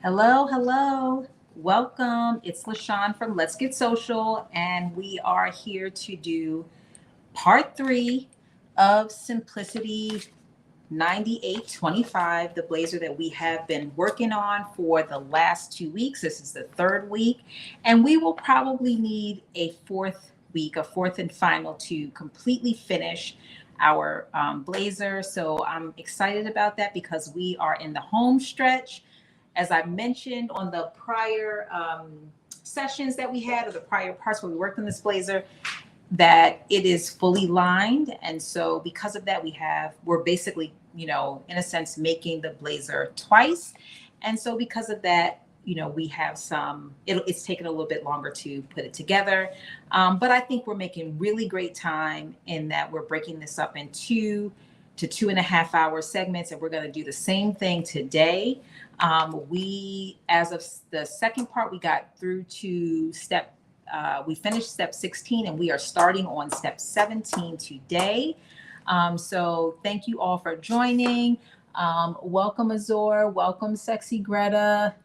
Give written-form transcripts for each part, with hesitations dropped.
Hello, hello. Welcome. It's LaShawn from Let's Get Social, and we are here to do part three of Simplicity 9825, the blazer that we have been working on for the last 2 weeks. This is the third week, and we will probably need a fourth week, a fourth and final, to completely finish our blazer. So I'm excited about that because we are in the home stretch. As I mentioned on the prior sessions that we had, or the prior parts where we worked on this blazer, that it is fully lined. And so because of that, we're basically, in a sense, making the blazer twice. And so because of that, we have it's taken a little bit longer to put it together. But I think we're making really great time in that we're breaking this up in 2 to 2.5 hour segments, and we're going to do the same thing today. As of the second part, we got through to we finished step 16, and we are starting on step 17 today. So thank you all for joining. Welcome, Azor. Welcome, Sexy Greta.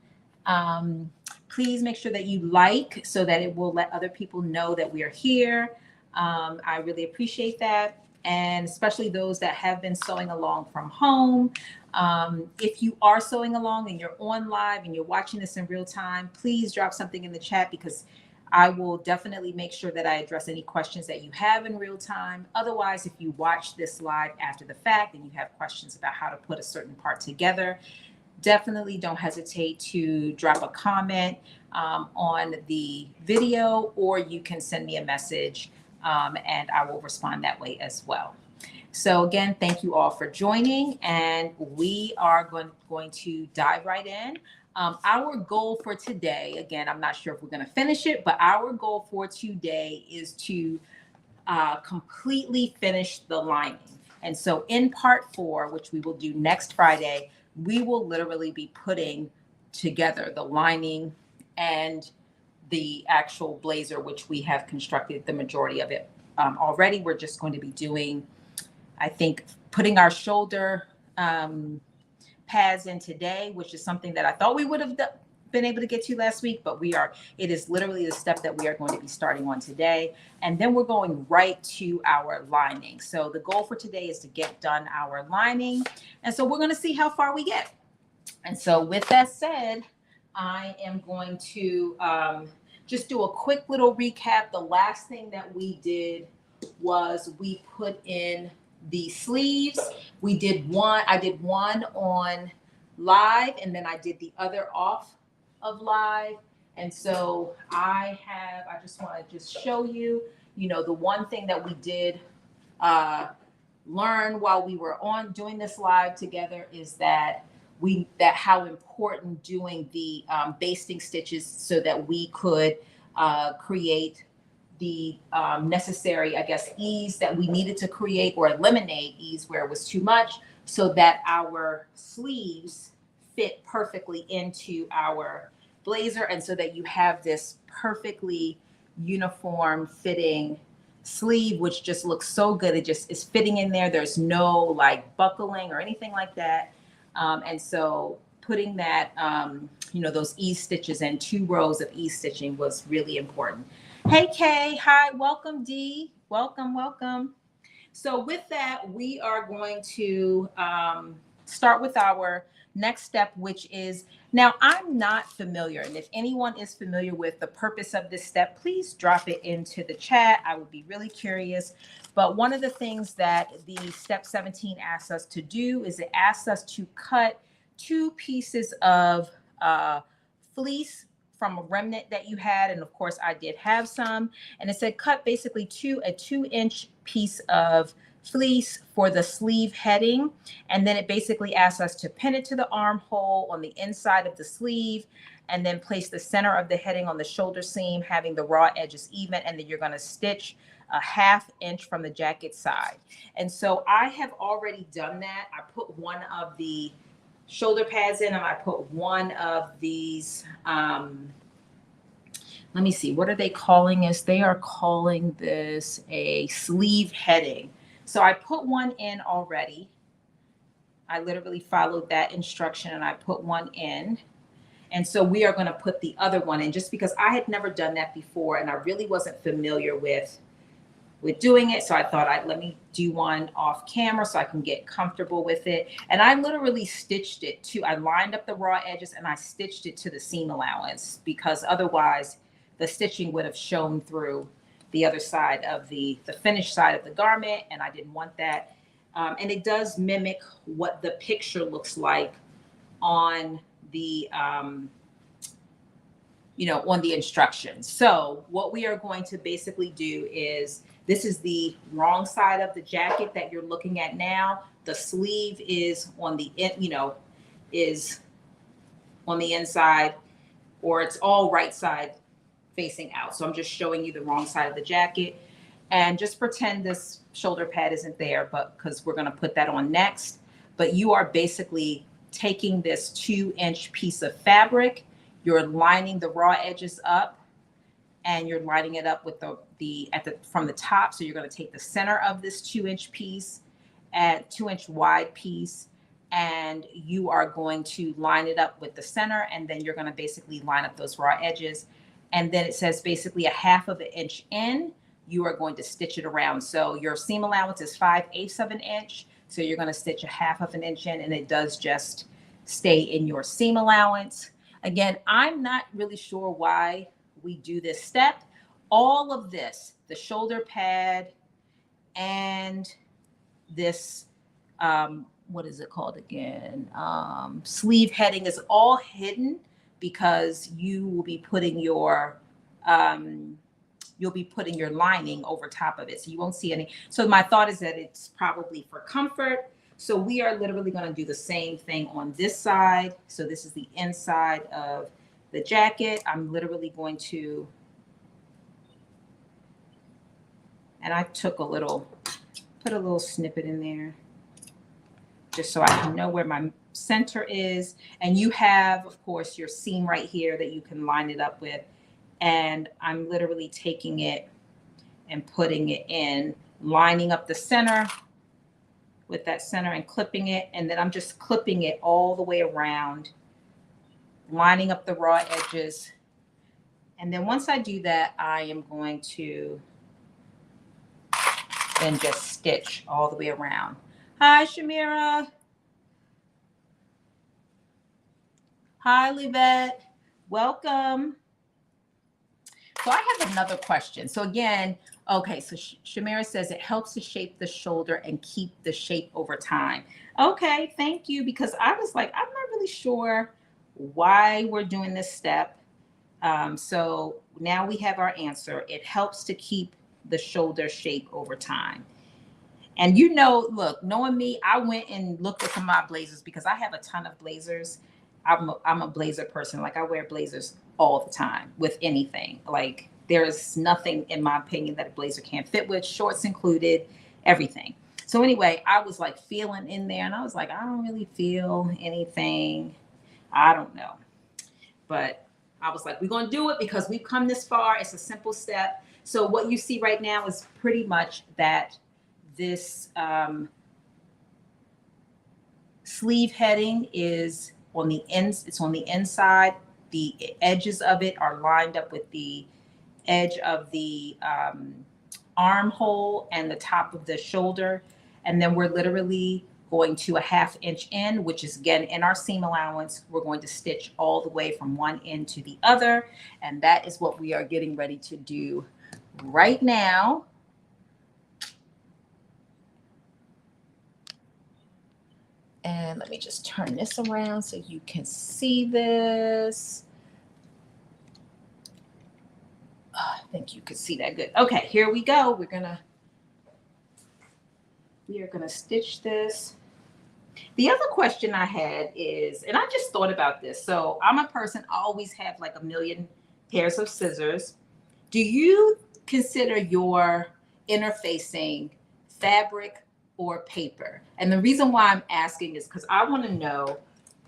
Please make sure that you like so that it will let other people know that we are here. I really appreciate that. And especially those that have been sewing along from home. If you are sewing along and you're on live and you're watching this in real time, please drop something in the chat, because I will definitely make sure that I address any questions that you have in real time. Otherwise, if you watch this live after the fact and you have questions about how to put a certain part together, definitely don't hesitate to drop a comment on the video, or you can send me a message and I will respond that way as well. So again, thank you all for joining, and we are going to dive right in. Our goal for today, again, I'm not sure if we're going to finish it, but our goal for today is to completely finish the lining. And so in part 4, which we will do next Friday, we will literally be putting together the lining and the actual blazer, which we have constructed the majority of it already. We're just going to be doing, I think, putting our shoulder pads in today, which is something that I thought we would have been able to get to last week, but it is literally the step that we are going to be starting on today. And then we're going right to our lining. So the goal for today is to get done our lining. And so we're going to see how far we get. And so with that said, I am going to just do a quick little recap. The last thing that we did was we put in the sleeves. I did one on live, and then I did the other off of live. And so I just want to just show you, the one thing that we did learn while we were doing this live together is that how important doing the basting stitches so that we could create the necessary, I guess, ease that we needed to create, or eliminate ease where it was too much, so that our sleeves fit perfectly into our blazer, and so that you have this perfectly uniform fitting sleeve, which just looks so good. It just is fitting in there. There's no like buckling or anything like that. And so putting that, those ease stitches and 2 rows of ease stitching was really important. Hey, Kay. Hi. Welcome, Dee. Welcome, welcome. So with that, we are going to start with our next step, which is, now I'm not familiar, and if anyone is familiar with the purpose of this step, please drop it into the chat. I would be really curious. But one of the things that the step 17 asks us to do is it asks us to cut 2 pieces of fleece from a remnant that you had. And of course I did have some, and it said cut basically a 2-inch piece of fleece for the sleeve heading. And then it basically asks us to pin it to the armhole on the inside of the sleeve, and then place the center of the heading on the shoulder seam, having the raw edges even. And then you're going to stitch a 1/2 inch from the jacket side. And so I have already done that. I put one of the shoulder pads in, and I put one of these, let me see, what are they calling this? They are calling this a sleeve heading. So I put one in already. I literally followed that instruction and I put one in. And so we are going to put the other one in, just because I had never done that before and I really wasn't familiar with doing it. So I thought let me do one off camera so I can get comfortable with it. And I literally stitched it I lined up the raw edges and I stitched it to the seam allowance, because otherwise the stitching would have shown through the other side of the finished side of the garment, and I didn't want that. And it does mimic what the picture looks like on the on the instructions. So what we are going to basically do is, this is the wrong side of the jacket that you're looking at now. The sleeve is on the is on the inside, or it's all right side facing out. So I'm just showing you the wrong side of the jacket, and just pretend this shoulder pad isn't there, but because we're going to put that on next. But you are basically taking this 2-inch piece of fabric, you're lining the raw edges up, and you're lining it up with from the top. So you're going to take the center of this 2-inch piece and 2-inch wide piece, and you are going to line it up with the center, and then you're going to basically line up those raw edges. And then it says basically 1/2 of an inch in, you are going to stitch it around. So your seam allowance is 5/8 of an inch. So you're going to stitch 1/2 of an inch in, and it does just stay in your seam allowance. Again, I'm not really sure why we do this step. All of this, the shoulder pad and this, what is it called again? Sleeve heading, is all hidden because you will be putting your, lining over top of it. So you won't see any. So my thought is that it's probably for comfort. So we are literally going to do the same thing on this side. So this is the inside of the jacket. I'm literally going to, and I took put a little snippet in there just so I can know where my center is. And you have, of course, your seam right here that you can line it up with. And I'm literally taking it and putting it in, lining up the center with that center and clipping it. And then I'm just clipping it all the way around, lining up the raw edges. And then once I do that, I am going to then just stitch all the way around. Hi, Shamira. Hi, Livette. Welcome. So I have another question. So again, okay, so Shamira says it helps to shape the shoulder and keep the shape over time. Okay, thank you, because I was like, I'm not really sure why we're doing this step. So now we have our answer. It helps to keep the shoulder shape over time. And look, knowing me, I went and looked at some of my blazers because I have a ton of blazers. I'm a blazer person. Like, I wear blazers all the time with anything. Like, there's nothing, in my opinion, that a blazer can't fit with, shorts included, everything. So anyway, I was like feeling in there, and I was like, I don't really feel anything. I don't know. But I was like, we're going to do it because we've come this far. It's a simple step. So what you see right now is pretty much that this sleeve heading is on the ends. It's on the inside. The edges of it are lined up with the edge of the armhole and the top of the shoulder. And then we're literally going to 1/2 inch in, which is again in our seam allowance. We're going to stitch all the way from one end to the other. And that is what we are getting ready to do right now. And let me just turn this around so you can see this. I think you could see that good. Okay, here we go. We are gonna stitch this. The other question I had is, and I just thought about this. So I'm a person, I always have like a million pairs of scissors. Do you consider your interfacing fabric or paper? And the reason why I'm asking is because I want to know,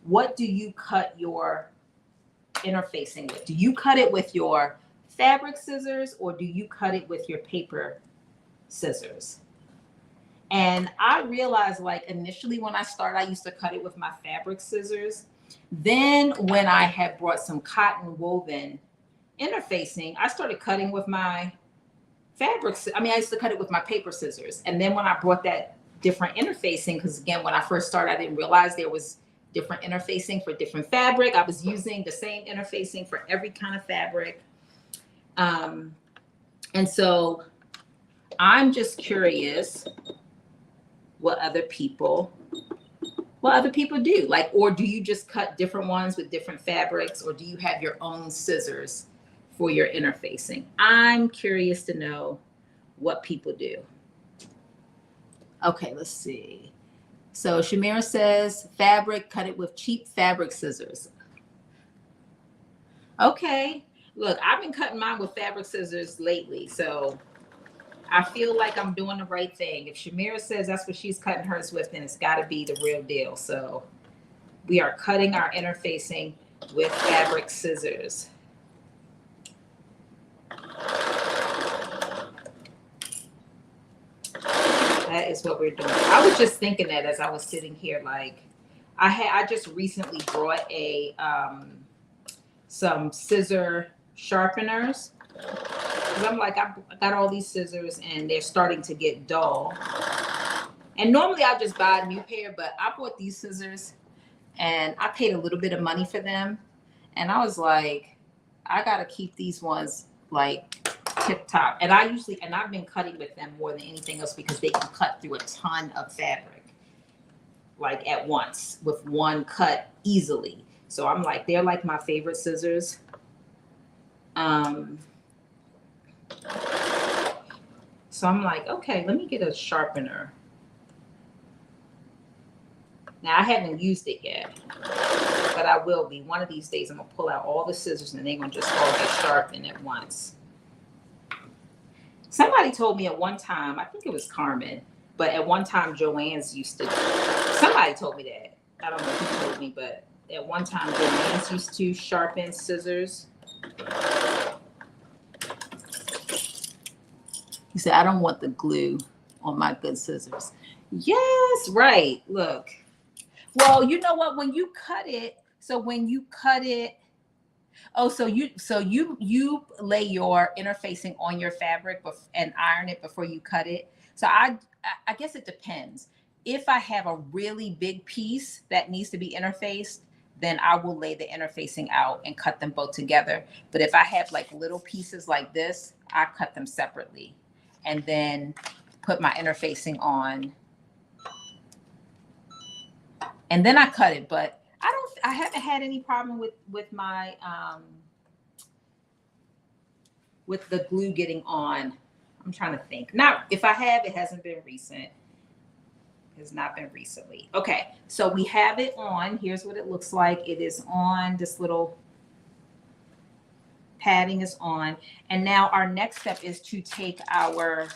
what do you cut your interfacing with? Do you cut it with your fabric scissors, or do you cut it with your paper scissors? And I realized, like, initially when I started, I used to cut it with my fabric scissors. Then when I had brought some cotton woven interfacing, I started cutting with my fabrics. I mean, I used to cut it with my paper scissors. And then when I brought that different interfacing, because again, when I first started, I didn't realize there was different interfacing for different fabric. I was using the same interfacing for every kind of fabric. And so I'm just curious what other people do. Like, or do you just cut different ones with different fabrics, or do you have your own scissors for your interfacing? I'm curious to know what people do. Okay, let's see. So Shamira says fabric, cut it with cheap fabric scissors. Okay, look, I've been cutting mine with fabric scissors lately, so I feel like I'm doing the right thing. If Shamira says that's what she's cutting hers with, then it's got to be the real deal. So we are cutting our interfacing with fabric scissors. That is what we're doing. I was just thinking that as I was sitting here, like I just recently brought a some scissor sharpeners. Because I'm like, I got all these scissors and they're starting to get dull. And normally I just buy a new pair, but I bought these scissors and I paid a little bit of money for them. And I was like, I got to keep these ones like tip top. And I've been cutting with them more than anything else because they can cut through a ton of fabric, like at once with one cut easily. So I'm like, they're like my favorite scissors. So I'm like, okay, let me get a sharpener. Now I haven't used it yet, but I will be. One of these days I'm gonna pull out all the scissors and they're gonna just all get sharpened at once. Somebody told me at one time, I think it was Carmen, but at one time Joann's used to, somebody told me that. I don't know who told me, but at one time Joann's used to sharpen scissors. He said, I don't want the glue on my good scissors. Yes, right. Look. Well, you know what? When you cut it, oh, so you lay your interfacing on your fabric and iron it before you cut it. So I guess it depends. If I have a really big piece that needs to be interfaced, then I will lay the interfacing out and cut them both together. But if I have like little pieces like this, I cut them separately and then put my interfacing on. And then I cut it, but I haven't had any problem with my with the glue getting on. I'm trying to think. Now, if I have, it hasn't been recent. It's not been recently. Okay, so we have it on. Here's what it looks like. It is on. This little padding is on. And now our next step is to take our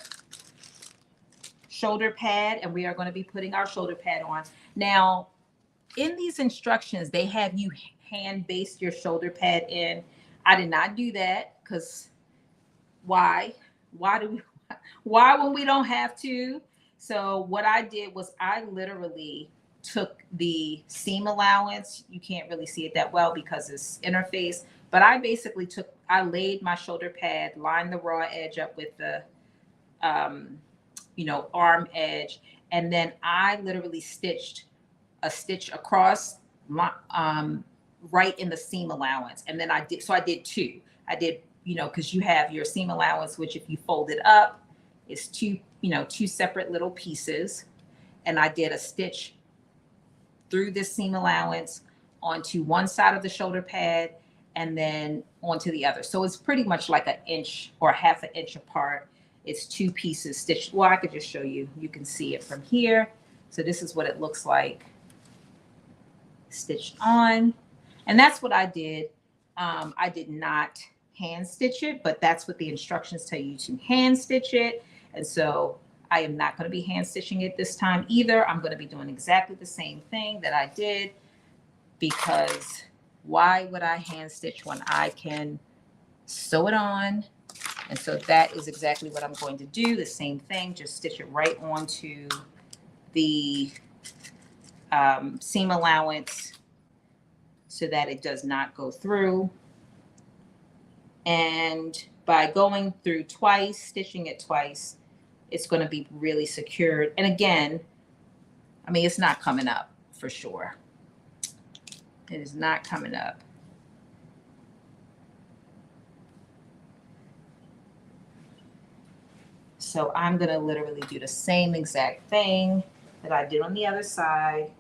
shoulder pad, and we are going to be putting our shoulder pad on. Now, in these instructions, they have you hand baste your shoulder pad in. I did not do that because why? Why when we don't have to? So what I did was I literally took the seam allowance. You can't really see it that well because it's interface, but I basically I laid my shoulder pad, lined the raw edge up with the, arm edge. And then I literally stitched a stitch across my, right in the seam allowance. And then I did two. I did, because you have your seam allowance, which if you fold it up, is two separate little pieces. And I did a stitch through this seam allowance onto one side of the shoulder pad and then onto the other. So it's pretty much like an inch or half an inch apart. It's two pieces stitched. Well, I could just show you. You can see it from here. So this is what it looks like stitched on. And that's what I did. I did not hand stitch it, but that's what the instructions tell you to hand stitch it. And so I am not going to be hand stitching it this time either. I'm going to be doing exactly the same thing that I did, because why would I hand stitch when I can sew it on? And so that is exactly what I'm going to do. The same thing, just stitch it right onto the seam allowance so that it does not go through. And by going through twice, stitching it twice, it's going to be really secured. And again, I mean, it's not coming up for sure. It is not coming up. So I'm going to literally do the same exact thing that I did on the other side.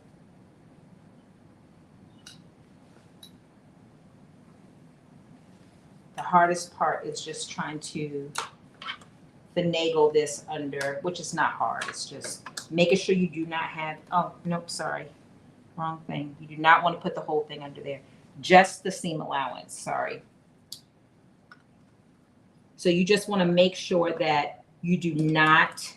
The hardest part is just trying to finagle this under, which is not hard. It's just making sure you do not have, oh, nope, sorry, wrong thing. You do not want to put the whole thing under there. Just the seam allowance, sorry. So you just want to make sure that you do not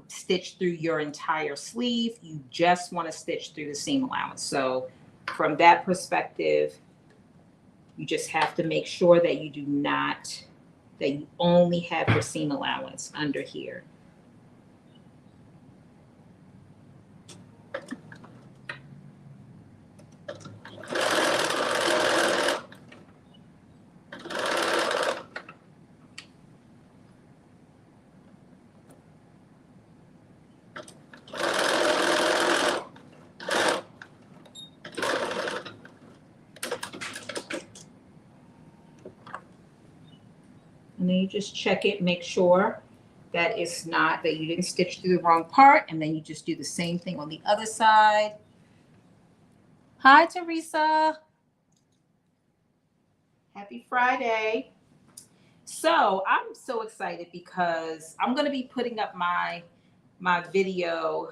stitch through your entire sleeve. You just want to stitch through the seam allowance. So from that perspective, you just have to make sure that you do not, that you only have your seam allowance under here. And then you just check it, make sure that it's not, that you didn't stitch through the wrong part. And then you just do the same thing on the other side. Hi, Teresa. Happy Friday. So I'm so excited because I'm going to be putting up my video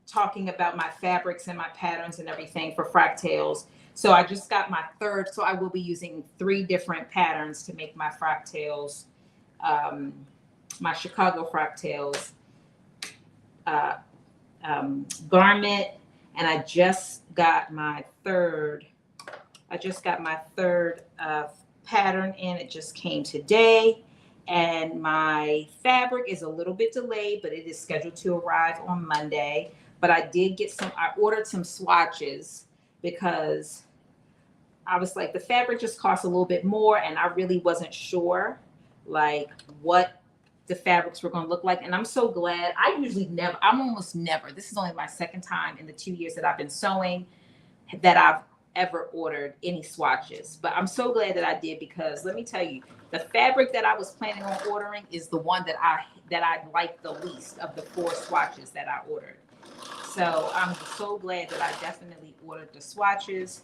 talking about my fabrics and my patterns and everything for Fractales. So I just got my third, so I will be using 3 different patterns to make my Fractales, my Chicago Fractales garment. And I just got my third, pattern in. It just came today. And my fabric is a little bit delayed, but it is scheduled to arrive on Monday. But I did get I ordered some swatches because I was like, the fabric just costs a little bit more. And I really wasn't sure like what the fabrics were going to look like. And I'm so glad. I'm almost never, this is only my second time in the 2 years that I've been sewing that I've ever ordered any swatches. But I'm so glad that I did, because let me tell you, the fabric that I was planning on ordering is the one that I like the least of the 4 swatches that I ordered. So I'm so glad that I definitely ordered the swatches.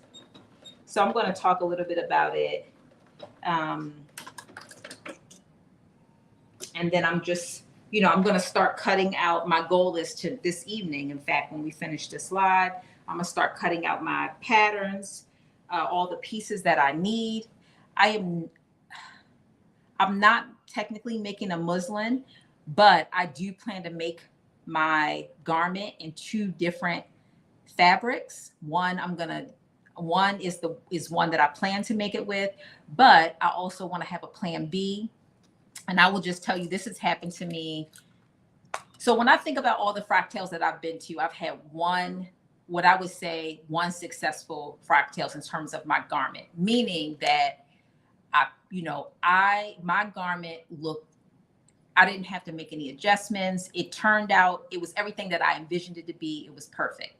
So I'm going to talk a little bit about it. And then I'm just, I'm going to start cutting out. My goal is to this evening, in fact, when we finish this live, I'm going to start cutting out my patterns, all the pieces that I need. I'm not technically making a muslin, but I do plan to make my garment in 2 different fabrics. One is one that I plan to make it with, but I also want to have a plan B. And I will just tell you, this has happened to me. So when I think about all the Fractales that I've been to, I've had one successful Fractales in terms of my garment, meaning that my garment I didn't have to make any adjustments. It turned out, it was everything that I envisioned it to be. It was perfect.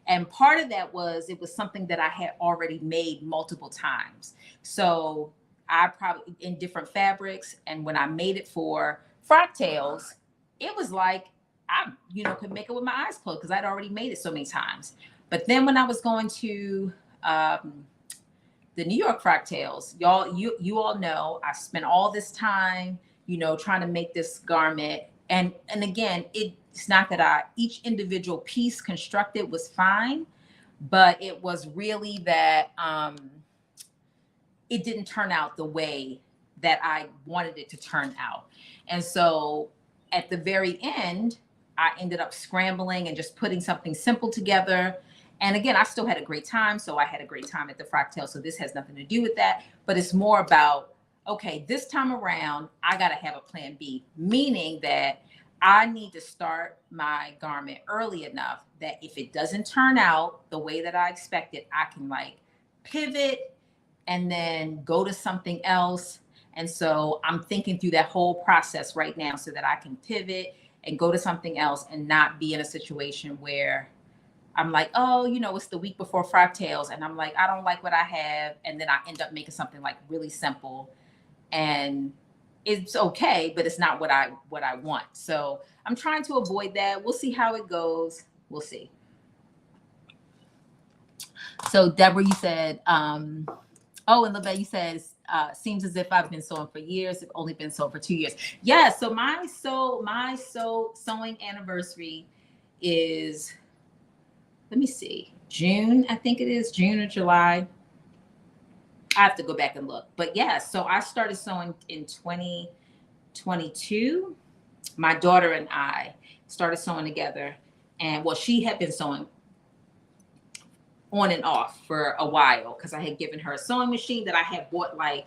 And part of that was, it was something that I had already made multiple times. So I probably, in different fabrics, and when I made it for Fractales, it was like, I, could make it with my eyes closed because I'd already made it so many times. But then when I was going to the New York Fractales, you all know, I spent all this time, trying to make this garment. And again, it's not that each individual piece constructed was fine, but it was really that it didn't turn out the way that I wanted it to turn out. And so at the very end, I ended up scrambling and just putting something simple together. And again, I still had a great time. So I had a great time at the Fractale. So this has nothing to do with that, but it's more about, okay, this time around, I got to have a plan B, meaning that I need to start my garment early enough that if it doesn't turn out the way that I expected, I can like pivot and then go to something else. And so I'm thinking through that whole process right now so that I can pivot and go to something else and not be in a situation where I'm like, oh, you know, it's the week before Fractales, and I'm like, I don't like what I have, and then I end up making something like really simple, and it's okay, but it's not what I want. So I'm trying to avoid that. We'll see how it goes. We'll see. So Deborah, you said, oh, and Levette, you said, seems as if I've been sewing for years. I've only been sewing for 2 years. Yeah. So my sewing anniversary is, let me see, June. I think it is June or July. I have to go back and look. But yeah, so I started sewing in 2022. My daughter and I started sewing together. And well, she had been sewing on and off for a while because I had given her a sewing machine that I had bought like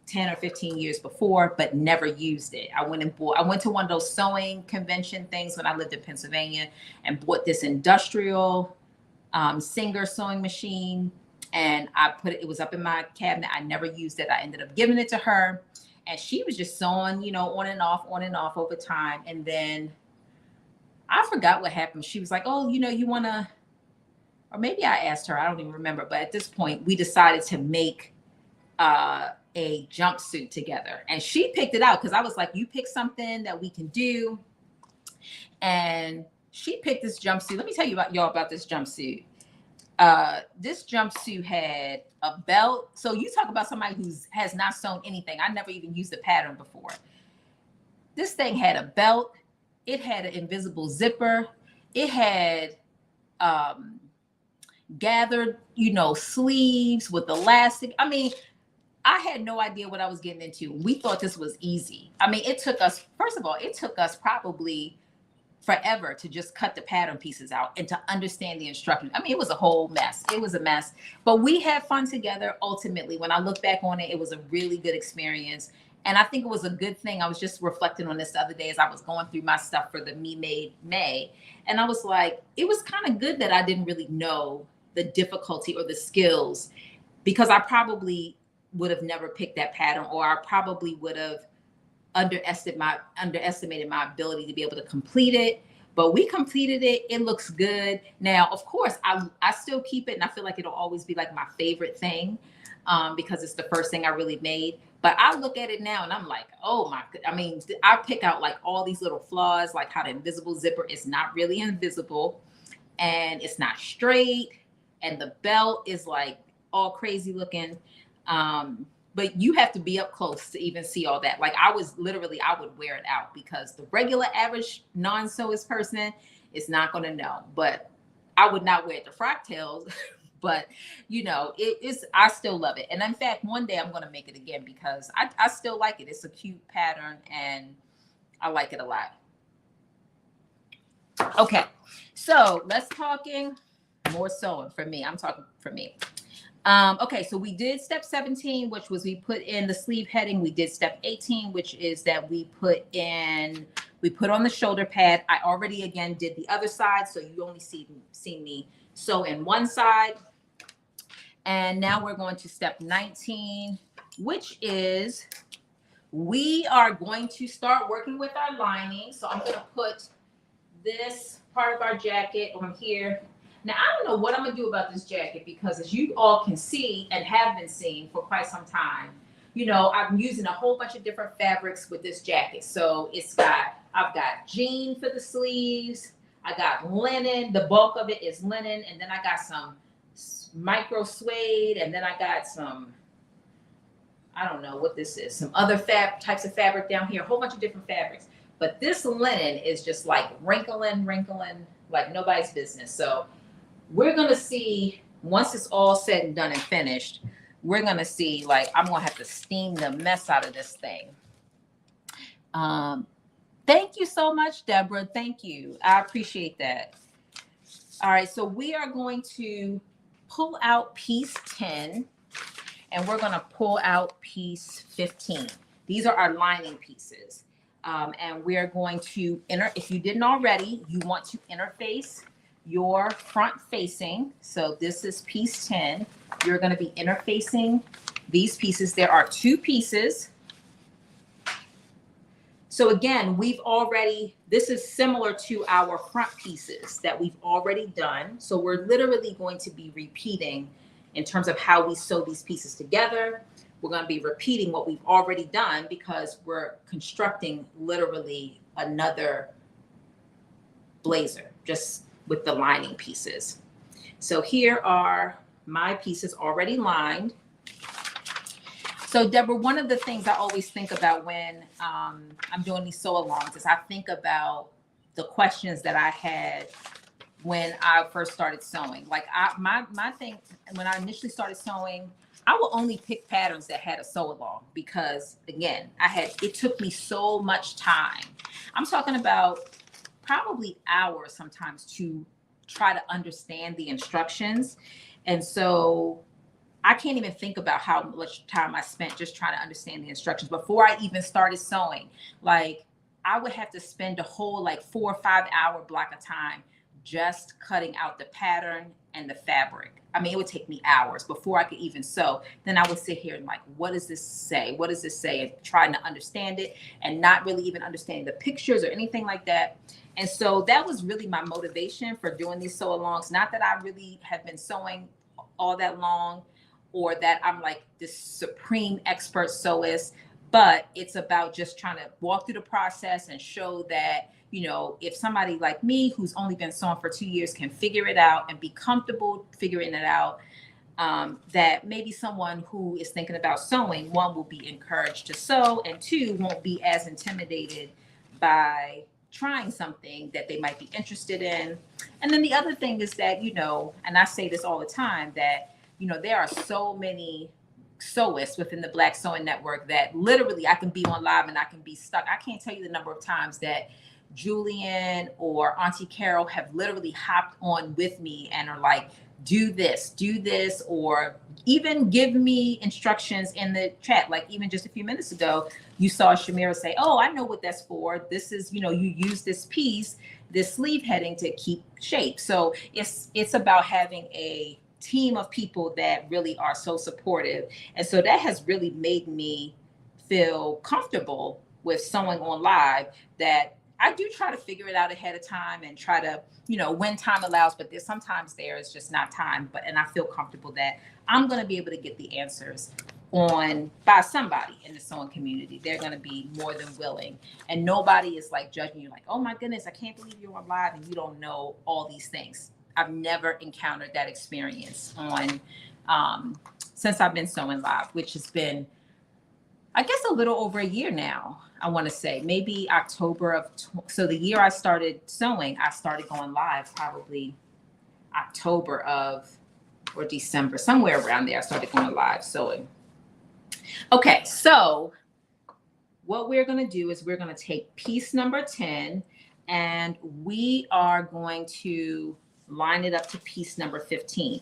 10 or 15 years before, but never used it. I went to one of those sewing convention things when I lived in Pennsylvania and bought this industrial Singer sewing machine. And it was up in my cabinet. I never used it. I ended up giving it to her, and she was just sewing, you know, on and off over time. And then I forgot what happened. She was like, oh, you know, you want to, or maybe I asked her, I don't even remember. But at this point, we decided to make a jumpsuit together. And she picked it out because I was like, you pick something that we can do. And she picked this jumpsuit. Let me tell you about this jumpsuit. This jumpsuit had a belt. So you talk about somebody who has not sewn anything. I never even used a pattern before. This thing had a belt. It had an invisible zipper. It had gathered, you know, sleeves with elastic. I mean, I had no idea what I was getting into. We thought this was easy. I mean, it took us probably forever to just cut the pattern pieces out and to understand the instructions. I mean, it was a whole mess. It was a mess, but we had fun together. Ultimately, when I look back on it, it was a really good experience. And I think it was a good thing. I was just reflecting on this the other day as I was going through my stuff for the Me Made May. And I was like, it was kind of good that I didn't really know the difficulty or the skills, because I probably would have never picked that pattern, or I probably would have underestimated my ability to be able to complete it. But we completed it. It looks good. Now, of course, I still keep it, and I feel like it'll always be like my favorite thing, because it's the first thing I really made. But I look at it now and I'm like, oh my, I mean, I pick out like all these little flaws, like how the invisible zipper is not really invisible, and it's not straight, and the belt is like all crazy looking. But you have to be up close to even see all that. Like I would wear it out, because the regular average non-sewist person is not going to know. But I would not wear it to Fractales. But you know, I still love it. And in fact, one day I'm going to make it again, because I still like it. It's a cute pattern and I like it a lot. Okay, so let's talking more sewing for me. I'm talking for me. Okay, so we did step 17, which was we put in the sleeve heading. We did step 18, which is that we put on the shoulder pad. I already again did the other side, so you only see me sew in one side. And now we're going to step 19, which is we are going to start working with our lining. So I'm going to put this part of our jacket on here. Now, I don't know what I'm going to do about this jacket, because as you all can see and have been seeing for quite some time, you know, I'm using a whole bunch of different fabrics with this jacket. So I've got jean for the sleeves. I got linen. The bulk of it is linen. And then I got some micro suede. And then I got some, I don't know what this is, some other types of fabric down here, a whole bunch of different fabrics. But this linen is just like wrinkling like nobody's business. So we're going to see, once it's all said and done and finished, we're going to see, like, I'm going to have to steam the mess out of this thing. Thank you so much, Deborah. Thank you. I appreciate that. All right. So we are going to pull out piece 10, and we're going to pull out piece 15. These are our lining pieces. And we're going to if you didn't already, you want to interface your front facing. So this is piece 10. You're going to be interfacing these pieces. There are 2 pieces. So again, this is similar to our front pieces that we've already done. So we're literally going to be repeating in terms of how we sew these pieces together. We're going to be repeating what we've already done because we're constructing literally another blazer just with the lining pieces. So here are my pieces already lined. So Deborah, one of the things I always think about when I'm doing these sew-alongs is I think about the questions that I had when I first started sewing. Like my thing, when I initially started sewing, I will only pick patterns that had a sew-along because again, it took me so much time. I'm talking about probably hours sometimes to try to understand the instructions. And so I can't even think about how much time I spent just trying to understand the instructions before I even started sewing. Like I would have to spend a whole 4 or 5 hour block of time just cutting out the pattern and the fabric. I mean, it would take me hours before I could even sew. Then I would sit here and what does this say? What does this say? And trying to understand it and not really even understanding the pictures or anything like that. And so that was really my motivation for doing these sew-alongs. Not that I really have been sewing all that long or that I'm like this supreme expert sewist, but it's about just trying to walk through the process and show that, if somebody like me who's only been sewing for 2 years can figure it out and be comfortable figuring it out, that maybe someone who is thinking about sewing, 1, will be encouraged to sew, and 2, won't be as intimidated by trying something that they might be interested in. And then the other thing is that, and I say this all the time, that, there are so many sewists within the Black Sewing Network that literally I can be on live and I can be stuck. I can't tell you the number of times that Julian or Auntie Carol have literally hopped on with me and are like, do this, or even give me instructions in the chat. Like even just a few minutes ago, you saw Shamira say, oh, I know what that's for. This is, you use this piece, this sleeve heading to keep shape. So it's about having a team of people that really are so supportive. And so that has really made me feel comfortable with sewing on live, that I do try to figure it out ahead of time and try to, when time allows, but sometimes there is just not time. And I feel comfortable that I'm going to be able to get the answers by somebody in the sewing community. They're going to be more than willing. And nobody is judging you oh my goodness, I can't believe you're on live and you don't know all these things. I've never encountered that experience since I've been sewing live, which has been, I guess, a little over a year now. I want to say maybe October so the year I started sewing, I started going live probably October or December, somewhere around there. I started going live sewing. Okay, so what we're going to do is we're going to take piece number 10 and we are going to line it up to piece number 15.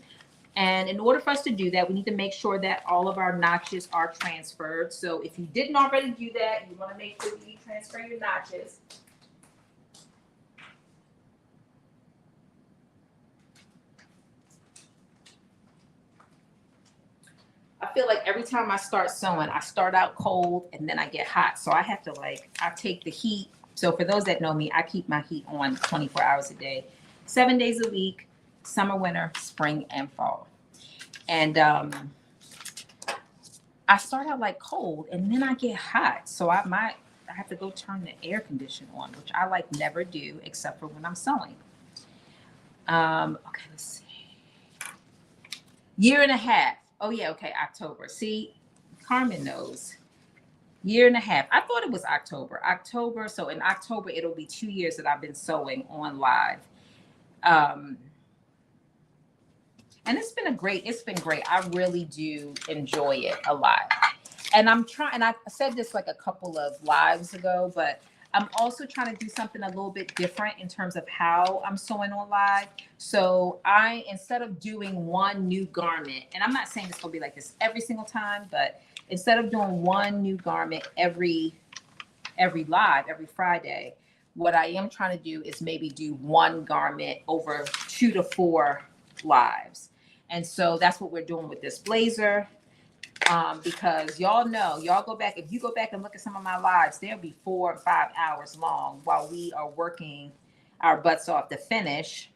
And in order for us to do that, we need to make sure that all of our notches are transferred. So if you didn't already do that, you want to make sure that you transfer your notches. I feel like every time I start sewing, I start out cold and then I get hot. So I have to I take the heat. So for those that know me, I keep my heat on 24 hours a day, 7 days a week, summer, winter, spring, and fall. And I start out cold and then I get hot. So I have to go turn the air conditioner on, which I never do except for when I'm sewing. Okay, let's see. Year and a half. Oh yeah, okay, October. See, Carmen knows. Year and a half. I thought it was October. So in October, it'll be 2 years that I've been sewing on live. And it's been great. I really do enjoy it a lot. And I'm trying, and I said this a couple of lives ago, but I'm also trying to do something a little bit different in terms of how I'm sewing on live. So instead of doing one new garment, and I'm not saying it's gonna be like this every single time, but instead of doing one new garment every every live, every Friday. What I am trying to do is maybe do one garment over 2 to 4 lives. And so that's what we're doing with this blazer. Because y'all know, y'all go back, if you go back and look at some of my lives, they'll be 4 or 5 hours long while we are working our butts off to finish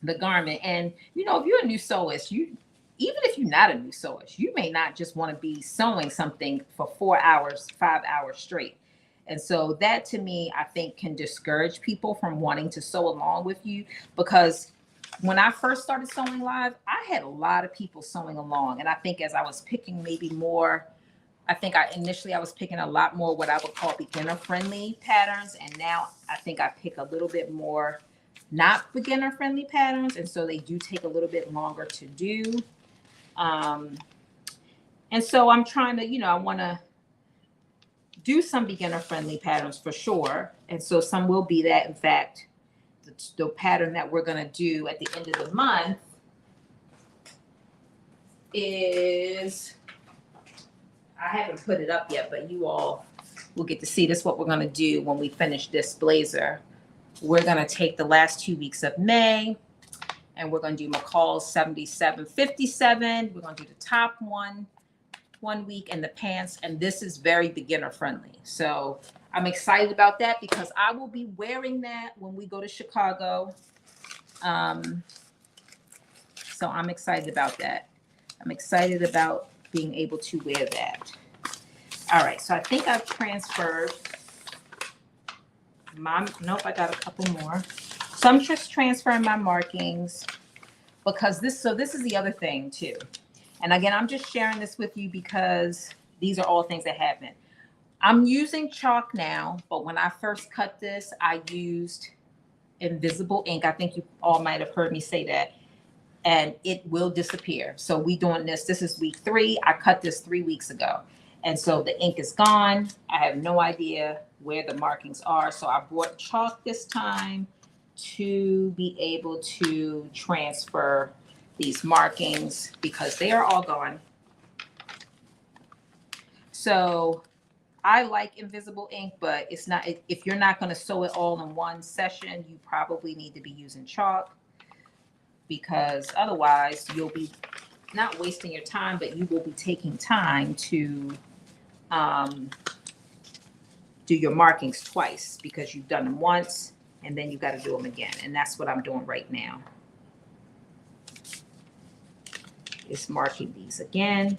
the garment. And you know, if you're a new sewist, even if you're not a new sewist, you may not just want to be sewing something for 4 hours, 5 hours straight. And so that to me, I think can discourage people from wanting to sew along with you, because when I first started sewing live, I had a lot of people sewing along. And I think as I was picking maybe more, I think I was picking a lot more what I would call beginner friendly patterns. And now I think I pick a little bit more not beginner friendly patterns. And so they do take a little bit longer to do. And so I'm trying to, you know, I want to do some beginner friendly patterns for sure. And so some will be that. In fact, the pattern that we're going to do at the end of the month is, I haven't put it up yet, but you all will get to see this, what we're going to do when we finish this blazer. We're going to take the last 2 weeks of May and we're going to do McCall's 7757. We're going to do the top one week and the pants. And this is very beginner friendly. So I'm excited about that because I will be wearing that when we go to Chicago. So I'm excited about that. I'm excited about being able to wear that. All right, so I think I've transferred nope, I got a couple more. So I'm just transferring my markings because this is the other thing too. And again, I'm just sharing this with you because these are all things that happen. I'm using chalk now, but when I first cut this, I used invisible ink. I think you all might have heard me say that. And it will disappear. So we doing this. This is week 3. I cut this 3 weeks ago. And so the ink is gone. I have no idea where the markings are. So I brought chalk this time to be able to transfer these markings because they are all gone. So I like invisible ink, but it's not, if you're not going to sew it all in one session, you probably need to be using chalk, because otherwise you'll be not wasting your time, but you will be taking time to do your markings twice because you've done them once and then you got to do them again. And that's what I'm doing right now. Is marking these again.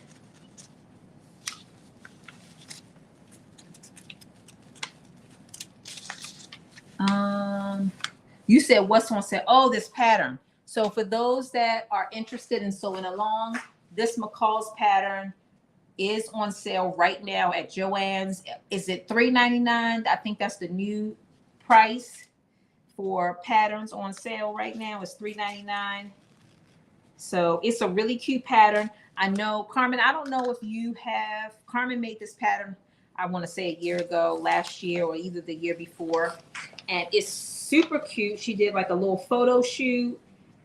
You said what's on sale? Oh, this pattern. So for those that are interested in sewing along, this McCall's pattern is on sale right now at Joann's. Is it $3.99? I think that's the new price for patterns on sale right now. It's $3.99. So it's a really cute pattern. I know, Carmen, I don't know if you have, Carmen made this pattern, I want to say a year ago, last year, or either the year before. And it's super cute. She did like a little photo shoot.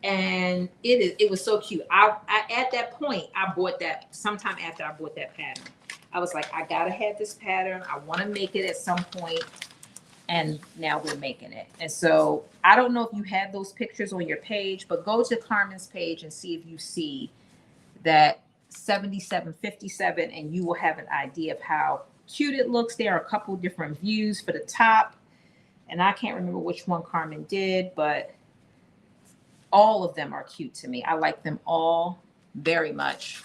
And it was so cute. I at that point, I bought that sometime after I bought that pattern. I was like, I gotta have this pattern. I want to make it at some point. And now we're making it. And so I don't know if you have those pictures on your page, but go to Carmen's page and see if you see that 7757, and you will have an idea of how cute it looks. There are a couple different views for the top, and I can't remember which one Carmen did, but all of them are cute to me. I like them all very much.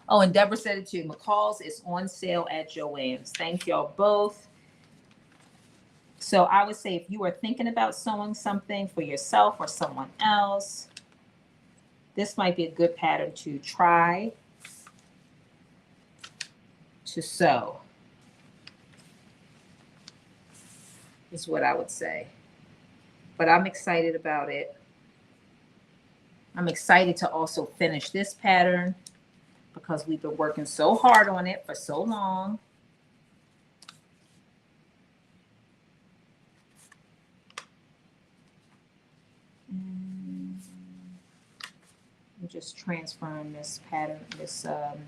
Oh, and Deborah said it too. McCall's is on sale at Joann's. Thank y'all both. So I would say if you are thinking about sewing something for yourself or someone else, this might be a good pattern to try to sew, is what I would say. But I'm excited about it. I'm excited to also finish this pattern because we've been working so hard on it for so long. just transferring this pattern, this, and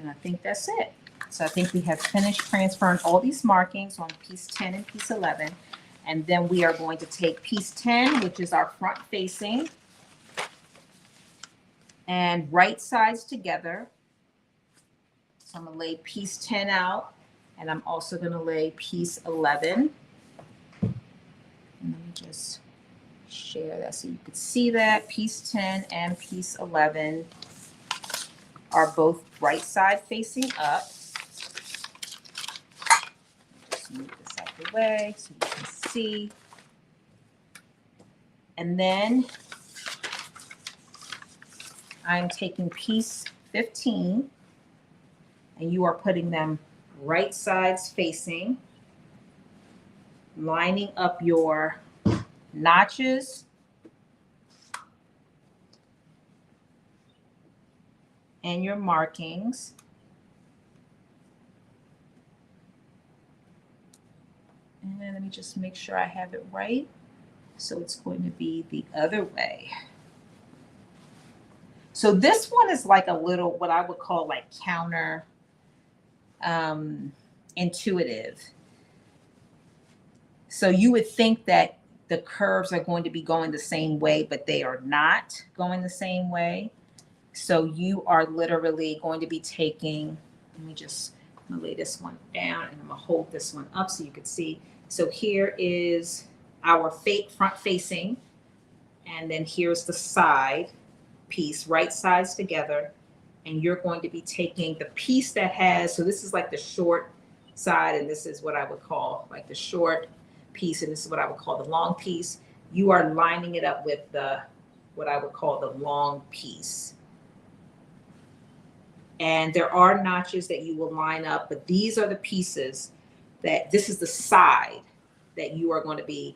I think that's it. So I think we have finished transferring all these markings on piece 10 and piece 11. And then we are going to take piece 10, which is our front facing, and right sides together. So I'm gonna lay piece 10 out, and I'm also gonna lay piece 11. And let me just share that so you can see that. Piece 10 and piece 11 are both right side facing up. Just move this out the way so you can see. And then I'm taking piece 15, and you are putting them right sides facing, lining up your notches and your markings. And then let me just make sure I have it right. So it's going to be the other way. So this one is like a little, what I would call like counter intuitive. So you would think that the curves are going to be going the same way, but they are not going the same way. So you are literally going to be taking, let me just, I'm gonna lay this one down and I'm gonna hold this one up so you can see. So here is our front facing, and then here's the side piece, right sides together. And you're going to be taking the piece that has, so this is like the short side, and this is what I would call like the short piece, and this is what I would call the long piece. You are lining it up with the, what I would call the long piece. And there are notches that you will line up, but these are the pieces that, this is the side that you are going to be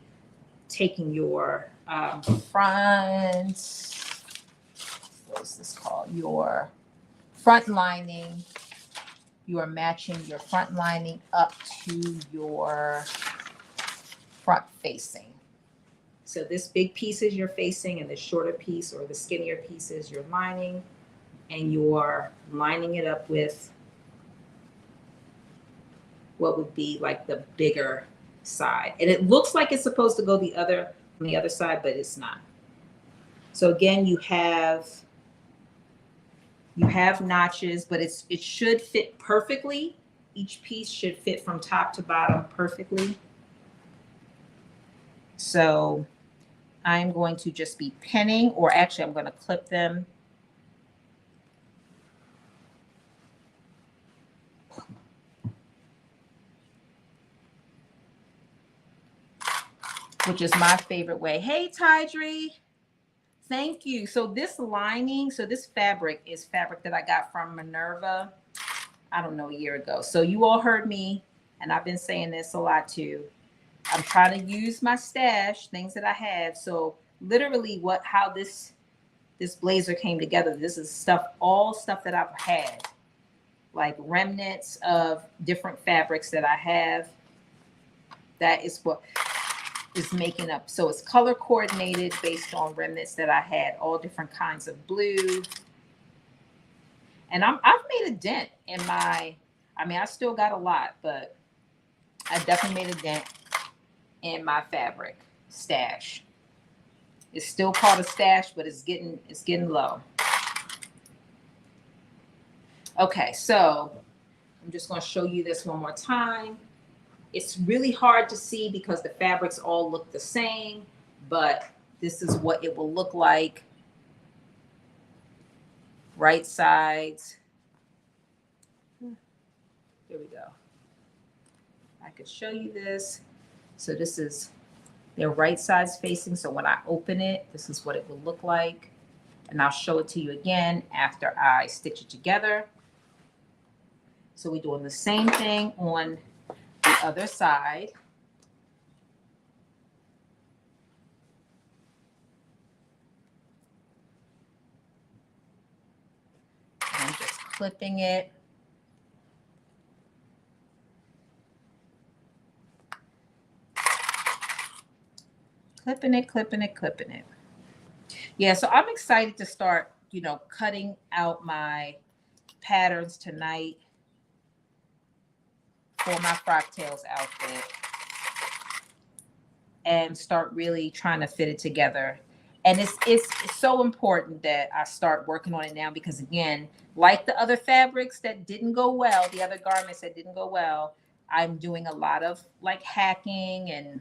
taking your front, what is this called? Your front lining. You are matching your front lining up to your front facing. So this big piece is your facing, and the shorter piece or the skinnier piece is your lining, and you're lining it up with what would be like the bigger side. And it looks like it's supposed to go the other on the other side, but it's not. So again, you have notches, but it should fit perfectly. Each piece should fit from top to bottom perfectly. So I'm going to just be pinning, or actually I'm going to clip them. Which is my favorite way. Hey, Tydree. Thank you. So this lining, so this fabric is fabric that I got from Minerva, I don't know, a year ago. So you all heard me, and I've been saying this a lot too. I'm trying to use my stash, things that I have. So literally how this blazer came together, this is stuff, all stuff that I've had, like remnants of different fabrics that I have. That is what is making up. So it's color coordinated based on remnants that I had, all different kinds of blue. And I've made a dent in my, I mean, I still got a lot, but I definitely made a dent in my fabric stash. It's still called a stash, but it's getting low. Okay, so I'm just going to show you this one more time. It's really hard to see because the fabrics all look the same, but this is what it will look like. Right sides. Here we go. I could show you this. So this is their right sides facing. So when I open it, this is what it will look like. And I'll show it to you again after I stitch it together. So we're doing the same thing on the other side. I'm just clipping it. clipping it, clipping it, clipping it. Yeah, so I'm excited to start, cutting out my patterns tonight for my Frocktails outfit and start really trying to fit it together. And it's so important that I start working on it now because, again, like the other fabrics that didn't go well, the other garments that didn't go well, I'm doing a lot of like hacking and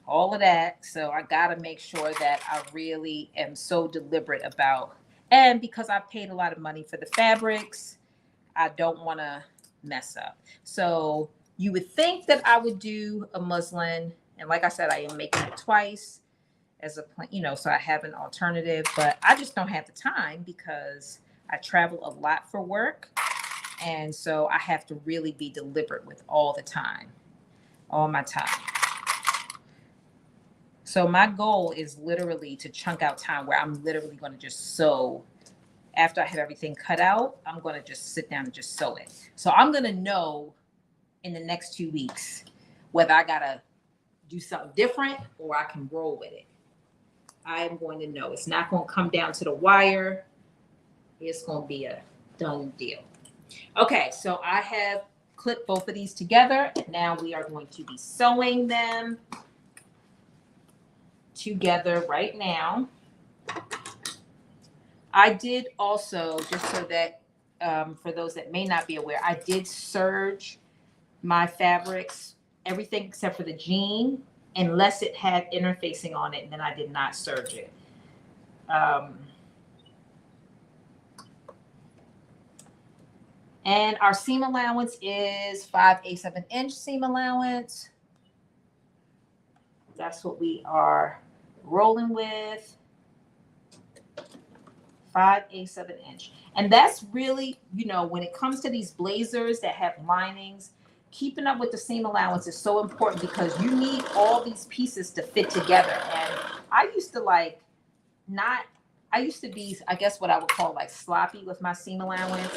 all of that. So I got to make sure that I really am so deliberate about, and because I paid a lot of money for the fabrics, I don't want to mess up. So you would think that I would do a muslin. And like I said, I am making it twice as a plan, so I have an alternative, but I just don't have the time because I travel a lot for work. And so I have to really be deliberate with all my time. So my goal is literally to chunk out time where I'm literally going to just sew. After I have everything cut out, I'm going to just sit down and just sew it. So I'm going to know in the next 2 weeks whether I got to do something different or I can roll with it. I am going to know. It's not going to come down to the wire. It's going to be a done deal. Okay, so I have clipped both of these together. And now we are going to be sewing them together right now. I did also, just so that for those that may not be aware, I did serge my fabrics, everything except for the jean, unless it had interfacing on it, and then I did not serge it. And our seam allowance is 5/8 of an inch seam allowance. That's what we are rolling with. 5/8 of an inch. And that's really, when it comes to these blazers that have linings, keeping up with the seam allowance is so important because you need all these pieces to fit together. And I used to be, I guess what I would call like sloppy with my seam allowance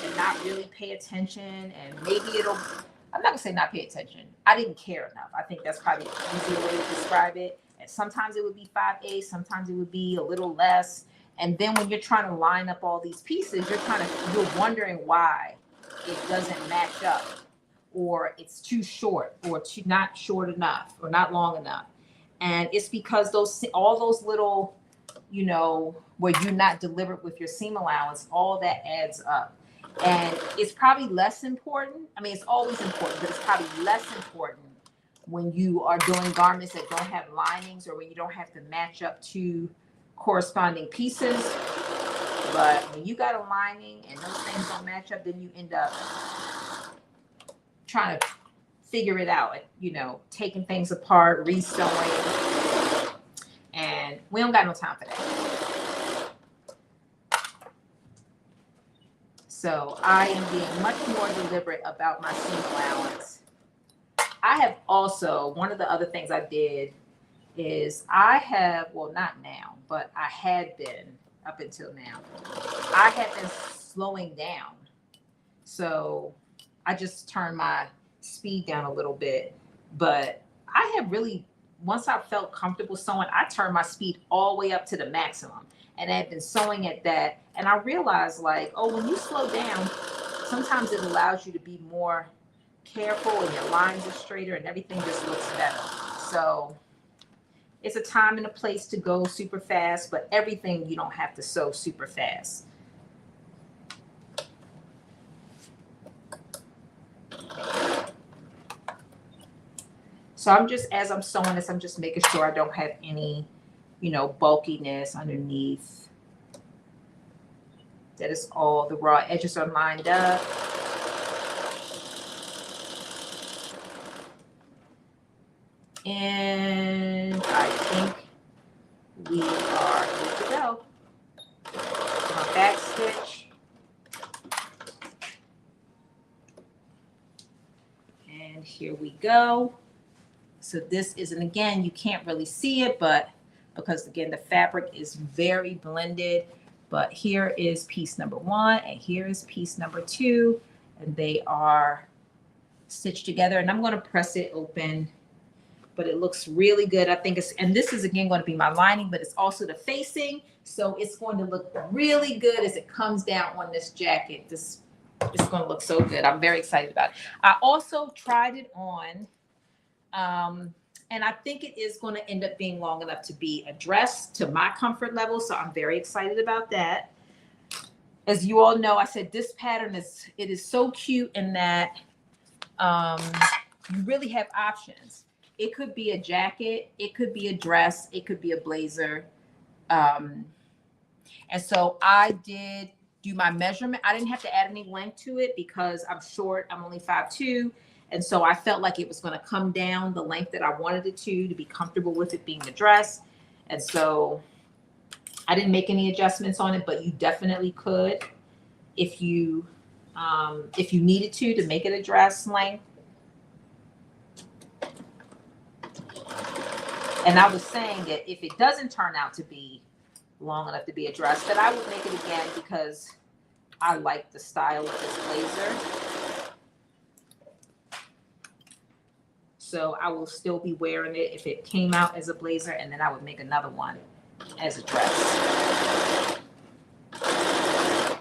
and not really pay attention. And maybe I'm not gonna say not pay attention. I didn't care enough. I think that's probably an easier way to describe it. And sometimes it would be 5/8, sometimes it would be a little less. And then when you're trying to line up all these pieces, you're wondering why it doesn't match up, or it's too short, or not short enough, or not long enough. And it's because all those little, where you're not deliberate with your seam allowance, all that adds up. And it's probably less important. I mean, it's always important, but it's probably less important when you are doing garments that don't have linings or when you don't have to match up to corresponding pieces. But when you got a lining and those things don't match up, then you end up trying to figure it out, taking things apart, resewing, and we don't got no time for that. So I am being much more deliberate about my seam allowance. I have also, one of the other things I did is not now, but I had been up until now, I had been slowing down. So I just turned my speed down a little bit, but I have really, once I felt comfortable sewing, I turned my speed all the way up to the maximum. And I've been sewing at that. And I realized when you slow down, sometimes it allows you to be more careful and your lines are straighter and everything just looks better. So it's a time and a place to go super fast, but everything you don't have to sew super fast. So as I'm sewing this, I'm just making sure I don't have any, bulkiness underneath. That is all the raw edges are lined up. And I think we are good to go. My back stitch. And here we go. So this isn't, again, you can't really see it, but because again, the fabric is very blended, but here is piece number 1 and here is piece number 2, and they are stitched together. And I'm going to press it open but it looks really good. I think and this is again going to be my lining, but it's also the facing. So it's going to look really good as it comes down on this jacket. It's going to look so good. I'm very excited about it. I also tried it on, and I think it is going to end up being long enough to be a dress to my comfort level. So I'm very excited about that. As you all know, I said this pattern is so cute in that you really have options. It could be a jacket, it could be a dress, it could be a blazer. And so I did do my measurement. I didn't have to add any length to it because I'm short. I'm only 5'2". And so I felt like it was going to come down the length that I wanted it to be comfortable with it being the dress. And so I didn't make any adjustments on it, but you definitely could if you needed to make it a dress length. And I was saying that if it doesn't turn out to be long enough to be a dress, that I would make it again because I like the style of this blazer. So I will still be wearing it if it came out as a blazer, and then I would make another one as a dress.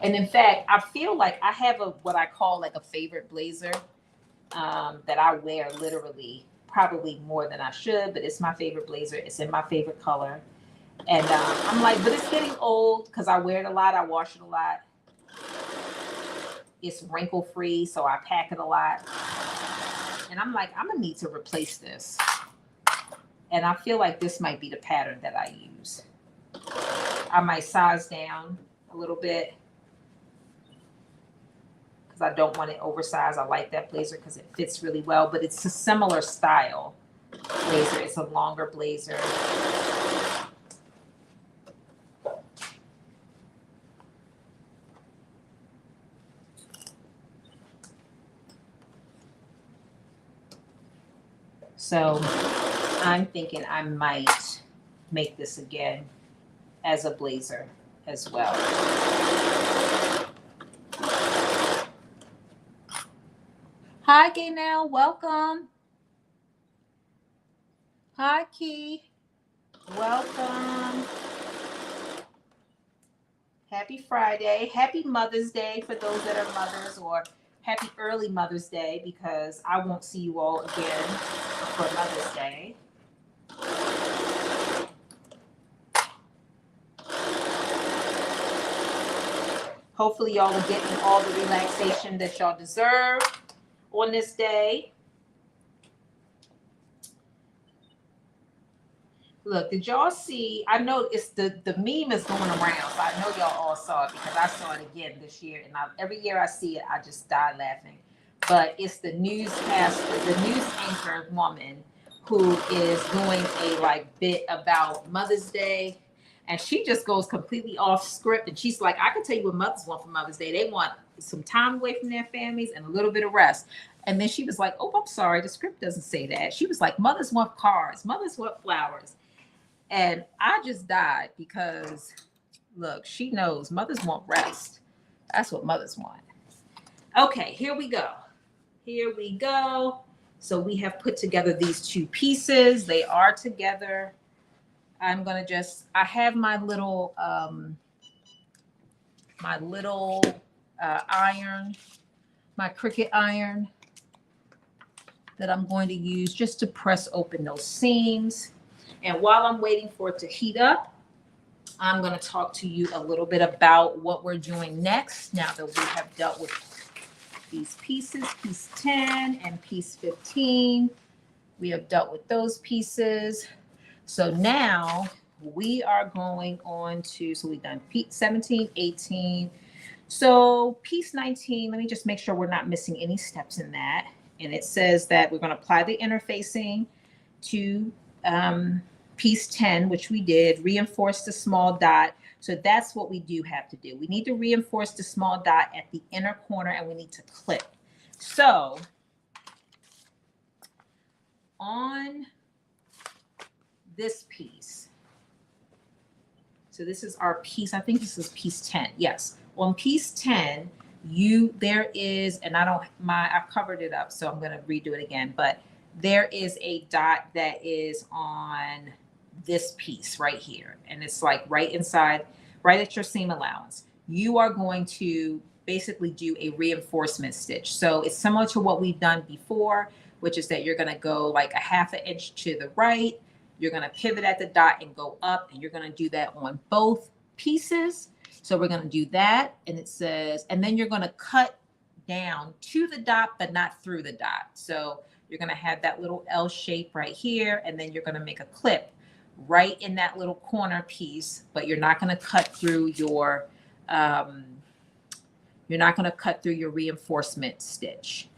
And in fact, I feel like I have what I call like a favorite blazer that I wear literally probably more than I should, but it's my favorite blazer. It's in my favorite color. And I'm like, but it's getting old because I wear it a lot. I wash it a lot. It's wrinkle free, so I pack it a lot. And I'm like, I'm gonna need to replace this. And I feel like this might be the pattern that I use. I might size down a little bit because I don't want it oversized. I like that blazer because it fits really well, but it's a similar style blazer. It's a longer blazer. So I'm thinking I might make this again as a blazer as well. Hi, Gaynell, welcome. Hi, Key, welcome. Happy Friday. Happy Mother's Day for those that are mothers, or happy early Mother's Day because I won't see you all again for Mother's Day. Hopefully y'all are getting all the relaxation that y'all deserve on this day. Look, did y'all see? I know it's the meme is going around, so I know y'all all saw it because I saw it again this year, and every year I see it, I just die laughing. But it's the newscaster, the news anchor woman who is doing a bit about Mother's Day, and she just goes completely off script, and she's like, I can tell you what mothers want for Mother's Day. They want some time away from their families and a little bit of rest. And then she was like, oh, I'm sorry, the script doesn't say that. She was like, mothers want cars, mothers want flowers. And I just died because, look, she knows mothers want rest. That's what mothers want. Okay, here we go. Here we go. So we have put together these two pieces. They are together. I'm going to I have my little iron, my Cricut iron that I'm going to use just to press open those seams. And while I'm waiting for it to heat up, I'm going to talk to you a little bit about what we're doing next now that we have dealt with these pieces, piece 10 and piece 15. We have dealt with those pieces. So now we are going on to, so we've done piece 17, 18. So piece 19, let me just make sure we're not missing any steps in that. And it says that we're going to apply the interfacing to piece 10, which we did, reinforce the small dot. So that's what we do have to do. We need to reinforce the small dot at the inner corner, and we need to clip. So on this piece, so this is our piece, I think this is piece 10. Yes. On piece 10, there is, and I've covered it up, so I'm going to redo it again, but there is a dot that is on this piece right here. And it's like right inside, right at your seam allowance. You are going to basically do a reinforcement stitch. So it's similar to what we've done before, which is that you're going to go like a half an inch to the right. You're going to pivot at the dot and go up, and you're going to do that on both pieces. So we're going to do that. And it says, and then you're going to cut down to the dot, but not through the dot. So you're going to have that little L shape right here, and then you're going to make a clip right in that little corner piece, but you're not going to cut through your reinforcement stitch.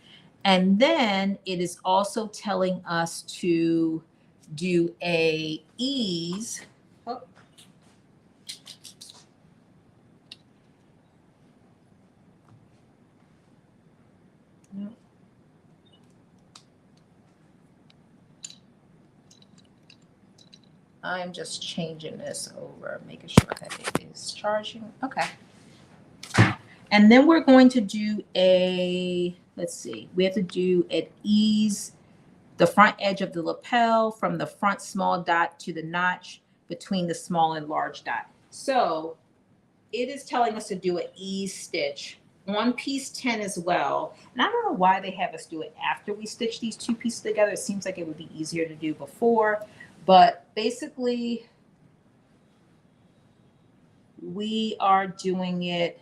And then it is also telling us to do a ease. Oh. No. I'm just changing this over, making sure that it is charging. Okay. And then we're going to do let's see, we have to do an ease the front edge of the lapel from the front small dot to the notch between the small and large dot. So it is telling us to do an ease stitch on piece 10 as well. And I don't know why they have us do it after we stitch these two pieces together. It seems like it would be easier to do before, but basically we are doing it.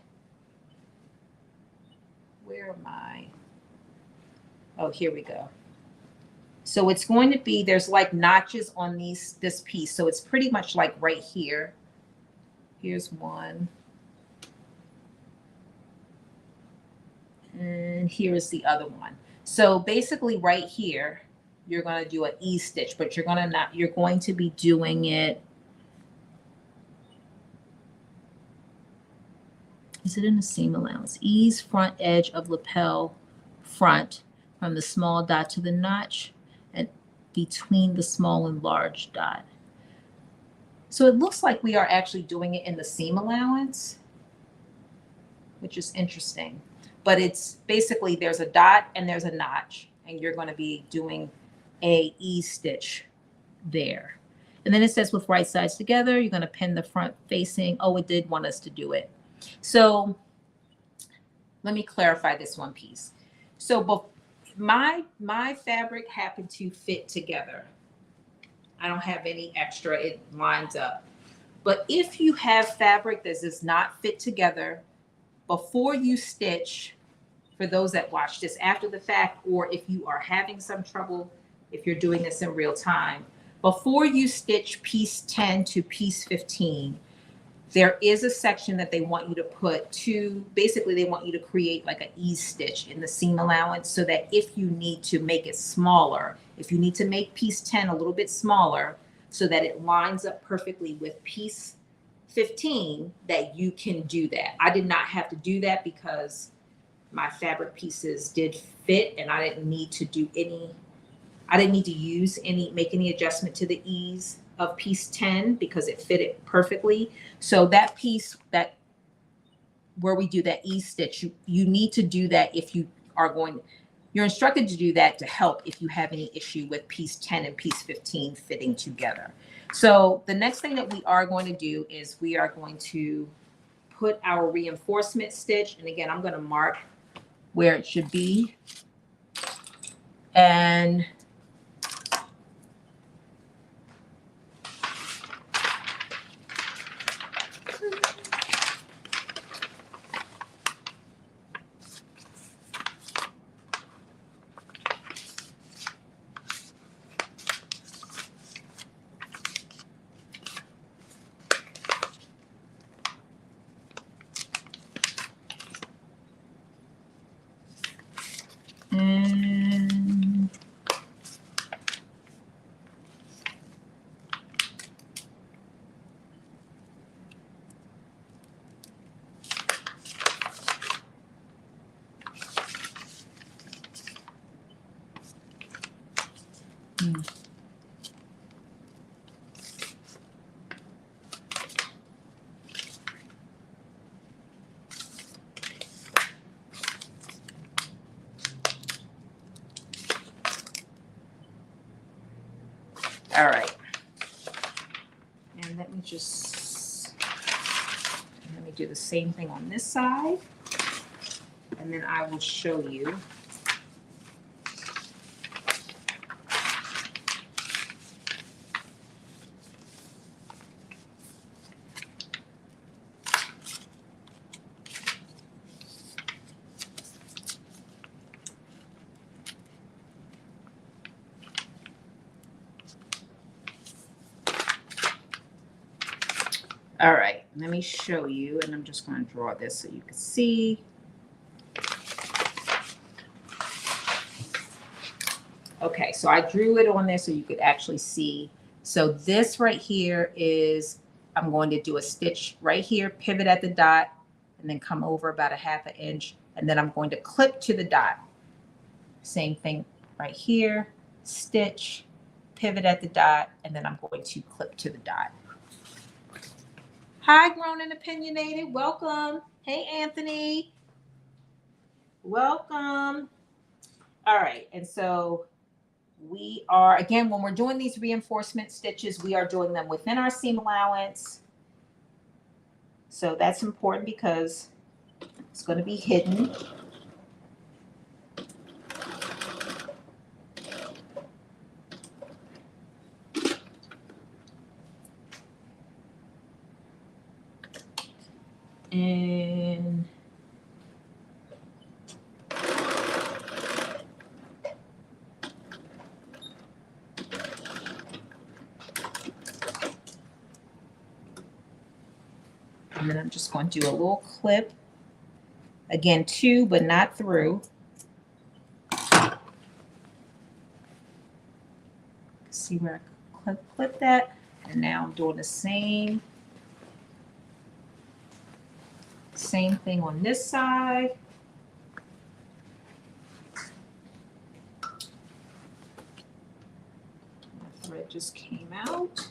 Where am I? Oh, here we go. So it's going to be, there's like notches on this piece. So it's pretty much like right here. Here's one. And here's the other one. So basically right here, you're going to do an ease stitch, but you're going to be doing it. Is it in the seam allowance? Ease front edge of lapel front from the small dot to the notch and between the small and large dot. So it looks like we are actually doing it in the seam allowance, which is interesting. But it's basically there's a dot and there's a notch, and you're going to be doing a ease stitch there. And then it says with right sides together, you're going to pin the front facing. Oh, it did want us to do it. So let me clarify this one piece. So my fabric happened to fit together. I don't have any extra, it lines up. But if you have fabric that does not fit together, before you stitch, for those that watch this after the fact, or if you are having some trouble, if you're doing this in real time, before you stitch piece 10 to piece 15, there is a section that they want you to put to, basically they want you to create like an ease stitch in the seam allowance so that if you need to make it smaller, if you need to make piece 10 a little bit smaller so that it lines up perfectly with piece 15, that you can do that. I did not have to do that because my fabric pieces did fit and I didn't need to do make any adjustment to the ease of piece 10 because it fitted perfectly. So that piece that where we do that ease stitch, you need to do that if you are going, you're instructed to do that to help if you have any issue with piece 10 and piece 15 fitting together. So the next thing that we are going to do is we are going to put our reinforcement stitch. And again, I'm going to mark where it should be. And just, let me do the same thing on this side. And then I will show you. All right, let me show you, and I'm just going to draw this so you can see. Okay, so I drew it on there so you could actually see. So this right here is, I'm going to do a stitch right here, pivot at the dot, and then come over about a 1/2 inch, and then I'm going to clip to the dot. Same thing right here, stitch, pivot at the dot, and then I'm going to clip to the dot. Hi, Grown and Opinionated. Welcome. Hey, Anthony. Welcome. All right. And so we are, again, when we're doing these reinforcement stitches, we are doing them within our seam allowance. So that's important because it's going to be hidden. And then I'm just going to do a little clip. Again, to, but not through. See where I clip that? And now I'm doing the same thing on this side. My thread just came out.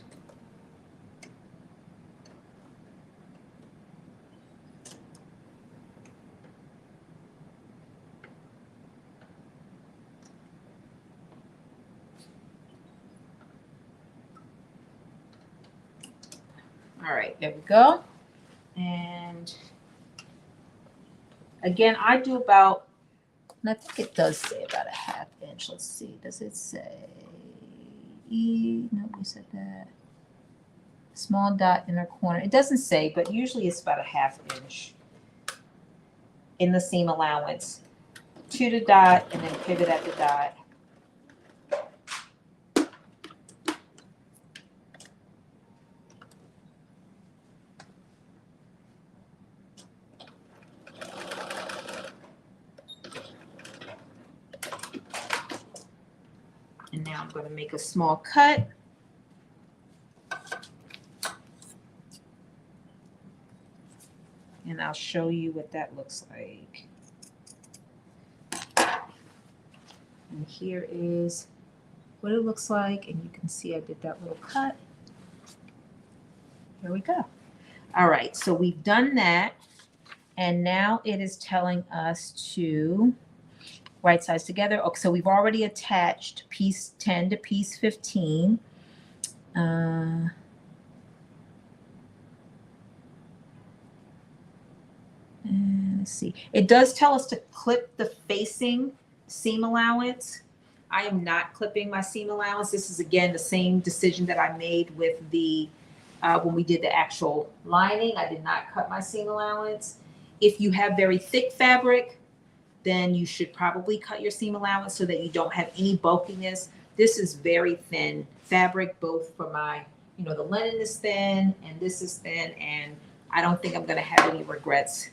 All right, there we go. And again, I do about, and I think it does say about a 1/2 inch. Let's see, does it say no, we said that. Small dot inner corner. It doesn't say, but usually it's about a 1/2 inch in the seam allowance to the dot and then pivot at the dot. And now I'm going to make a small cut. And I'll show you what that looks like. And here is what it looks like. And you can see I did that little cut. There we go. All right, so we've done that. And now it is telling us to right sides together. Okay, so we've already attached piece 10 to piece 15. And let's see. It does tell us to clip the facing seam allowance. I am not clipping my seam allowance. This is, again, the same decision that I made with the when we did the actual lining. I did not cut my seam allowance. If you have very thick fabric, then you should probably cut your seam allowance so that you don't have any bulkiness. This is very thin fabric, both for my, the linen is thin and this is thin, and I don't think I'm going to have any regrets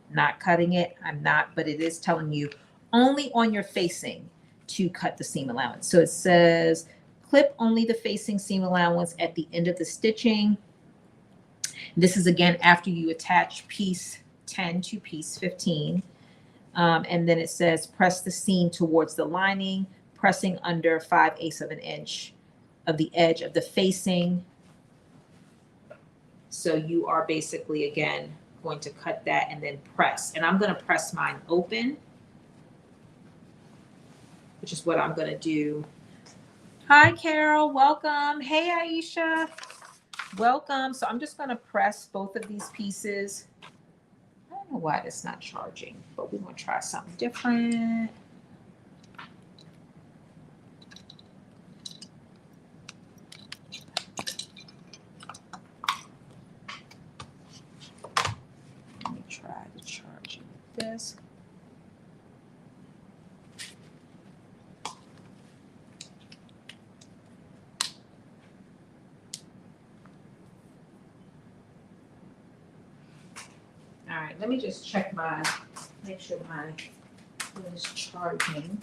not cutting it. I'm not, but it is telling you only on your facing to cut the seam allowance. So it says clip only the facing seam allowance at the end of the stitching. This is, again, after you attach piece 10 to piece 15. And then it says press the seam towards the lining, pressing under 5/8 of an inch of the edge of the facing. So you are basically, again, going to cut that and then press. And I'm going to press mine open, which is what I'm going to do. Hi, Carol. Welcome. Hey, Aisha. welcome. So I'm just going to press both of these pieces. I don't know why it's not charging, but we're going to try something different. Let me try to charge it with this. All right, let me just check make sure my phone is charging.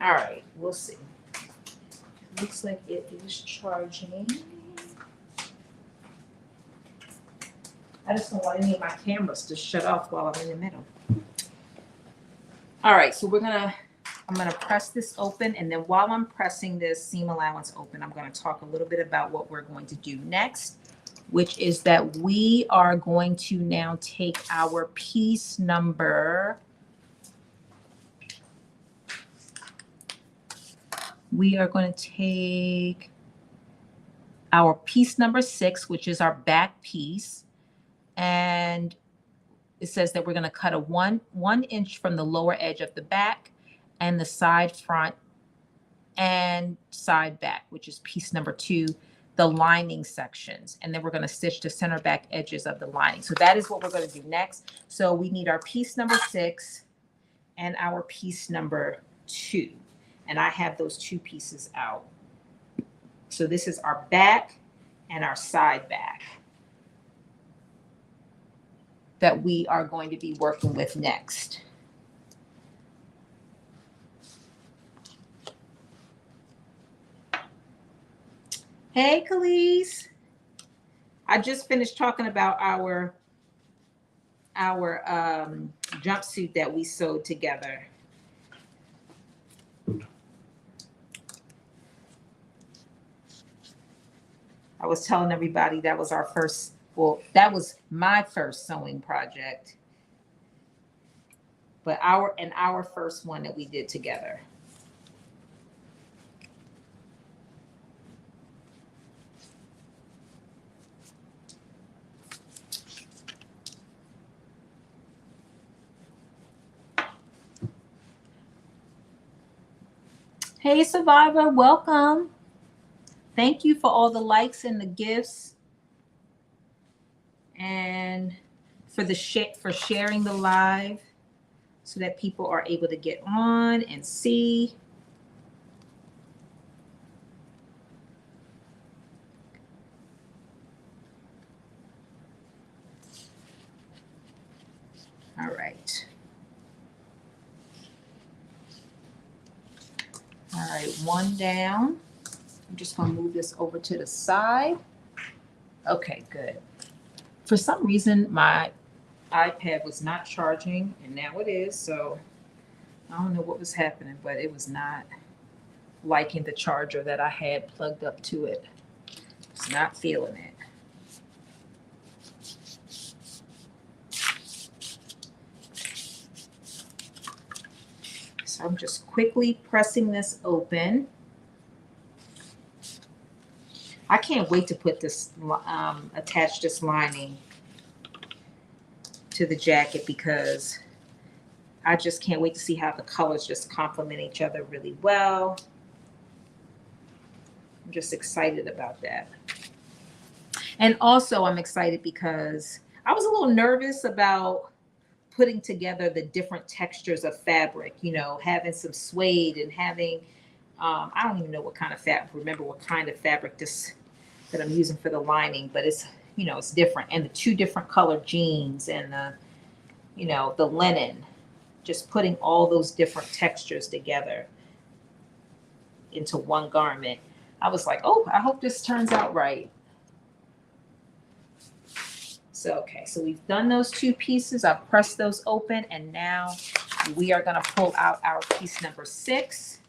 All right, we'll see. Looks like it is charging. I just don't want any of my cameras to shut off while I'm in the middle. All right, so I'm gonna press this open, and then while I'm pressing this seam allowance open, I'm gonna talk a little bit about what we're going to do next, which is that we are going to now take our piece number. We are going to take our piece number 6, which is our back piece. And it says that we're going to cut a one inch from the lower edge of the back and the side front and side back, which is piece number 2, the lining sections. And then we're going to stitch the center back edges of the lining. So that is what we're going to do next. So we need our piece number 6 and our piece number 2. And I have those 2 pieces out. So this is our back and our side back that we are going to be working with next. Hey, Khalees. I just finished talking about our jumpsuit that we sewed together. I was telling everybody that was our first, well, that was my first sewing project, but our first one that we did together. Hey, Survivor, welcome. Thank you for all the likes and the gifts, and for sharing the live so that people are able to get on and see. All right. All right, one down. I'm just going to move this over to the side. Okay, good. For some reason, my iPad was not charging, and now it is. So I don't know what was happening, but it was not liking the charger that I had plugged up to it. It's not feeling it. So I'm just quickly pressing this open. I can't wait to put this, attach this lining to the jacket, because I just can't wait to see how the colors just complement each other really well. I'm just excited about that. And also I'm excited because I was a little nervous about putting together the different textures of fabric, you know, having some suede and having, I don't even know what kind of fabric, remember what kind of fabric that I'm using for the lining, but it's, you know, it's different. And the 2 different colored jeans and the, you know, the linen, just putting all those different textures together into one garment. I was like, oh, I hope this turns out right. So, okay, so we've done those 2 pieces. I've pressed those open, and now We are going to pull out our piece number 6,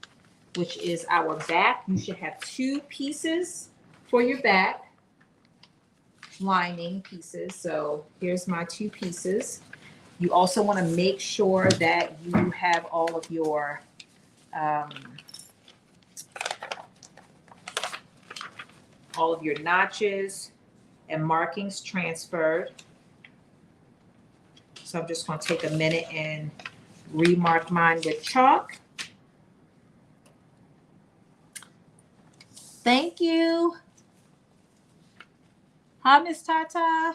which is our back. You should have 2 pieces for your back lining pieces. So here's my 2 pieces. You also want to make sure that you have all of your notches and markings transferred. So I'm just going to take a minute and remark mine with chalk. Thank you. Hi, Miss Tata.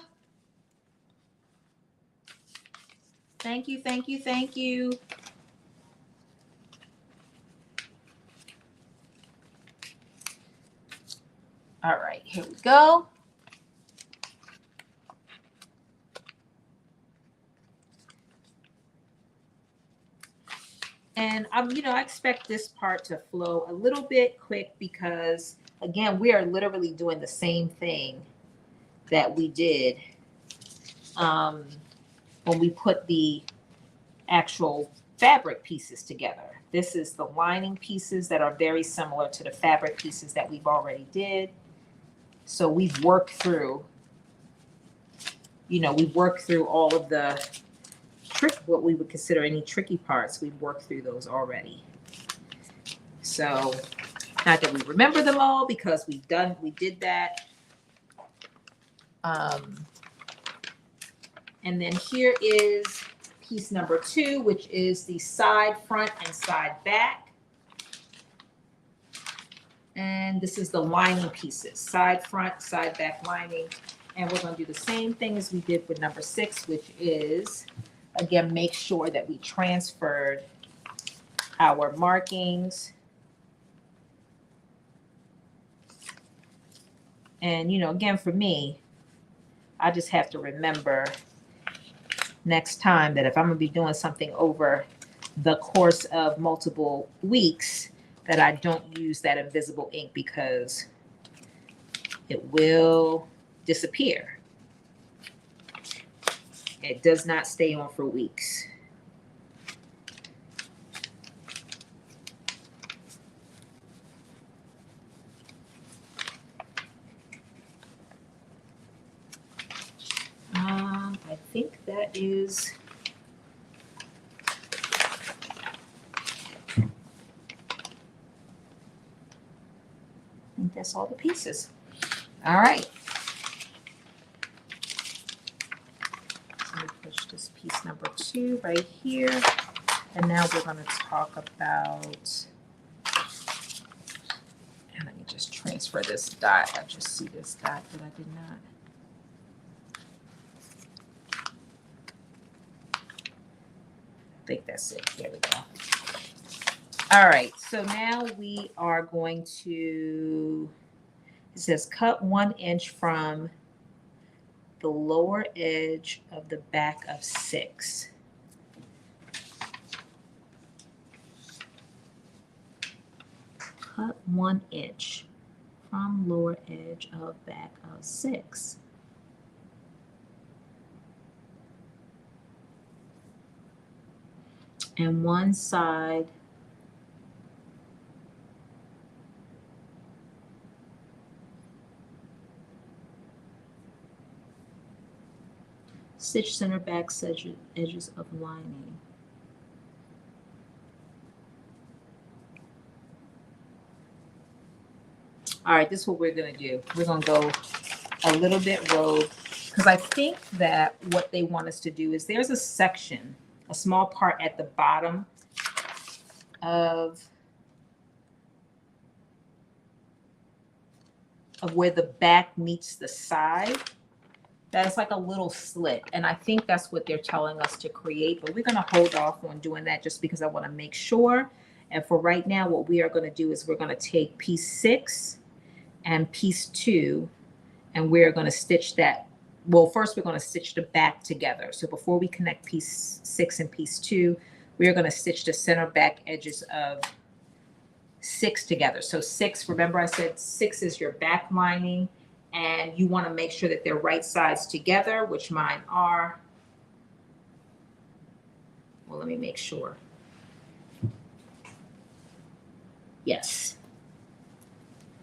Thank you, thank you, thank you. All right, here we go. And I expect this part to flow a little bit quick because, again, we are literally doing the same thing that we did when we put the actual fabric pieces together. This is the lining pieces that are very similar to the fabric pieces that we've already did. So we've worked through, all of the what we would consider any tricky parts. We've worked through those already. So not that we remember them all because we did that. And then here is piece number 2, which is the side front and side back. And this is the lining pieces, side front, side back lining. And we're going to do the same thing as we did with number 6, which is, again, make sure that we transferred our markings. And, again, for me, I just have to remember next time that if I'm going to be doing something over the course of multiple weeks, that I don't use that invisible ink because it will disappear. It does not stay on for weeks. I think that is that's all the pieces. All right. Let me push this piece number 2 right here. And now we're going to talk about, and let me just transfer this dot. I just see this dot that I did not. I think that's it. There we go. All right, so now we are going to, it says cut 1 inch from the lower edge of the back of 6. Cut 1 inch from lower edge of back of 6. And one side stitch center back edges of lining. All right, this is what we're going to do. We're going to go a little bit rogue because I think that what they want us to do is there's a section, a small part at the bottom of where the back meets the side. That's like a little slit. And I think that's what they're telling us to create. But we're going to hold off on doing that just because I want to make sure. And for right now, what we are going to do is we're going to take piece 6 and piece 2. And we're going to stitch that. Well, first we're going to stitch the back together. So before we connect piece 6 and piece 2, we are going to stitch the center back edges of 6 together. So 6, remember I said 6 is your back lining. And you want to make sure that they're right sides together, which mine are. Well, let me make sure. Yes.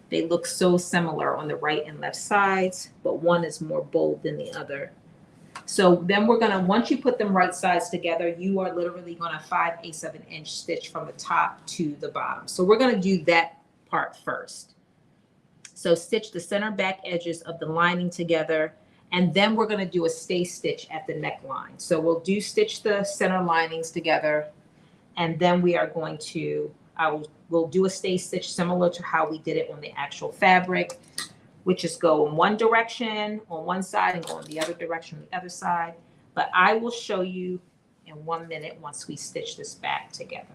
They look so similar on the right and left sides, but one is more bold than the other. So then we're gonna, once you put them right sides together, you are literally gonna 5/7 inch stitch from the top to the bottom. So we're gonna do that part first. So stitch the center back edges of the lining together, and then we're gonna do a stay stitch at the neckline. So we'll stitch the center linings together, and then we are going to, we'll do a stay stitch similar to how we did it on the actual fabric, which is go in one direction on one side and go in the other direction on the other side. But I will show you in 1 minute once we stitch this back together.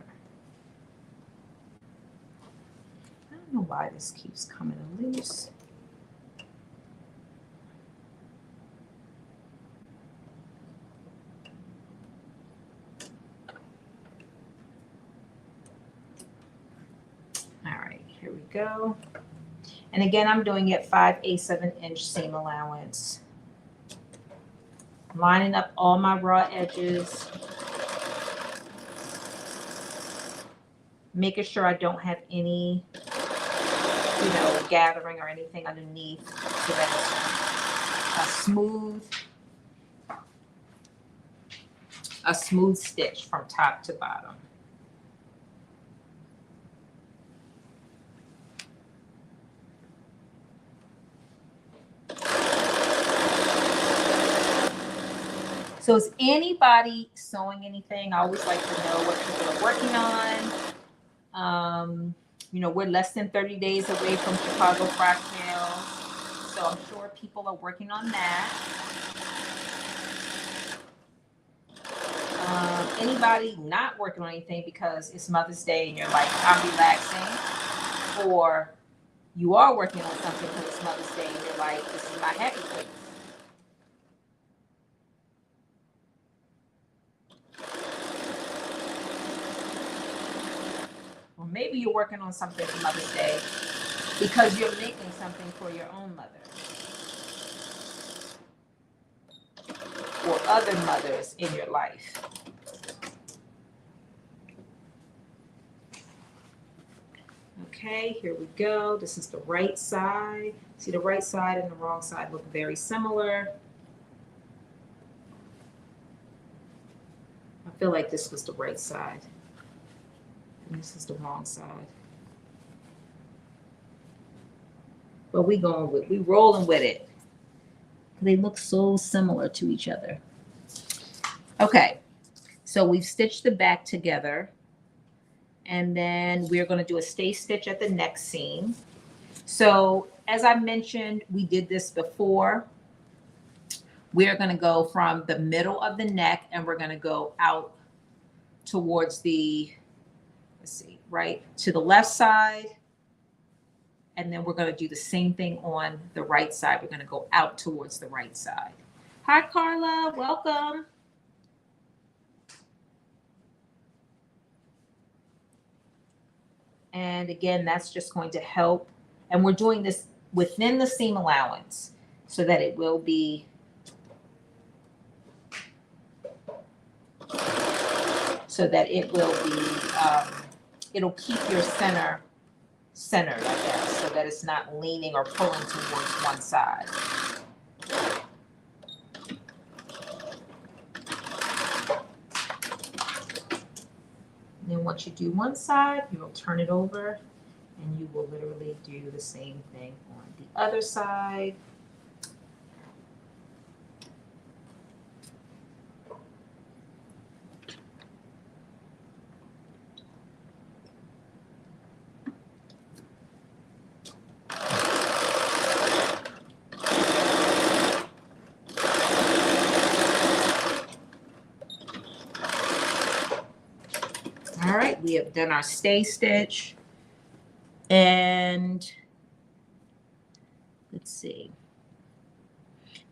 I don't know why this keeps coming loose. All right, here we go. And again, I'm doing it 5/7 inch seam allowance. Lining up all my raw edges. Making sure I don't have any, gathering or anything underneath, so that it's a smooth stitch from top to bottom. So is anybody sewing anything? I always like to know what people are working on. We're less than 30 days away from Chicago Frock Sale, so I'm sure people are working on that. Anybody not working on anything because it's Mother's Day and you're like, I'm relaxing, or you are working on something because it's Mother's Day and you're like, this is my happy place. Or maybe you're working on something for Mother's Day because you're making something for your own mother or other mothers in your life. Okay, here we go. This is the right side. See, the right side and the wrong side look very similar. I feel like this was the right side. And this is the wrong side. But we rolling with it. They look so similar to each other. Okay, so we've stitched the back together. And then we're going to do a stay stitch at the neck seam. So as I mentioned, we did this before. We're going to go from the middle of the neck and we're going to go out towards the, right to the left side. And then we're going to do the same thing on the right side. We're going to go out towards the right side. Hi, Carla. Welcome. And again, that's just going to help. And we're doing this within the seam allowance so that it will be it'll keep your center centered, I guess, so that it's not leaning or pulling towards one side. And then once you do one side, you'll turn it over and you will literally do the same thing on the other side. All right, we have done our stay stitch, and let's see,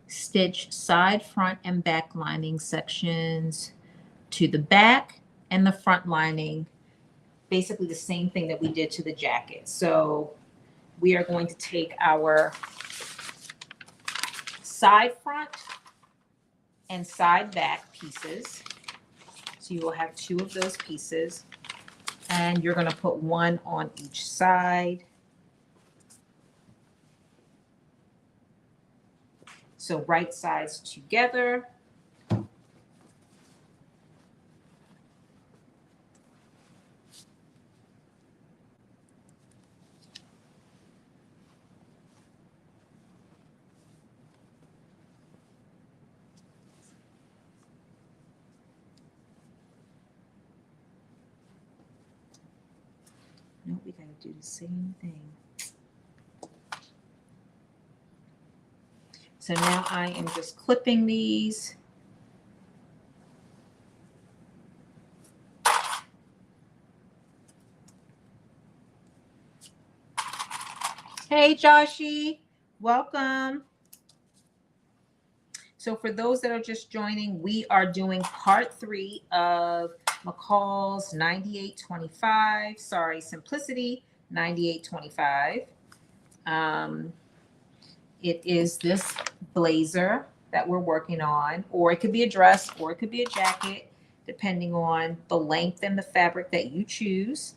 stitch side, front, and back lining sections to the back and the front lining, basically the same thing that we did to the jacket. So we are going to take our side front and side back pieces. So So you will have 2 of those pieces, and you're going to put 1 on each side. So right sides together. No, we got to do the same thing. So now I am just clipping these. Hey, Joshi, welcome. So for those that are just joining, we are doing part 3 of McCall's 9825, Simplicity 9825. It is this blazer that we're working on, or it could be a dress, or it could be a jacket, depending on the length and the fabric that you choose.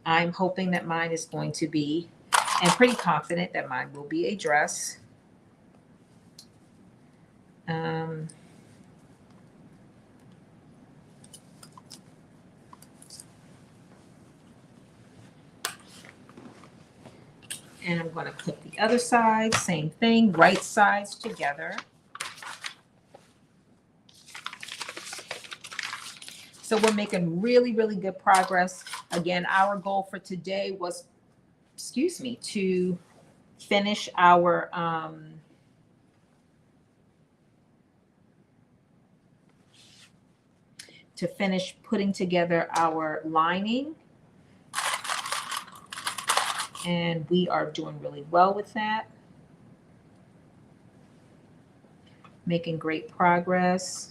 I'm hoping that mine is going to be, and pretty confident that mine will be a dress. And I'm going to clip the other side, same thing, right sides together. So we're making really, really good progress. Again, our goal for today was, to finish our putting together our lining. And we are doing really well with that. Making great progress.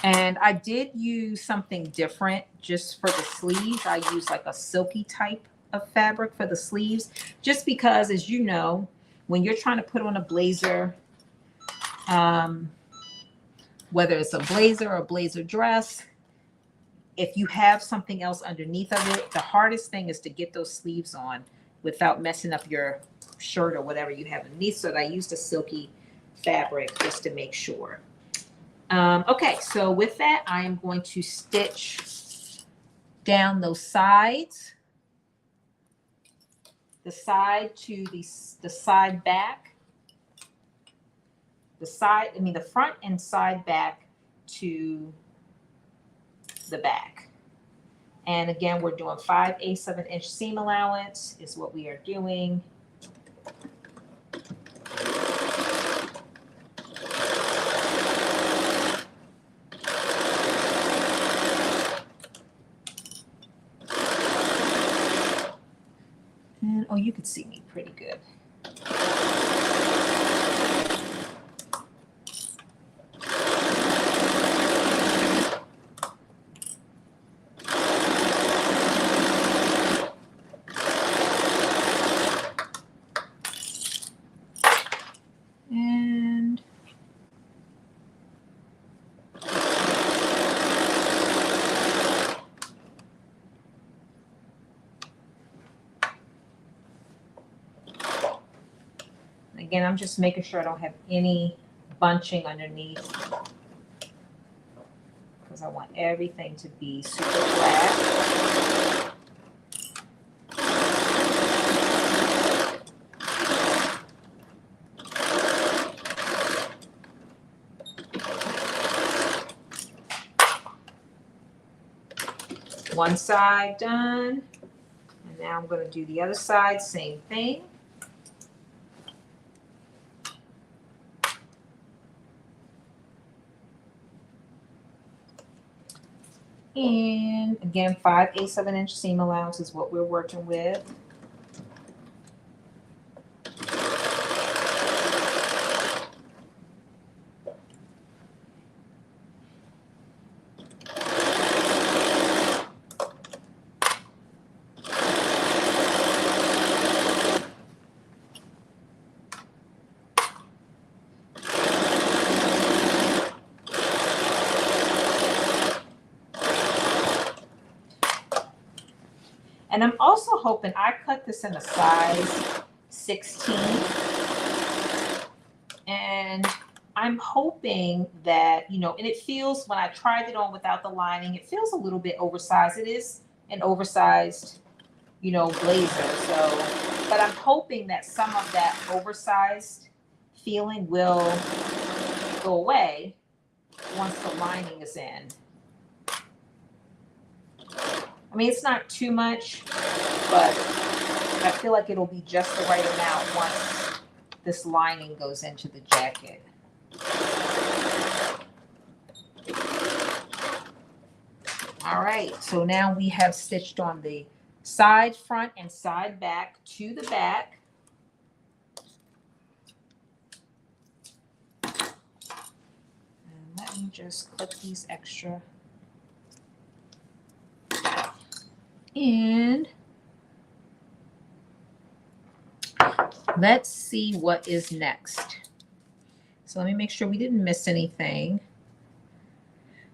And I did use something different just for the sleeves. I used like a silky type of fabric for the sleeves, just because, as you know, when you're trying to put on a blazer, whether it's a blazer or a blazer dress, if you have something else underneath of it, the hardest thing is to get those sleeves on without messing up your shirt or whatever you have underneath. So I used a silky fabric just to make sure. Okay, so with that, I am going to stitch down those sides, the side to the side back, the front and side back to the back. And again, we're doing 5/8 of an inch seam allowance is what we are doing. And oh, you could see me pretty good. And again, I'm just making sure I don't have any bunching underneath, because I want everything to be super flat. One side done, and now I'm going to do the other side, same thing. And again, 5/8 of an inch seam allowance is what we're working with. And I'm also hoping, I cut this in a size 16. And I'm hoping that, you know, and it feels, when I tried it on without the lining, it feels a little bit oversized. It is an oversized, you know, blazer. So, but I'm hoping that some of that oversized feeling will go away once the lining is in. I mean, it's not too much, but I feel like it'll be just the right amount once this lining goes into the jacket. All right, so now we have stitched on the side front and side back to the back. And let me just clip these extra. And let's see what is next. So let me make sure we didn't miss anything.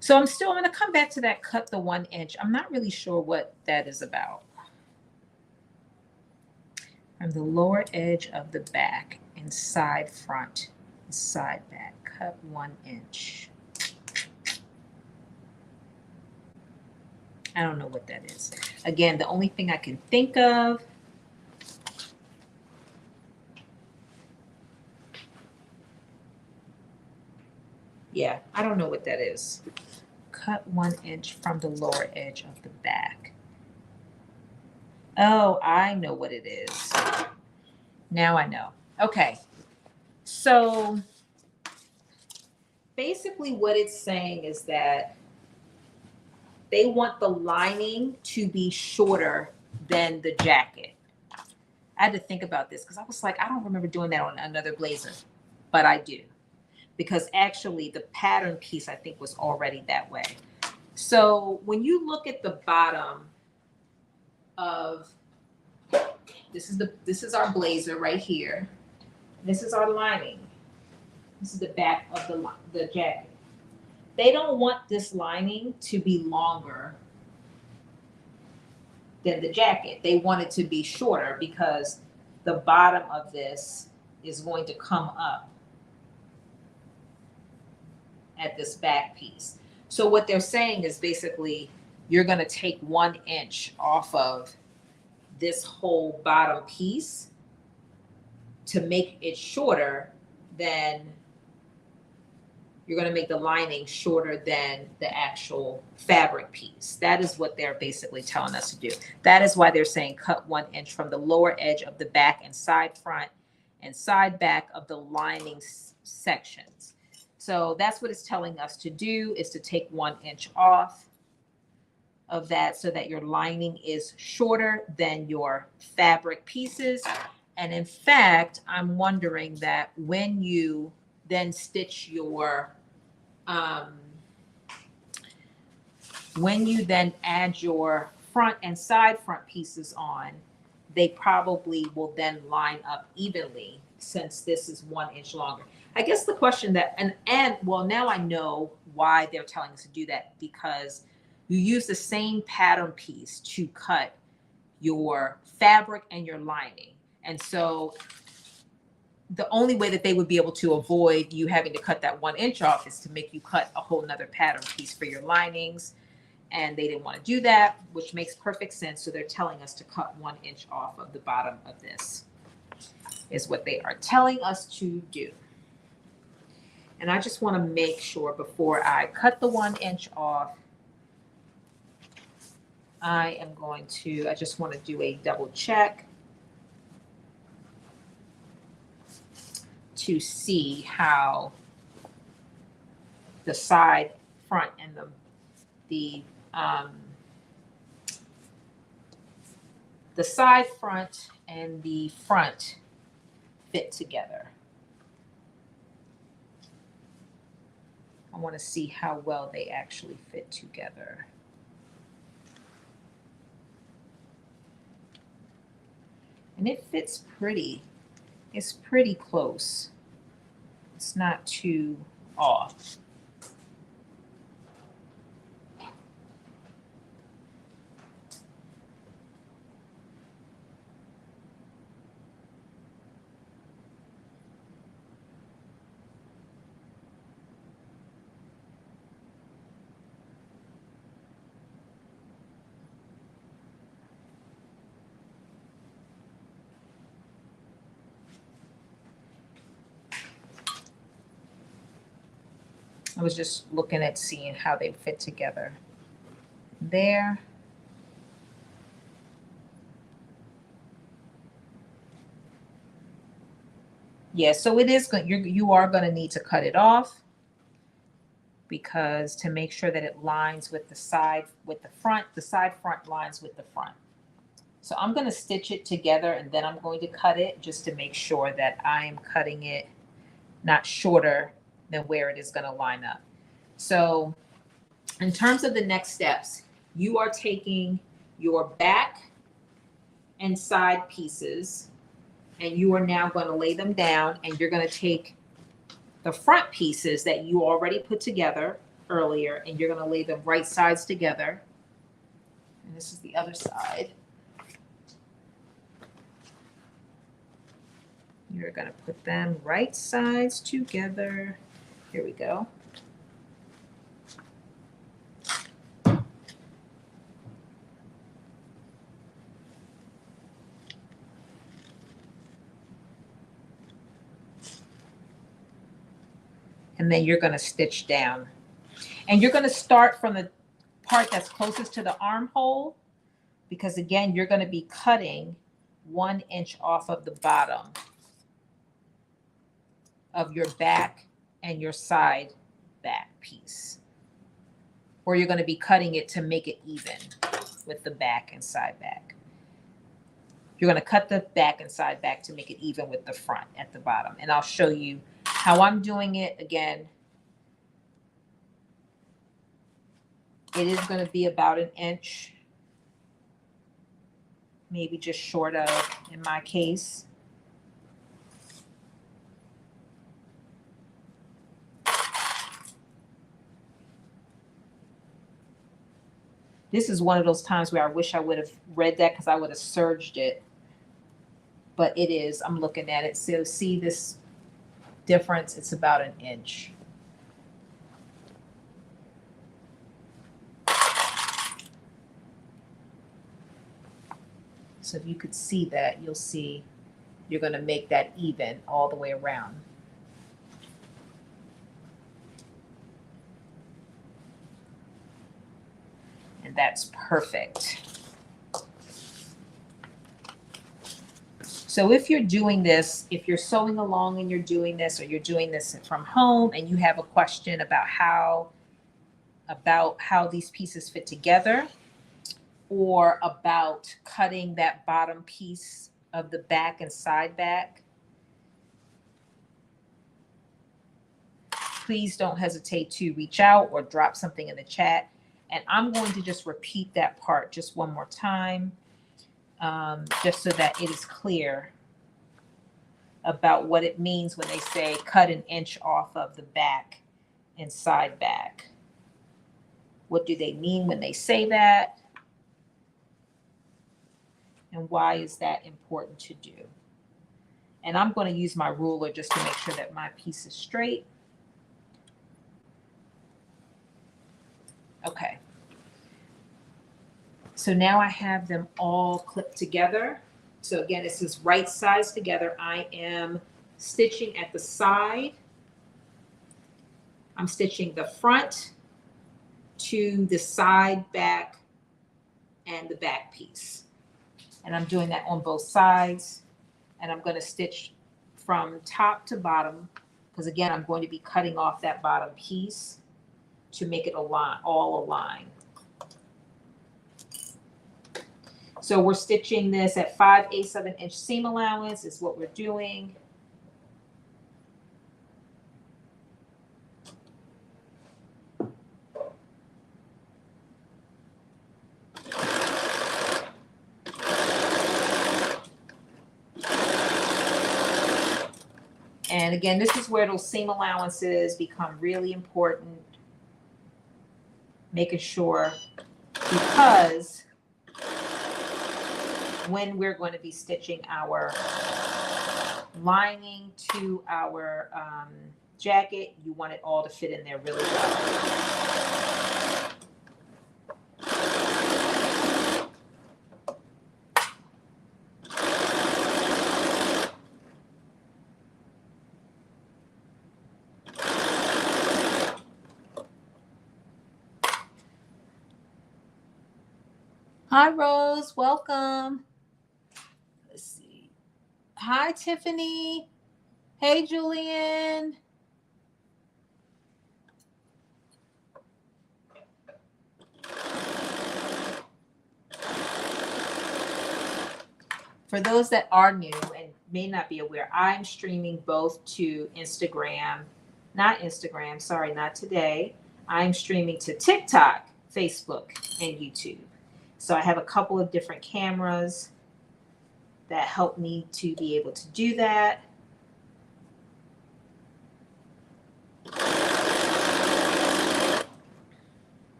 So I'm going to come back to that cut the 1 inch. I'm not really sure what that is about. From the lower edge of the back and side front, side back, cut 1 inch. I don't know what that is. Again, the only thing I can think of, yeah, I don't know what that is. Cut 1 inch from the lower edge of the back. Oh, I know what it is. Now I know. Okay. So basically what it's saying is that they want the lining to be shorter than the jacket. I had to think about this because I was like, I don't remember doing that on another blazer, but I do. Because actually the pattern piece I think was already that way. So when you look at the bottom of this is our blazer right here. This is our lining. This is the back of the jacket. They don't want this lining to be longer than the jacket. They want it to be shorter because the bottom of this is going to come up at this back piece. So what they're saying is basically you're going to take 1 inch off of this whole bottom piece to make it shorter than, you're going to make the lining shorter than the actual fabric piece. That is what they're basically telling us to do. That is why they're saying cut 1 inch from the lower edge of the back and side front and side back of the lining sections. So that's what it's telling us to do, is to take 1 inch off of that so that your lining is shorter than your fabric pieces. And in fact, I'm wondering that when you then stitch your, when you then add your front and side front pieces on, they probably will then line up evenly since this is 1 inch longer. I guess the question that, and well, now I know why they're telling us to do that, because you use the same pattern piece to cut your fabric and your lining. And so the only way that they would be able to avoid you having to cut that 1 inch off is to make you cut a whole nother pattern piece for your linings. And they didn't want to do that, which makes perfect sense. So they're telling us to cut 1 inch off of the bottom of this, is what they are telling us to do. And I just want to make sure before I cut the 1 inch off, I just want to do a double check to see how the side, front, and the side, front, and the front fit together. I want to see how well they actually fit together. And it fits pretty. It's pretty close. It's not too off. I was just looking at seeing how they fit together there. Yeah, so it is good. You are going to need to cut it off because to make sure that it lines with the side, with the front, the side front lines with the front. So I'm going to stitch it together and then I'm going to cut it just to make sure that I'm cutting it not shorter than where it is going to line up. So in terms of the next steps, you are taking your back and side pieces and you are now going to lay them down and you're going to take the front pieces that you already put together earlier and you're going to lay them right sides together. And this is the other side. You're going to put them right sides together. Here we go. And then you're going to stitch down. And you're going to start from the part that's closest to the armhole because again, you're going to be cutting 1 inch off of the bottom of your back and your side back piece. Or you're going to be cutting it to make it even with the back and side back. You're going to cut the back and side back to make it even with the front at the bottom. And I'll show you how I'm doing it. Again, it is going to be about 1 inch, maybe just short of in my case. This is one of those times where I wish I would have read that because I would have serged it. But it is, I'm looking at it. So see this difference? It's about 1 inch. So if you could see that, you'll see you're going to make that even all the way around. And that's perfect. So if you're doing this, if you're sewing along and you're doing this, or you're doing this from home and you have a question about how these pieces fit together, or about cutting that bottom piece of the back and side back, please don't hesitate to reach out or drop something in the chat. And I'm going to just repeat that part just one more time, just so that it is clear about what it means when they say cut 1 inch off of the back and side back. What do they mean when they say that? And why is that important to do? And I'm going to use my ruler just to make sure that my piece is straight. Okay. So now I have them all clipped together. So again, this is right sides together. I am stitching at the side. I'm stitching the front to the side back and the back piece. And I'm doing that on both sides. And I'm going to stitch from top to bottom, because again, I'm going to be cutting off that bottom piece to make it all align. So we're stitching this at 5/8 of an inch seam allowance is what we're doing. And again, this is where those seam allowances become really important. Making sure, because when we're going to be stitching our lining to our jacket, you want it all to fit in there really well. Hi, Rose. Welcome. Let's see. Hi, Tiffany. Hey, Julian. For those that are new and may not be aware, I'm streaming both to Instagram, not Instagram, sorry, not today. I'm streaming to TikTok, Facebook, and YouTube. So I have a couple of different cameras that help me to be able to do that.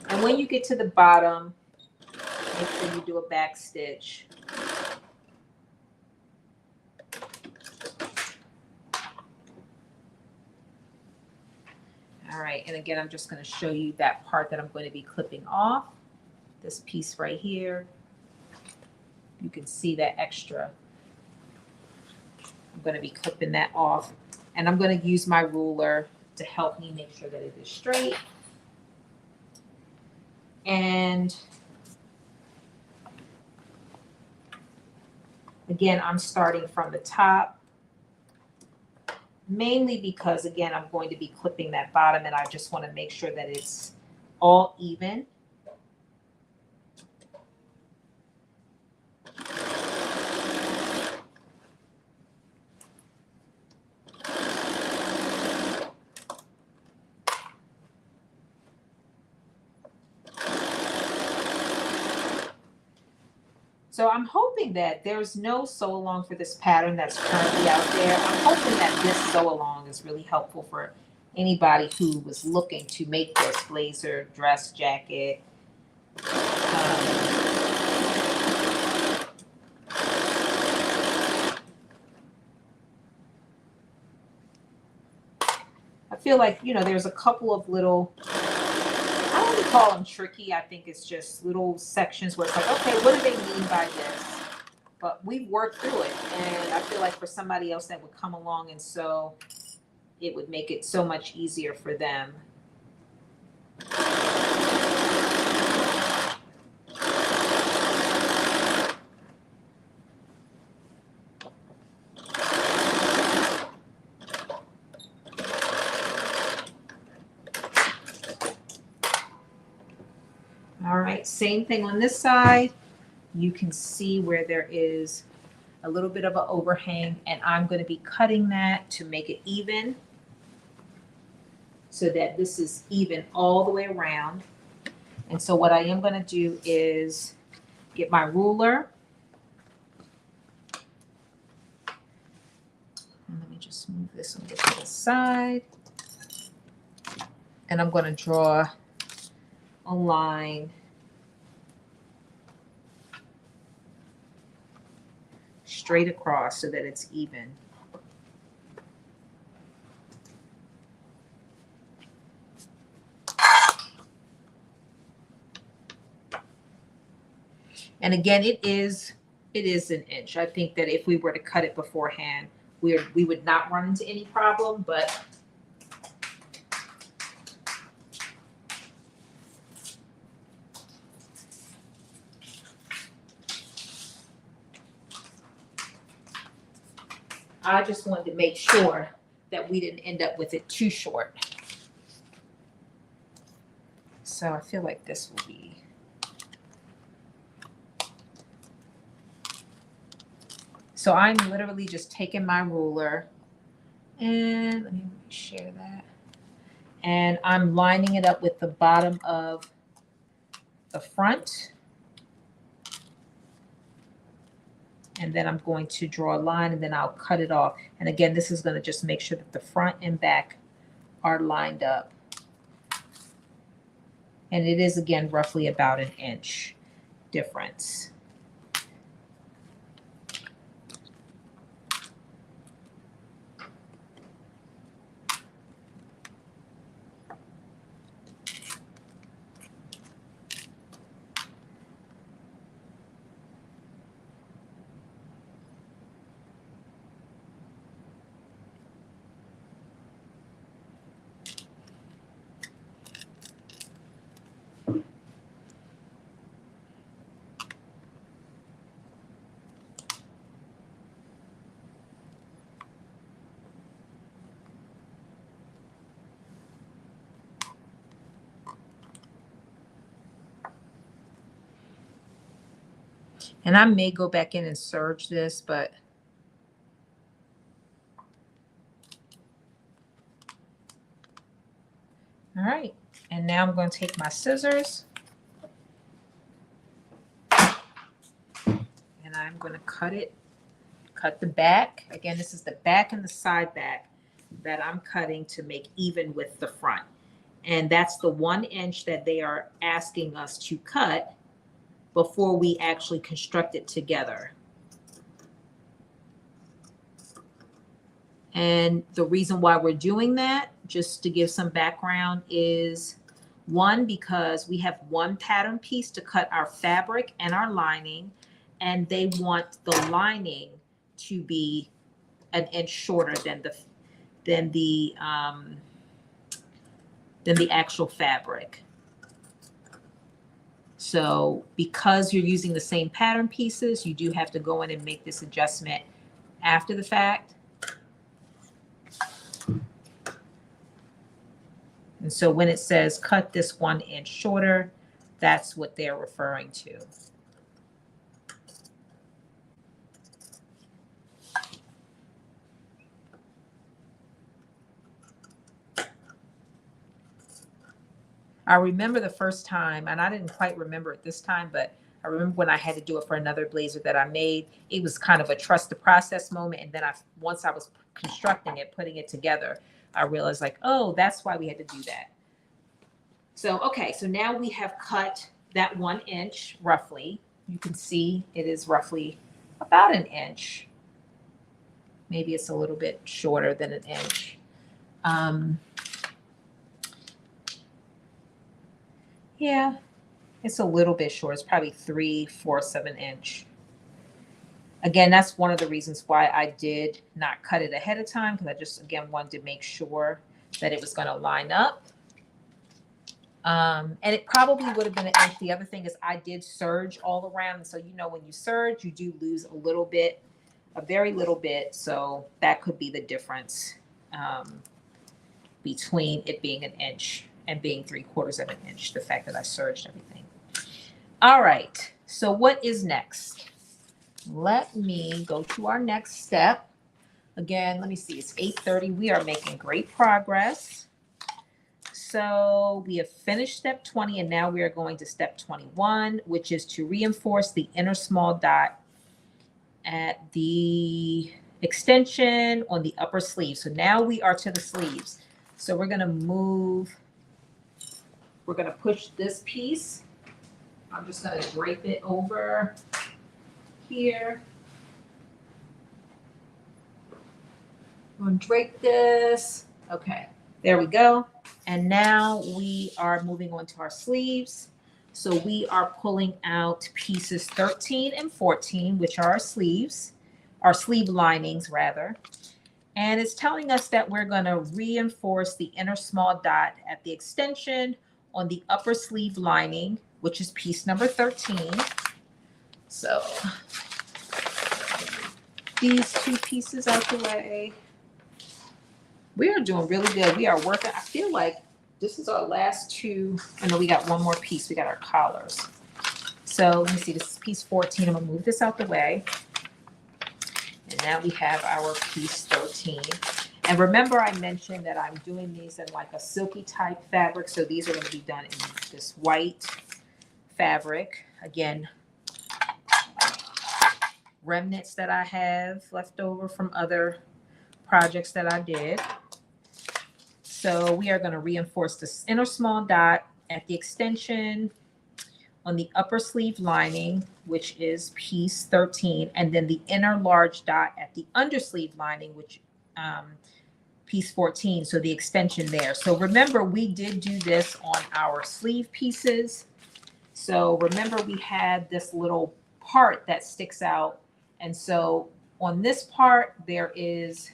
And when you get to the bottom, make sure you do a back stitch. All right, and again, I'm just going to show you that part that I'm going to be clipping off. This piece right here. You can see that extra. I'm going to be clipping that off. And I'm going to use my ruler to help me make sure that it is straight. And again, I'm starting from the top. Mainly because, again, I'm going to be clipping that bottom and I just want to make sure that it's all even. So I'm hoping that there's no sew along for this pattern that's currently out there. I'm hoping that this sew along is really helpful for anybody who was looking to make this blazer, dress, jacket. I feel like, you know, there's a couple of little, I don't really call them tricky. I think it's just little sections where it's like, okay, what do they mean by this? But we've worked through it. And I feel like for somebody else that would come along and sew, it would make it so much easier for them. All right, same thing on this side. You can see where there is a little bit of an overhang, and I'm going to be cutting that to make it even so that this is even all the way around. And so what I am going to do is get my ruler. And let me just move this over to the side. And I'm going to draw a line straight across so that it's even. And again, it is an inch. I think that if we were to cut it beforehand, we would not run into any problem, but I just wanted to make sure that we didn't end up with it too short. So I feel like this will be. So I'm literally just taking my ruler and let me share that. And I'm lining it up with the bottom of the front. And then I'm going to draw a line and then I'll cut it off. And again, this is going to just make sure that the front and back are lined up. And it is, again, roughly about an inch difference. And I may go back in and serge this, but all right. And now I'm going to take my scissors and I'm going to cut the back. Again, this is the back and the side back that I'm cutting to make even with the front. And that's the 1 inch that they are asking us to cut before we actually construct it together. And the reason why we're doing that, just to give some background, is one, because we have one pattern piece to cut our fabric and our lining, and they want the lining to be an inch shorter than the actual fabric. So because you're using the same pattern pieces, you do have to go in and make this adjustment after the fact. And so when it says cut this 1 inch shorter, that's what they're referring to. I remember the first time, and I didn't quite remember it this time, but I remember when I had to do it for another blazer that I made, it was kind of a trust the process moment. And then once I was constructing it, putting it together, I realized like, oh, that's why we had to do that. So, okay, so now we have cut that 1 inch roughly. You can see it is roughly about an inch. Maybe it's a little bit shorter than an inch. Yeah, it's a little bit short. It's probably 3/4 of an inch. Again, that's one of the reasons why I did not cut it ahead of time, because I just, again, wanted to make sure that it was going to line up. And it probably would have been an inch. The other thing is I did serge all around. So, you know, when you serge, you do lose a little bit, a very little bit. So that could be the difference between it being an inch and being 3/4 of an inch, the fact that I serged everything. All right, so what is next? Let me go to our next step. Again, let me see, it's 8:30. We are making great progress. So we have finished step 20, and now we are going to step 21, which is to reinforce the inner small dot at the extension on the upper sleeve. So now we are to the sleeves. So we're going to push this piece. I'm just going to drape it over here. I'm going to drape this. Okay, there we go. And now we are moving on to our sleeves. So we are pulling out pieces 13 and 14, which are our sleeves, our sleeve linings rather. And it's telling us that we're going to reinforce the inner small dot at the extension on the upper sleeve lining, which is piece number 13. So these two pieces out the way. We are doing really good. We are working. I feel like this is our last two. I know we got one more piece. We got our collars. So let me see. This is piece 14. I'm going to move this out the way. And now we have our piece 13. And remember I mentioned that I'm doing these in like a silky type fabric. So these are going to be done in this white fabric. Again, remnants that I have left over from other projects that I did. So we are going to reinforce this inner small dot at the extension on the upper sleeve lining, which is piece 13, and then the inner large dot at the undersleeve lining, which piece 14, so the extension there. So remember, we did do this on our sleeve pieces. So remember, we had this little part that sticks out. And so on this part, there is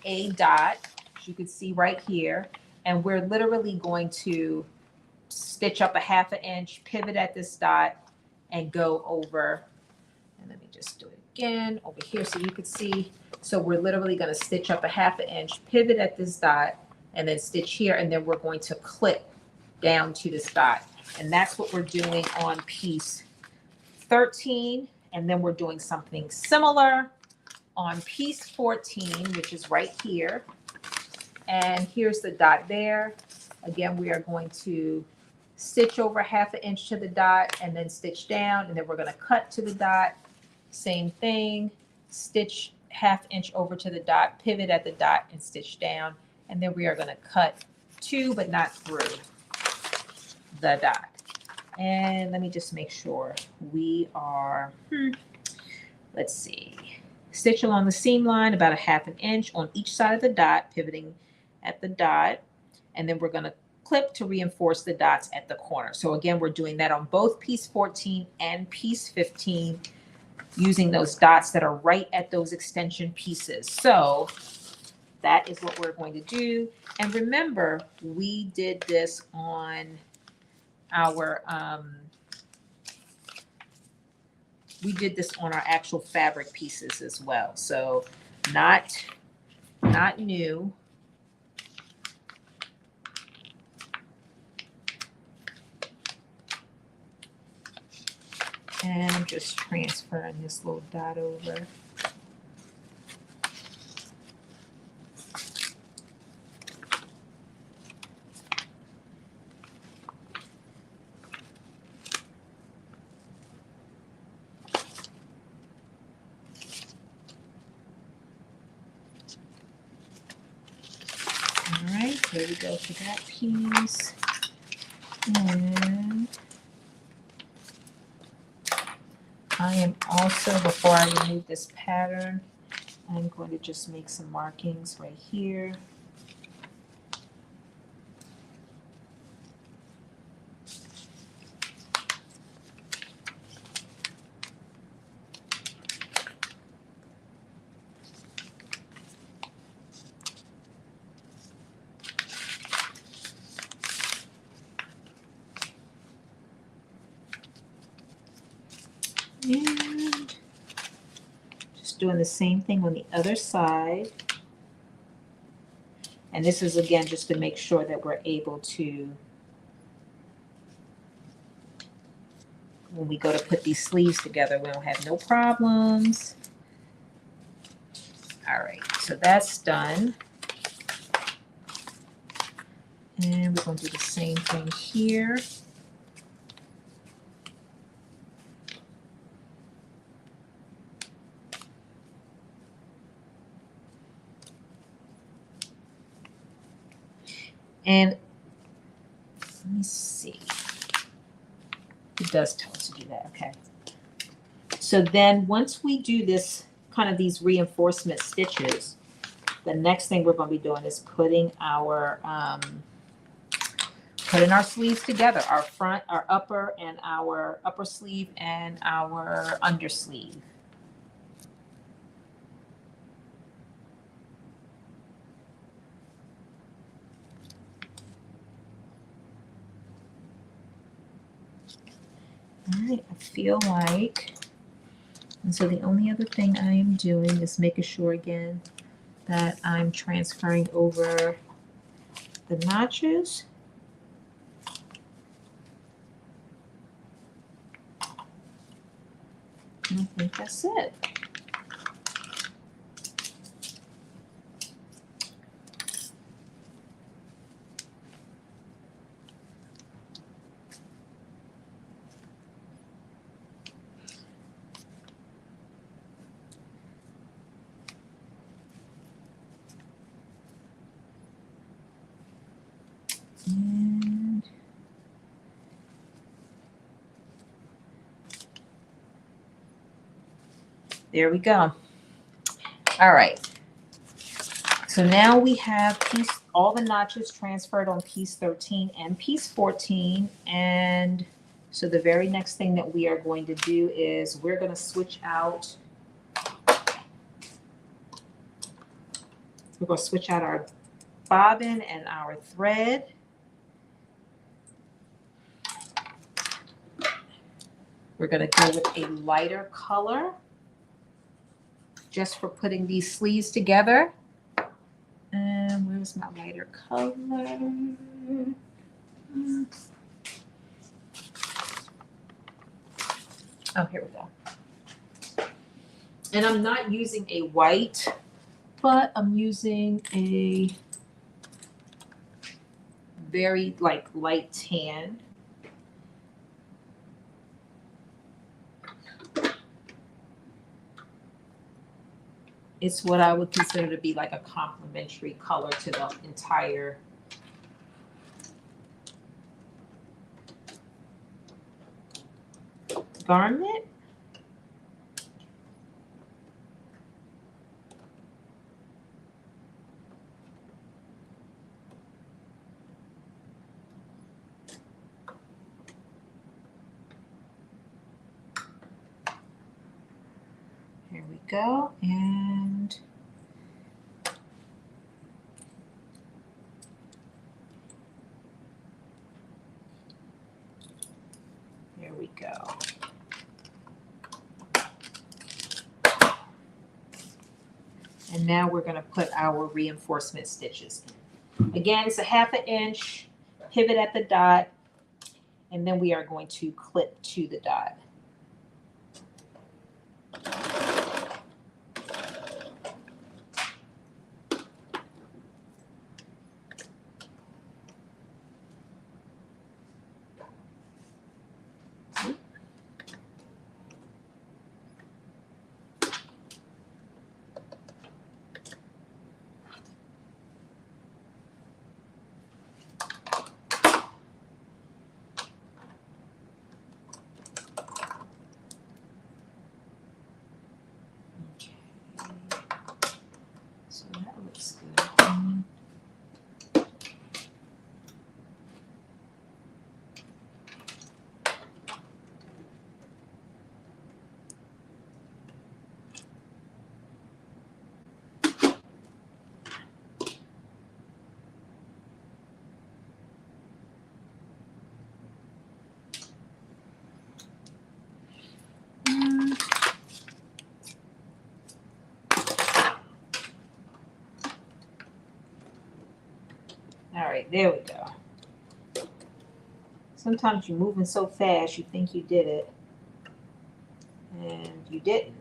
a dot, as you can see right here. And we're literally going to stitch up a ½ inch, pivot at this dot, and go over. And let me just do it again over here so you can see. So we're literally going to stitch up a ½ inch, pivot at this dot, and then stitch here. And then we're going to clip down to this dot. And that's what we're doing on piece 13, and then we're doing something similar on piece 14, which is right here. And here's the dot there. Again, we are going to stitch over 1/2 inch to the dot and then stitch down, and then we're going to cut to the dot. Same thing, stitch 1/2 inch over to the dot, pivot at the dot and stitch down. And then we are going to cut to, but not through the dot. And let me just make sure we are, let's see, stitch along the seam line about 1/2 inch on each side of the dot, pivoting at the dot. And then we're going to clip to reinforce the dots at the corner. So again, we're doing that on both piece 14 and piece 15, using those dots that are right at those extension pieces. So that is what we're going to do. And remember, we did this on our actual fabric pieces as well. So not new. And I'm just transferring this little dot over. All right, here we go for that piece. And I am also, before I remove this pattern, I'm going to just make some markings right here. And just doing the same thing on the other side. And this is, again, just to make sure that we're able to, when we go to put these sleeves together, we don't have no problems. All right, so that's done. And we're going to do the same thing here. And let me see. It does tell us to do that, okay. So then once we do this, kind of these reinforcement stitches, the next thing we're going to be doing is putting our sleeves together, our front, our upper, and our upper sleeve and our under sleeve. All right, I feel like, and so the only other thing I am doing is making sure again that I'm transferring over the notches. And I think that's it. And there we go. All right. So now we have all the notches transferred on piece 13 and piece 14. And so the very next thing that we are going to do is we're going to switch out. We're going to switch out our bobbin and our thread. We're going to go with a lighter color just for putting these sleeves together. And where's my lighter color? Oh, here we go. And I'm not using a white, but I'm using a very like light tan. It's what I would consider to be like a complementary color to the entire garment. Here we go. And here we go. And now we're going to put our reinforcement stitches in. Again, it's a 1/2 inch, pivot at the dot, and then we are going to clip to the dot. So that looks good. All right, there we go. Sometimes you're moving so fast, you think you did it, and you didn't.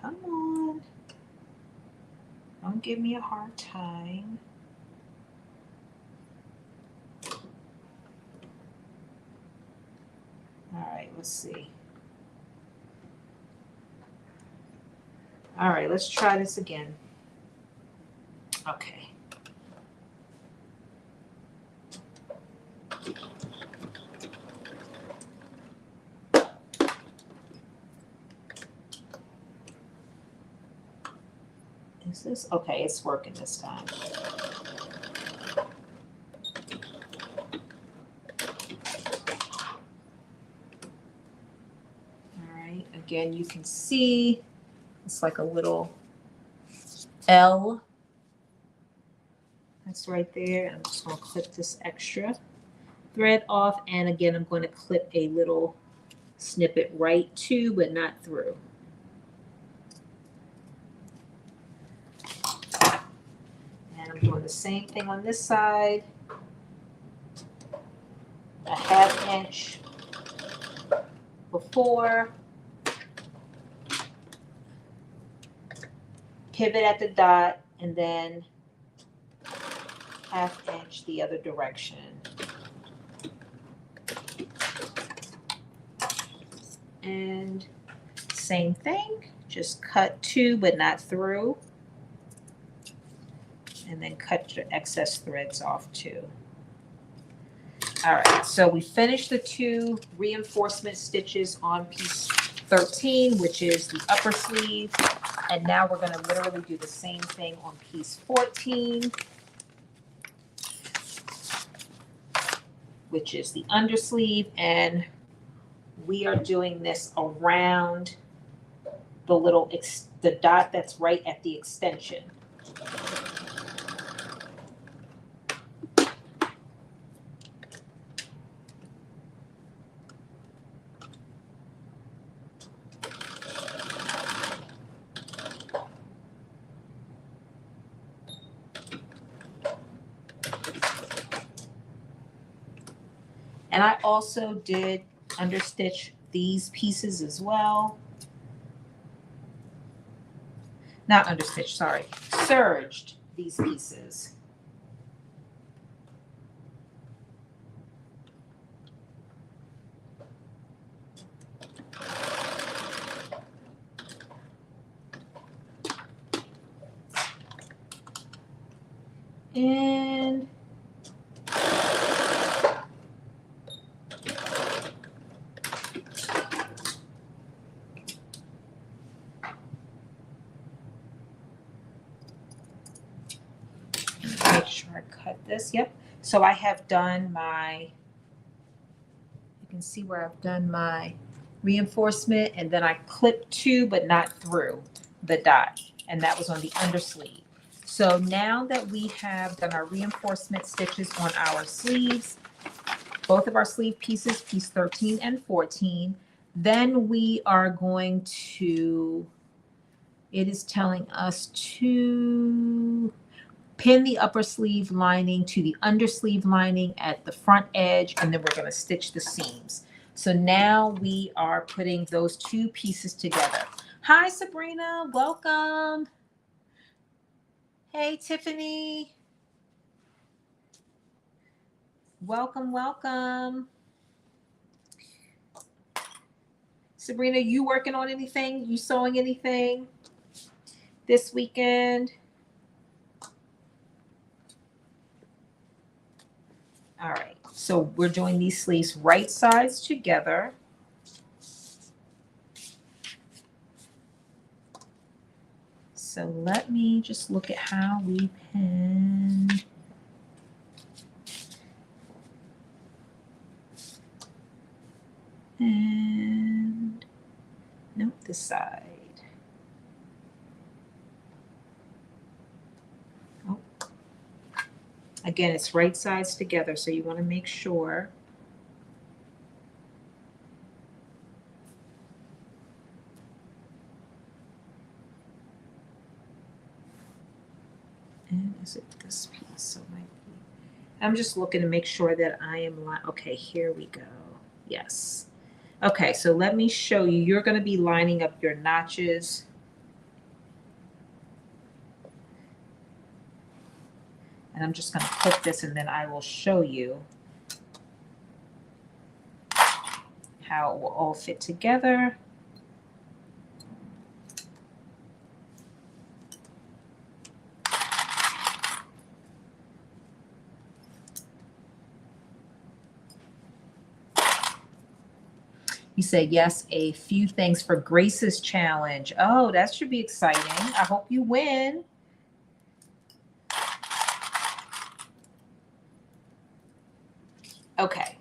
Come on. Don't give me a hard time. All right, let's see. All right, let's try this again. Okay. Is this okay? It's working this time. All right, again, you can see it's like a little L. That's right there. I'm just going to clip this extra thread off. And again, I'm going to clip a little snippet right to, but not through. And I'm doing the same thing on this side. A 1/2 inch before. Pivot at the dot, and then 1/2 inch the other direction. And same thing, just cut to but not through. And then cut your excess threads off too. All right, so we finished the 2 reinforcement stitches on piece 13, which is the upper sleeve. And now we're gonna literally do the same thing on piece 14, which is the undersleeve. And we are doing this around the little, the dot that's right at the extension. And I also did understitch these pieces as well. Not understitched, sorry. Serged these pieces. And make sure I cut this. Yep. So I have done my, you can see where I've done my reinforcement, and then I clipped to but not through the dot, and that was on the undersleeve. So now that we have done our reinforcement stitches on our sleeves, both of our sleeve pieces, piece 13 and 14, then we are going to, it is telling us to pin the upper sleeve lining to the undersleeve lining at the front edge, and then we're going to stitch the seams. So now we are putting those two pieces together. Hi, Sabrina. Welcome. Hey, Tiffany. Welcome, welcome. Sabrina, you working on anything? You sewing anything this weekend? All right, so we're doing these sleeves right sides together. So let me just look at how we pinned. And nope, this side. Oh. Again, it's right sides together, so you want to make sure. And is it this piece? So it might be. I'm just looking to make sure that I am okay, here we go. Yes. Okay, so let me show you. You're going to be lining up your notches. And I'm just going to clip this, and then I will show you how it will all fit together. You say, yes, a few things for Grace's challenge. Oh, that should be exciting. I hope you win. Okay.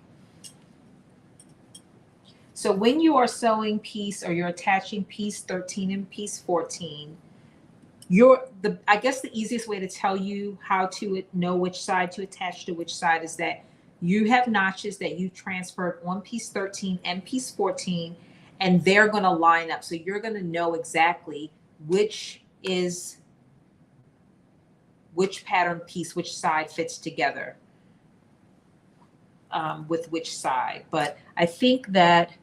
So when you are sewing piece, or you're attaching piece 13 and piece 14, I guess the easiest way to tell you how to know which side to attach to which side is that you have notches that you transferred on piece 13 and piece 14, and they're going to line up. So you're going to know exactly which pattern piece, which side fits together with which side. But I think that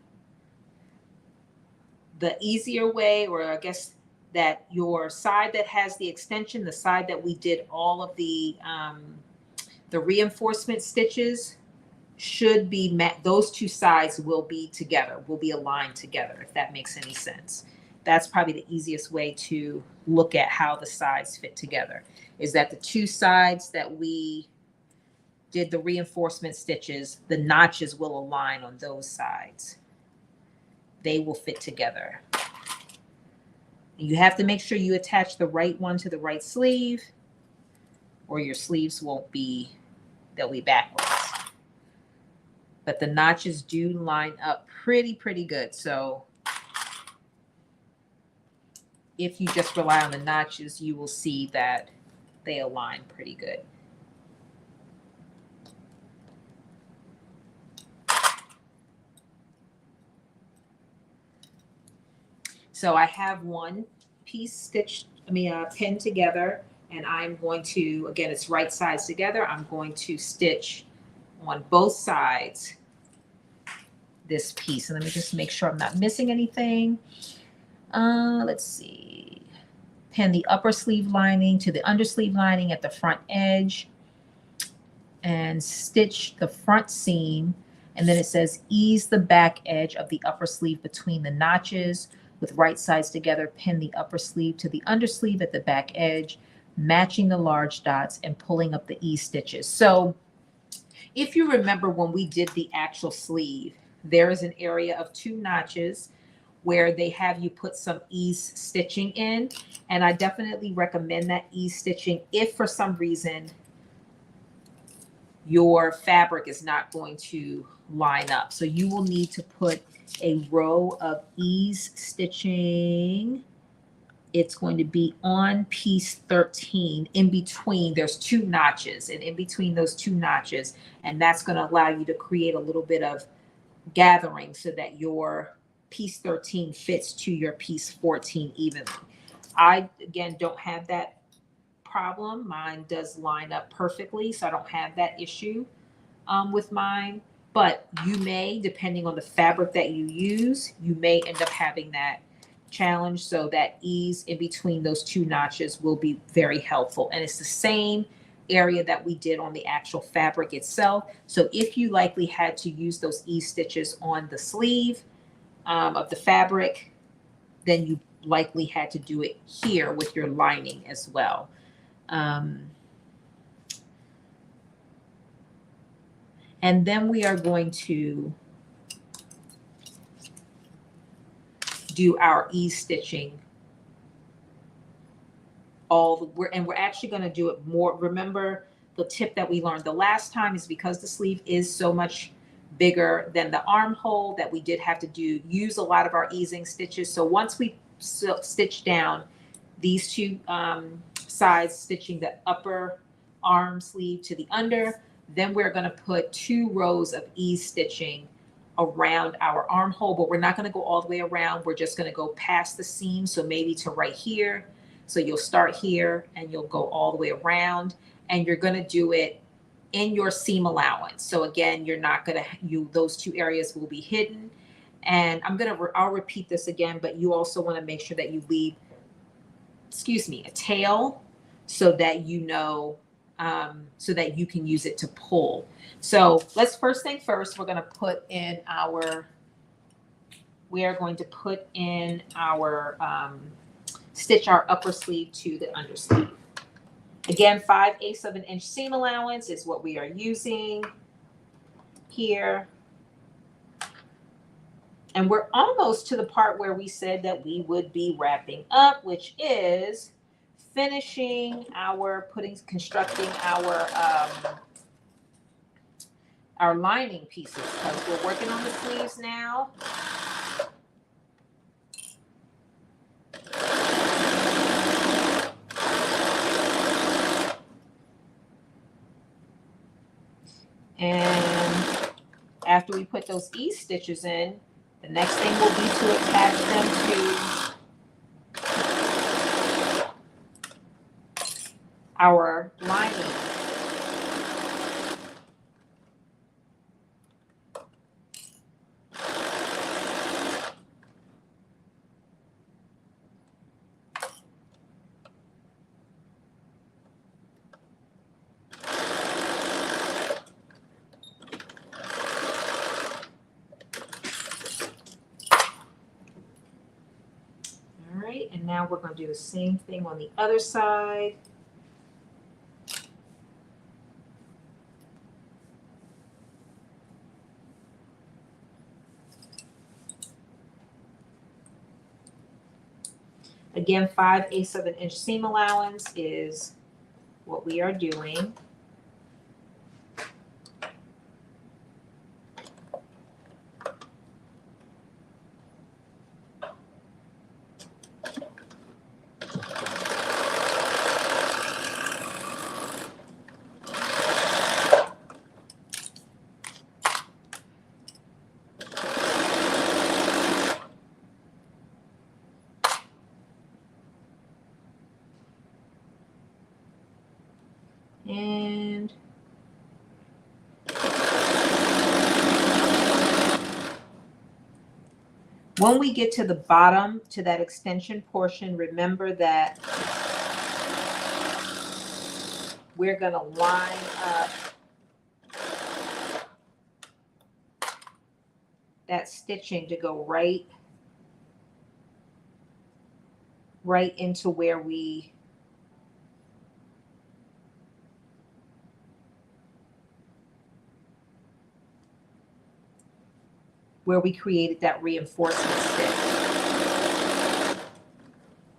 the easier way, or I guess that your side that has the extension, the side that we did all of the reinforcement stitches, should be met. Those two sides will be together, will be aligned together, if that makes any sense. That's probably the easiest way to look at how the sides fit together, is that the two sides that we did the reinforcement stitches, the notches will align on those sides. They will fit together. You have to make sure you attach the right one to the right sleeve, or your sleeves won't be, they'll be backwards. But the notches do line up pretty good. So if you just rely on the notches, you will see that they align pretty good. So I have one piece pinned together, and I'm going to, again, it's right sides together. I'm going to stitch on both sides this piece. And let me just make sure I'm not missing anything. Let's see. Pin the upper sleeve lining to the undersleeve lining at the front edge and stitch the front seam. And then it says ease the back edge of the upper sleeve between the notches with right sides together. Pin the upper sleeve to the undersleeve at the back edge, matching the large dots and pulling up the ease stitches. So if you remember when we did the actual sleeve, there is an area of 2 notches where they have you put some ease stitching in. And I definitely recommend that ease stitching if for some reason your fabric is not going to line up. So you will need to put a row of ease stitching. It's going to be on piece 13. In between, there's 2 notches, and in between those 2 notches, and that's going to allow you to create a little bit of gathering so that your piece 13 fits to your piece 14 evenly. I, again, don't have that problem. Mine does line up perfectly, so I don't have that issue with mine. But you may, depending on the fabric that you use, you may end up having that challenge. So that ease in between those 2 notches will be very helpful. And it's the same area that we did on the actual fabric itself. So if you likely had to use those ease stitches on the sleeve of the fabric, then you likely had to do it here with your lining as well. And then we are going to do our ease stitching and we're actually going to do it more. Remember the tip that we learned the last time is because the sleeve is so much bigger than the armhole that we did have to use a lot of our easing stitches. So once we stitch down these 2 sides, stitching the upper arm sleeve to the under, then we're going to put 2 rows of ease stitching around our armhole, but we're not going to go all the way around. We're just going to go past the seam. So maybe to right here. So you'll start here and you'll go all the way around, and you're going to do it in your seam allowance. So again, you're not going to, those 2 areas will be hidden. And I'll repeat this again, but you also want to make sure that you leave, a tail so that you know, so that you can use it to pull. So let's first thing first, we are going to put in our stitch our upper sleeve to the undersleeve. Again, 5/8 of an inch seam allowance is what we are using here. And we're almost to the part where we said that we would be wrapping up, which is finishing constructing our lining pieces, because we're working on the sleeves now. And after we put those ease stitches in, the next thing will be to attach them to our lining. And now we're going to do the same thing on the other side. Again, 5/8 of an inch seam allowance is what we are doing. And When we get to the bottom, to that extension portion, remember that we're going to line up that stitching to go right into where we created that reinforcement stitch.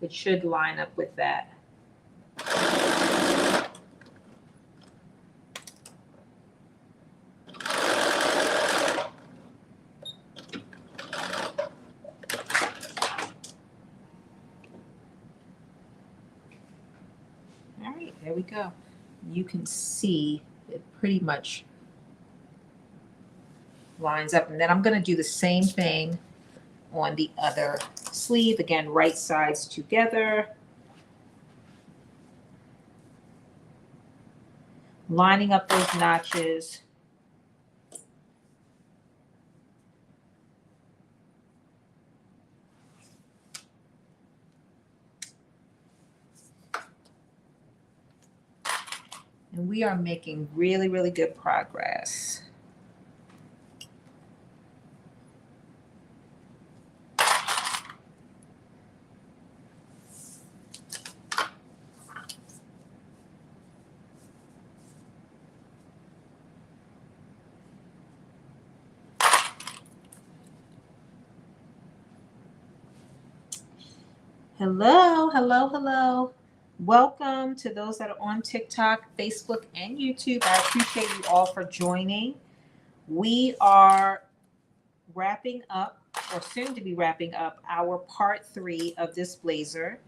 It should line up with that. All right, there we go. You can see it pretty much lines up. And then I'm going to do the same thing on the other sleeve. Again, right sides together. Lining up those notches. And we are making really, really good progress. Hello, hello, hello. Welcome to those that are on TikTok, Facebook, and YouTube. I appreciate you all for joining. We are wrapping up, or soon to be wrapping up, our part 3 of this blazer.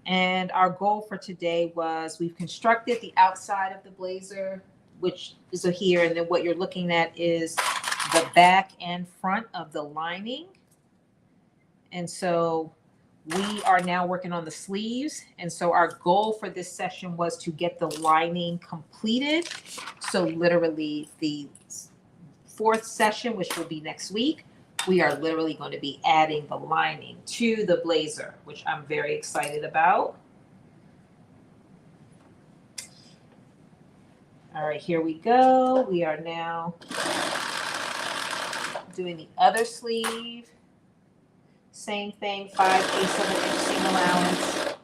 And our goal for today was, we've constructed the outside of the blazer, which is here, and then what you're looking at is the back and front of the lining. And so we are now working on the sleeves. And so our goal for this session was to get the lining completed. So literally the 4th session, which will be next week, we are literally going to be adding the lining to the blazer, which I'm very excited about. All right, here we go. We are now doing the other sleeve. Same thing, 5/8 of an inch seam allowance.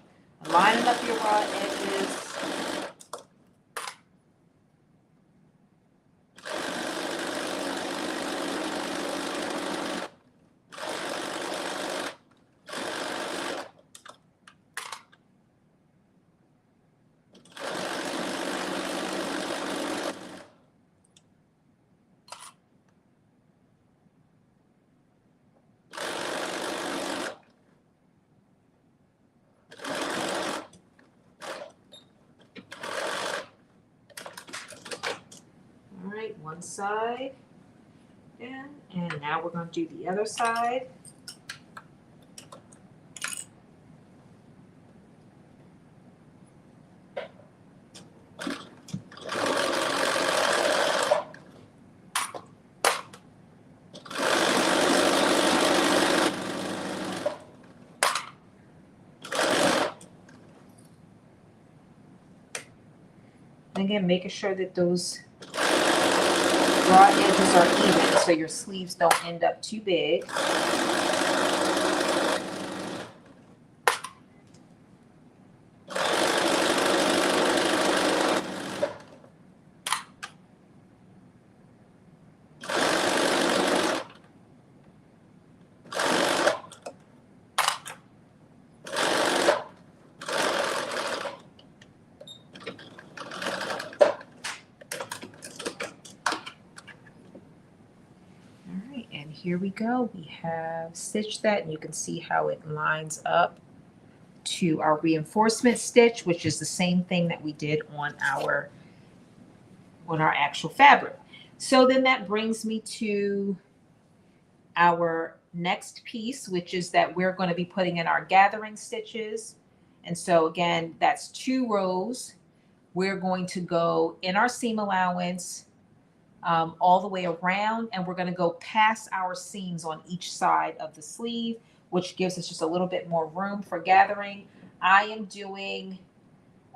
Lining up your raw edges. One side, and now we're going to do the other side. And again, making sure that those raw edges are even so your sleeves don't end up too big. Here we go. We have stitched that, and you can see how it lines up to our reinforcement stitch, which is the same thing that we did on our actual fabric. So then that brings me to our next piece, which is that we're going to be putting in our gathering stitches. And so again, that's 2 rows. We're going to go in our seam allowance, all the way around, and we're going to go past our seams on each side of the sleeve, which gives us just a little bit more room for gathering. I am doing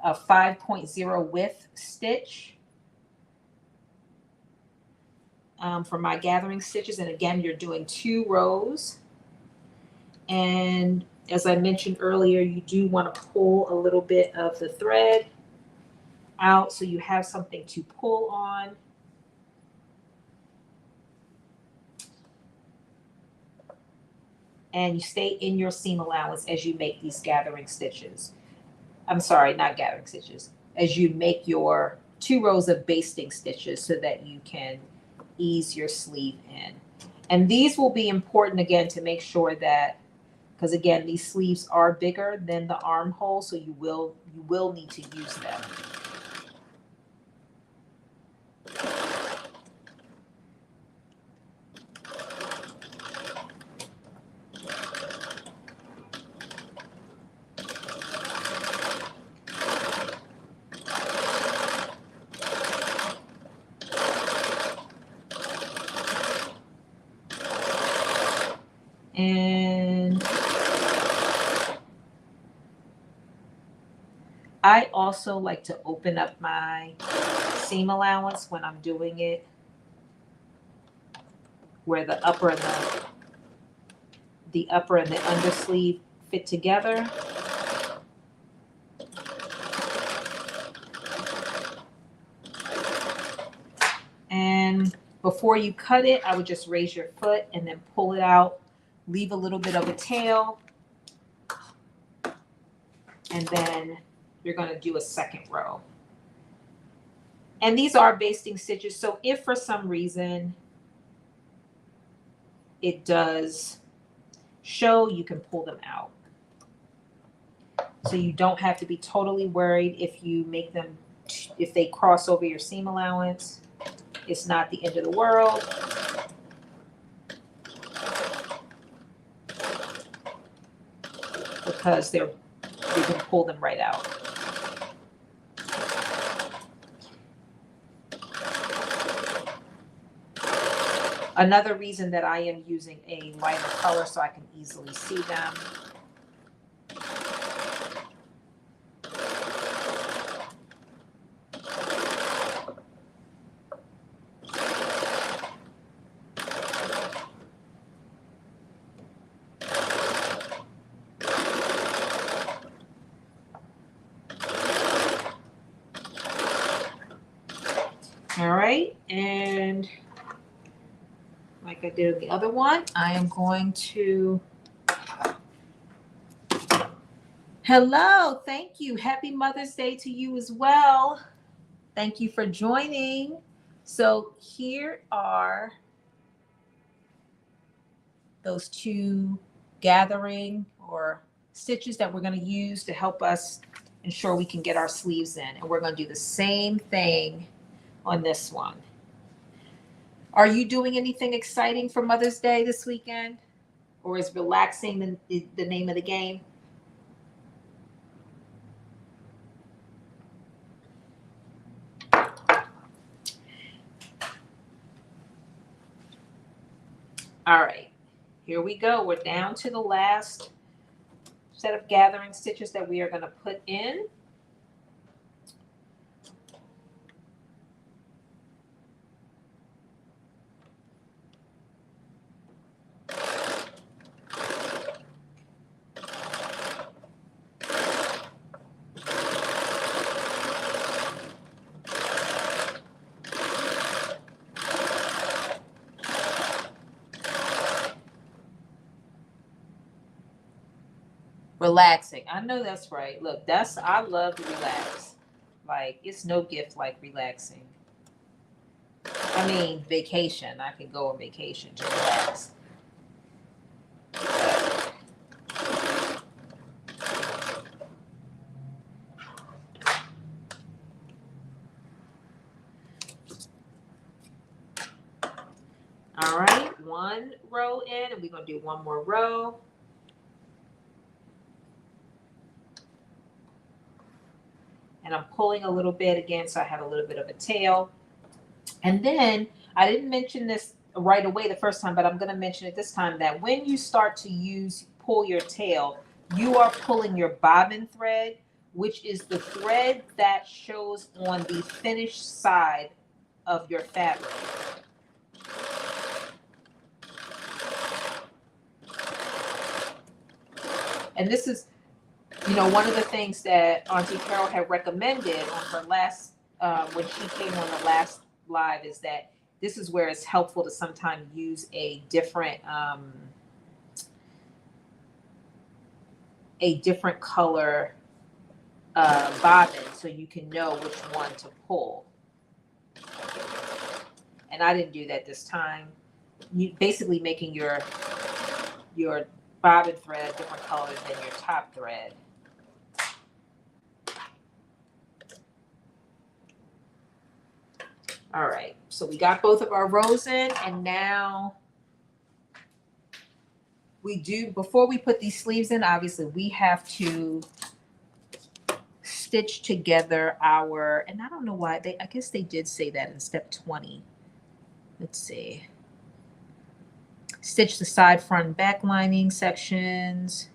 a 5.0 width stitch for my gathering stitches. And again, you're doing 2 rows. And as I mentioned earlier, you do want to pull a little bit of the thread out so you have something to pull on. And you stay in your seam allowance as you make these gathering stitches. I'm sorry, not gathering stitches. As you make your 2 rows of basting stitches so that you can ease your sleeve in. And these will be important again to make sure that, because again, these sleeves are bigger than the armhole, so you will need to use them. And I also like to open up my seam allowance when I'm doing it, where the upper and the undersleeve fit together. And before you cut it, I would just raise your foot and then pull it out, leave a little bit of a tail, and then you're going to do a second row. And these are basting stitches, so if for some reason it does show, you can pull them out. So you don't have to be totally worried if you make them, if they cross over your seam allowance. It's not the end of the world. Because you can pull them right out. Another reason that I am using a lighter color so I can easily see them. All right, and like I did the other one, I am going to, hello, thank you. Happy Mother's Day to you as well. Thank you for joining. So here are those 2 gathering or stitches that we're going to use to help us ensure we can get our sleeves in. And we're going to do the same thing on this one. Are you doing anything exciting for Mother's Day this weekend? Or is relaxing the name of the game? All right, here we go. We're down to the last set of gathering stitches that we are going to put in. Relaxing. I know that's right. Look, I love to relax. Like, it's no gift like relaxing. I mean, vacation. I can go on vacation to relax. All right, 1 row in, and we're going to do 1 more row. And I'm pulling a little bit again, so I have a little bit of a tail. And then I didn't mention this right away the first time, but I'm going to mention it this time, that when you start to pull your tail, you are pulling your bobbin thread, which is the thread that shows on the finished side of your fabric. And this is, one of the things that Auntie Carol had recommended on her last, when she came on the last live, is that this is where it's helpful to sometimes use a different color bobbin, so you can know which one to pull. And I didn't do that this time. You basically making your bobbin thread a different color than your top thread. All right, so we got both of our rows in, and now before we put these sleeves in, obviously we have to stitch together and I don't know why I guess they did say that in step 20. Let's see. Stitch the side, front, and back lining sections.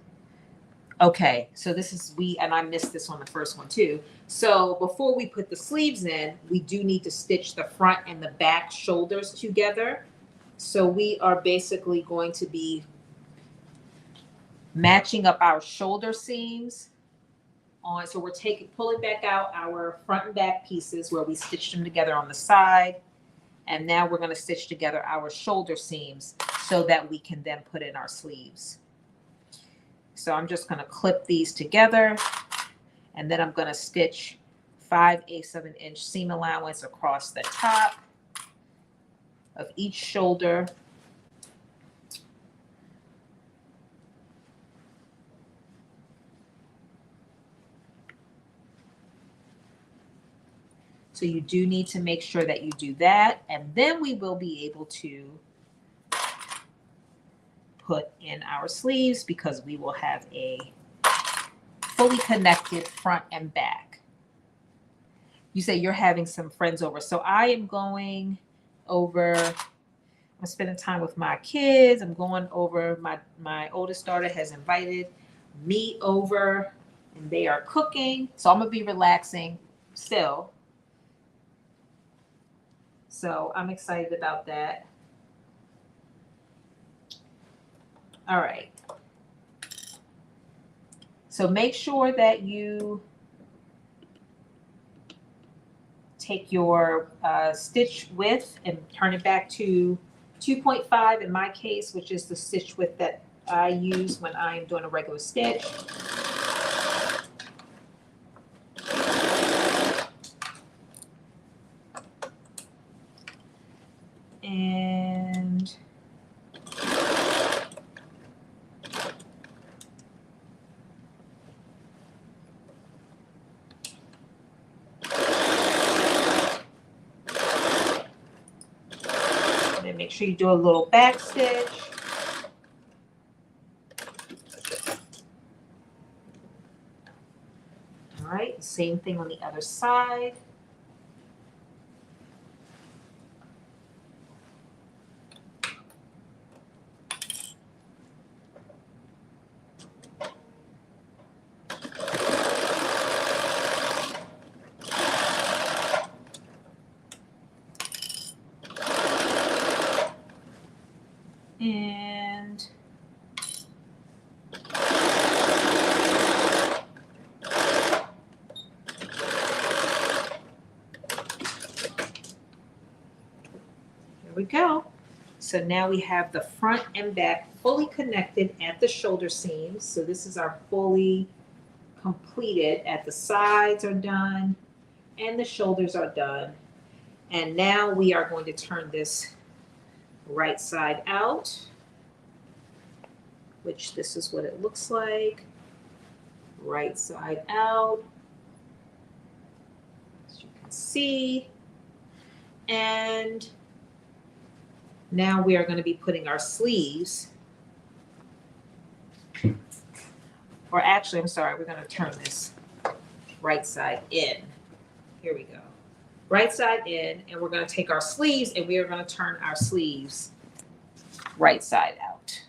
Okay, so this is and I missed this on the first one too. So before we put the sleeves in, we do need to stitch the front and the back shoulders together. So we are basically going to be matching up our shoulder seams on. So we're pulling back out our front and back pieces where we stitched them together on the side. And now we're going to stitch together our shoulder seams so that we can then put in our sleeves. So I'm just going to clip these together, and then I'm going to stitch 5/8 of an inch seam allowance across the top of each shoulder. So you do need to make sure that you do that, and then we will be able to put in our sleeves because we will have a fully connected front and back. You say you're having some friends over. So I am going over, I'm spending time with my kids. I'm going over, my oldest daughter has invited me over and they are cooking. So I'm going to be relaxing still. So I'm excited about that. All right. So make sure that you take your stitch width and turn it back to 2.5 in my case, which is the stitch width that I use when I'm doing a regular stitch. And then make sure you do a little back stitch. All right, same thing on the other side. And here we go. So now we have the front and back fully connected at the shoulder seams. So this is our fully completed. At the sides are done and the shoulders are done. And now we are going to turn this right side out, which this is what it looks like. Right side out, as you can see. And now we are going to be putting our sleeves, or actually, I'm sorry, we're going to turn this right side in. Here we go. right side in, and we're going to take our sleeves and we are going to turn our sleeves right side out.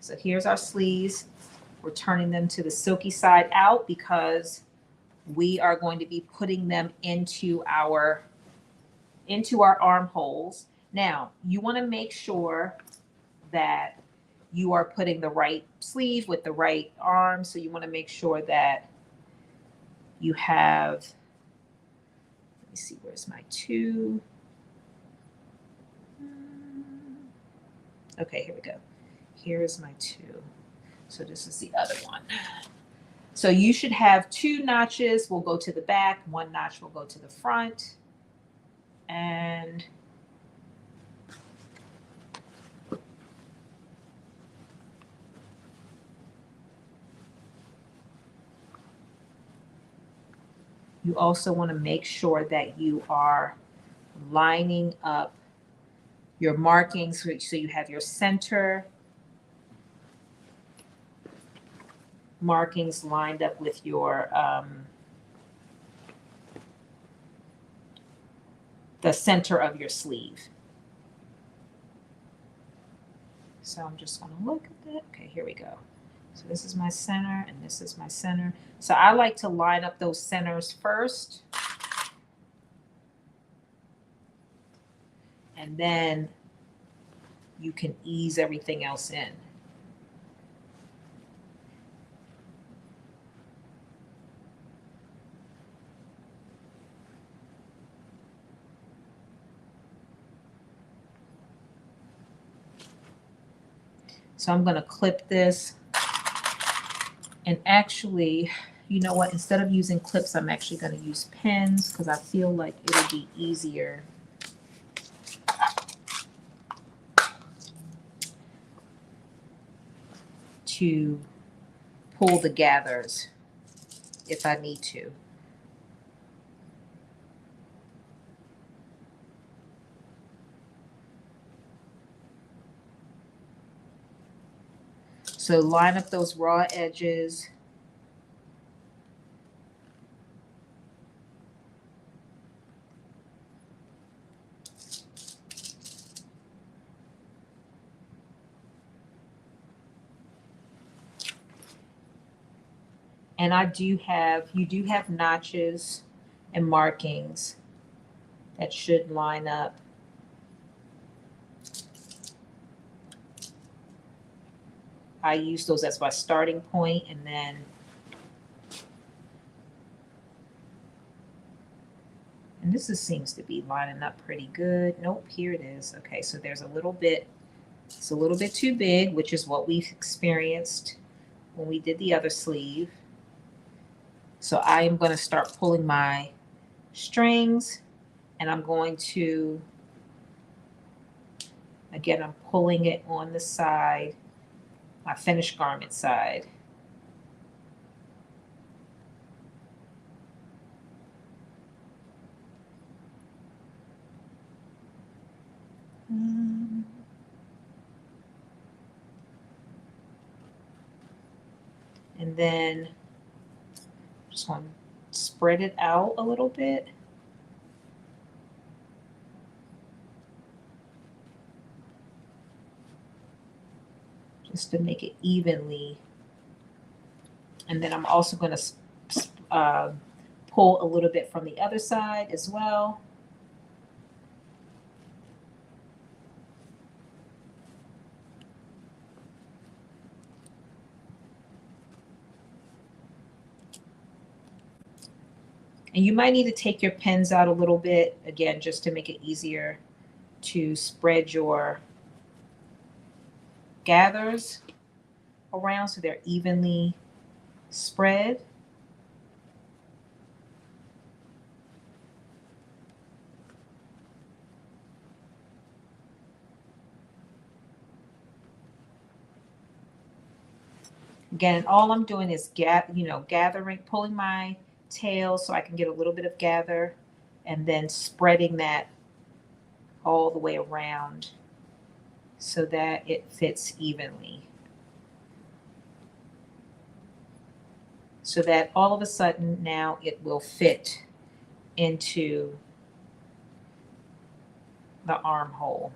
So here's our sleeves. We're turning them to the silky side out because we are going to be putting them into our armholes. Now, you want to make sure that you are putting the right sleeve with the right arm. So you want to make sure that you have, let me see, where's my two? Okay, here we go. Here is my two. So this is the other one. So you should have two notches will go to the back, one notch will go to the front. And you also want to make sure that you are lining up your markings so you have your center markings lined up with your the center of your sleeve. So I'm just going to look at that. Okay, here we go. So this is my center and this is my center. So I like to line up those centers first. And then you can ease everything else in. So I'm going to clip this. And actually, you know what? Instead of using clips, I'm actually going to use pins because I feel like it'll be easier to pull the gathers if I need to. So line up those raw edges. And you do have notches and markings that should line up. I use those as my starting point, and then seems to be lining up pretty good. Nope, here it is. Okay, so there's a little bit, it's a little bit too big, which is what we've experienced when we did the other sleeve. So I am going to start pulling my strings, and I'm going to, again, I'm pulling it on the side, my finished garment side. And then just want to spread it out a little bit. Just to make it evenly. And then I'm also going to pull a little bit from the other side as well. And you might need to take your pins out a little bit, again, just to make it easier to spread your gathers around so they're evenly spread. Again, all I'm doing is gathering, pulling my tail so I can get a little bit of gather, and then spreading that all the way around so that it fits evenly. So that all of a sudden now it will fit into the armhole.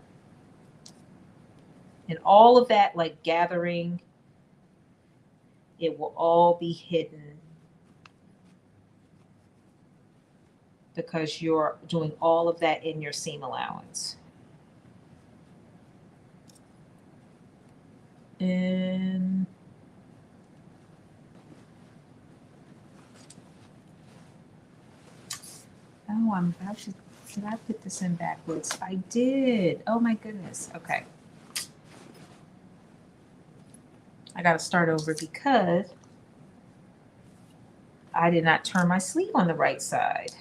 And all of that, like gathering, it will all be hidden because you're doing all of that in your seam allowance. And oh, I'm about to, did I put this in backwards? I did. Oh my goodness. Okay. I got to start over because I did not turn my sleeve on the right side.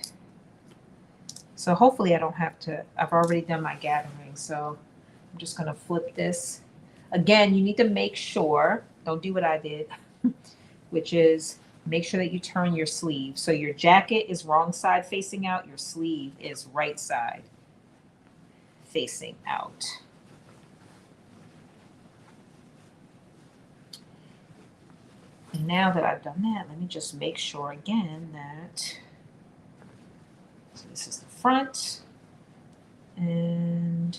So hopefully I don't have to, I've already done my gathering. So I'm just going to flip this. Again, you need to make sure, don't do what I did, which is make sure that you turn your sleeve. So your jacket is wrong side facing out, your sleeve is right side facing out. And now that I've done that, let me just make sure again that, so this is the front, and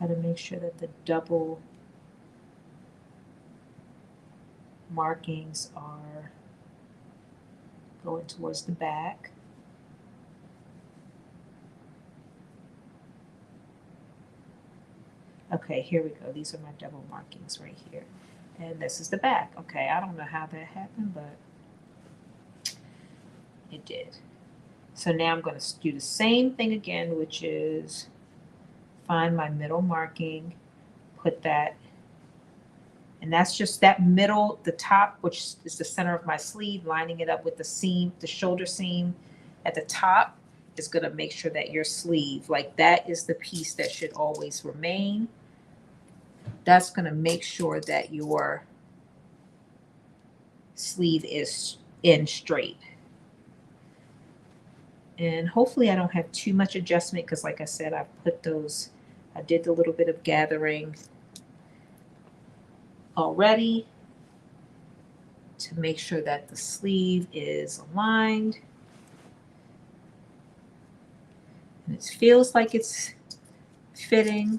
got to make sure that the double markings are going towards the back. Okay, here we go. These are my double markings right here. And this is the back. Okay, I don't know how that happened, but it did. So now I'm going to do the same thing again, which is find my middle marking, put that, and that's just that middle, the top, which is the center of my sleeve, lining it up with the seam, the shoulder seam at the top is going to make sure that your sleeve, like that is the piece that should always remain. That's going to make sure that your sleeve is in straight. And hopefully I don't have too much adjustment because like I said, I did the little bit of gathering already to make sure that the sleeve is aligned. And it feels like it's fitting.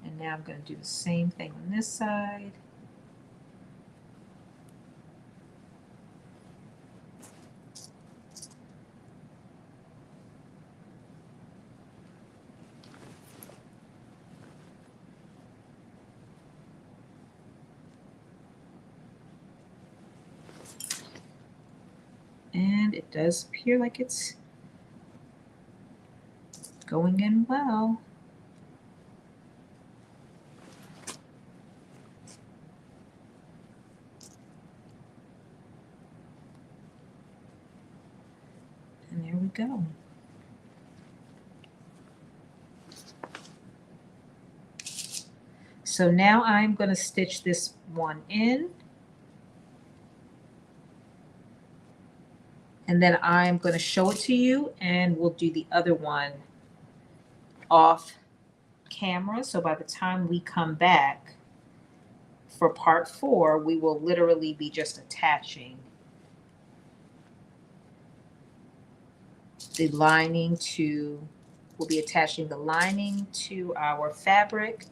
And now I'm going to do the same thing on this side. And it does appear like it's going in well. And there we go. So now I'm going to stitch this one in. And then I'm going to show it to you and we'll do the other one off camera. So by the time we come back for part 4, we will literally be just attaching the lining to, we'll be attaching the lining to our fabric.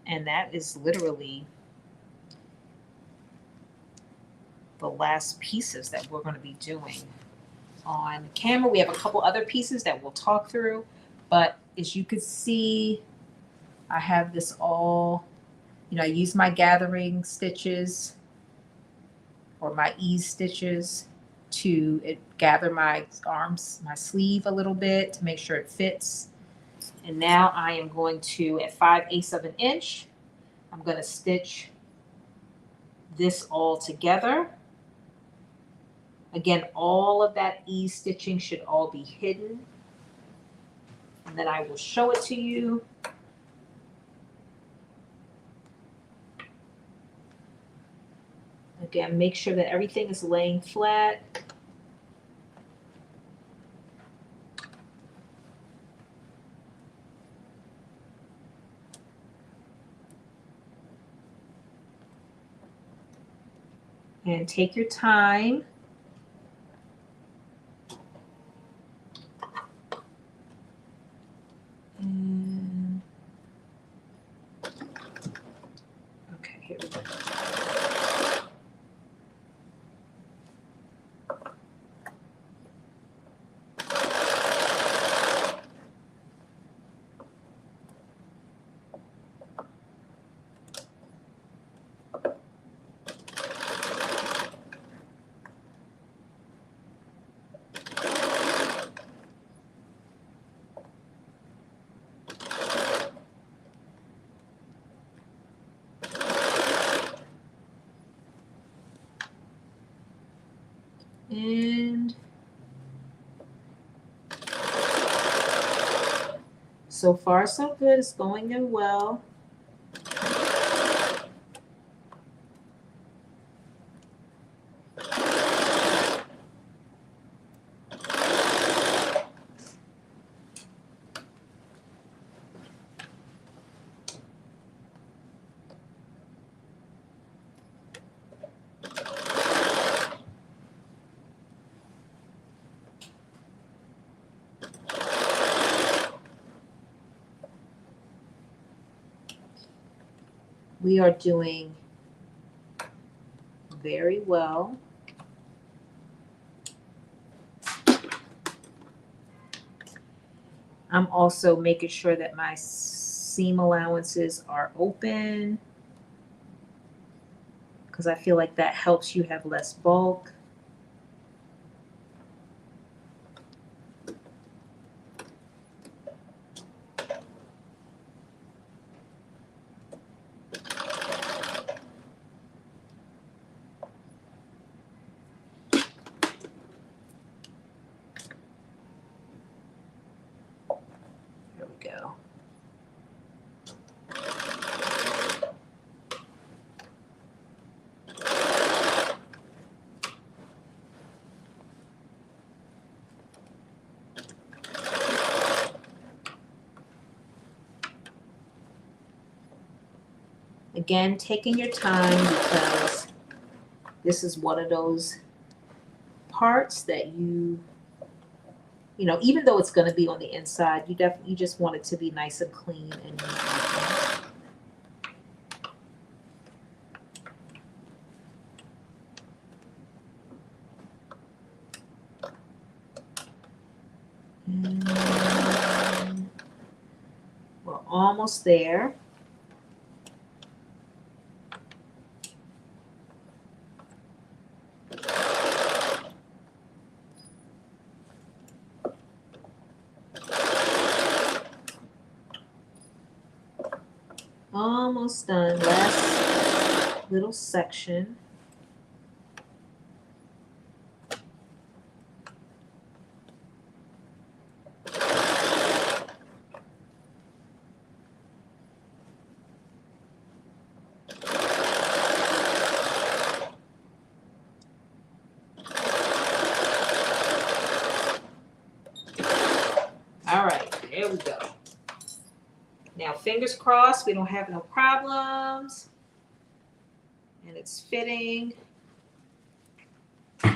And that is literally the last pieces that we're going to be doing on camera. We have a couple other pieces that we'll talk through, but as you can see, I have this all, I use my gathering stitches or my ease stitches to gather my arms, my sleeve a little bit to make sure it fits. And now I am going to, at 5/8 of an inch, I'm going to stitch this all together. Again, all of that ease stitching should all be hidden. And then I will show it to you. Again, make sure that everything is laying flat. And take your time. And okay, here we go. And so far, so good. It's going in well. We are doing very well. I'm also making sure that my seam allowances are open because I feel like that helps you have less bulk. There we go. Again, taking your time because this is one of those parts that you know, even though it's going to be on the inside, you just want it to be nice and clean and neat. And we're almost there. Almost done. Last little section. All right, there we go. Now, fingers crossed, we don't have no problems. And it's fitting. So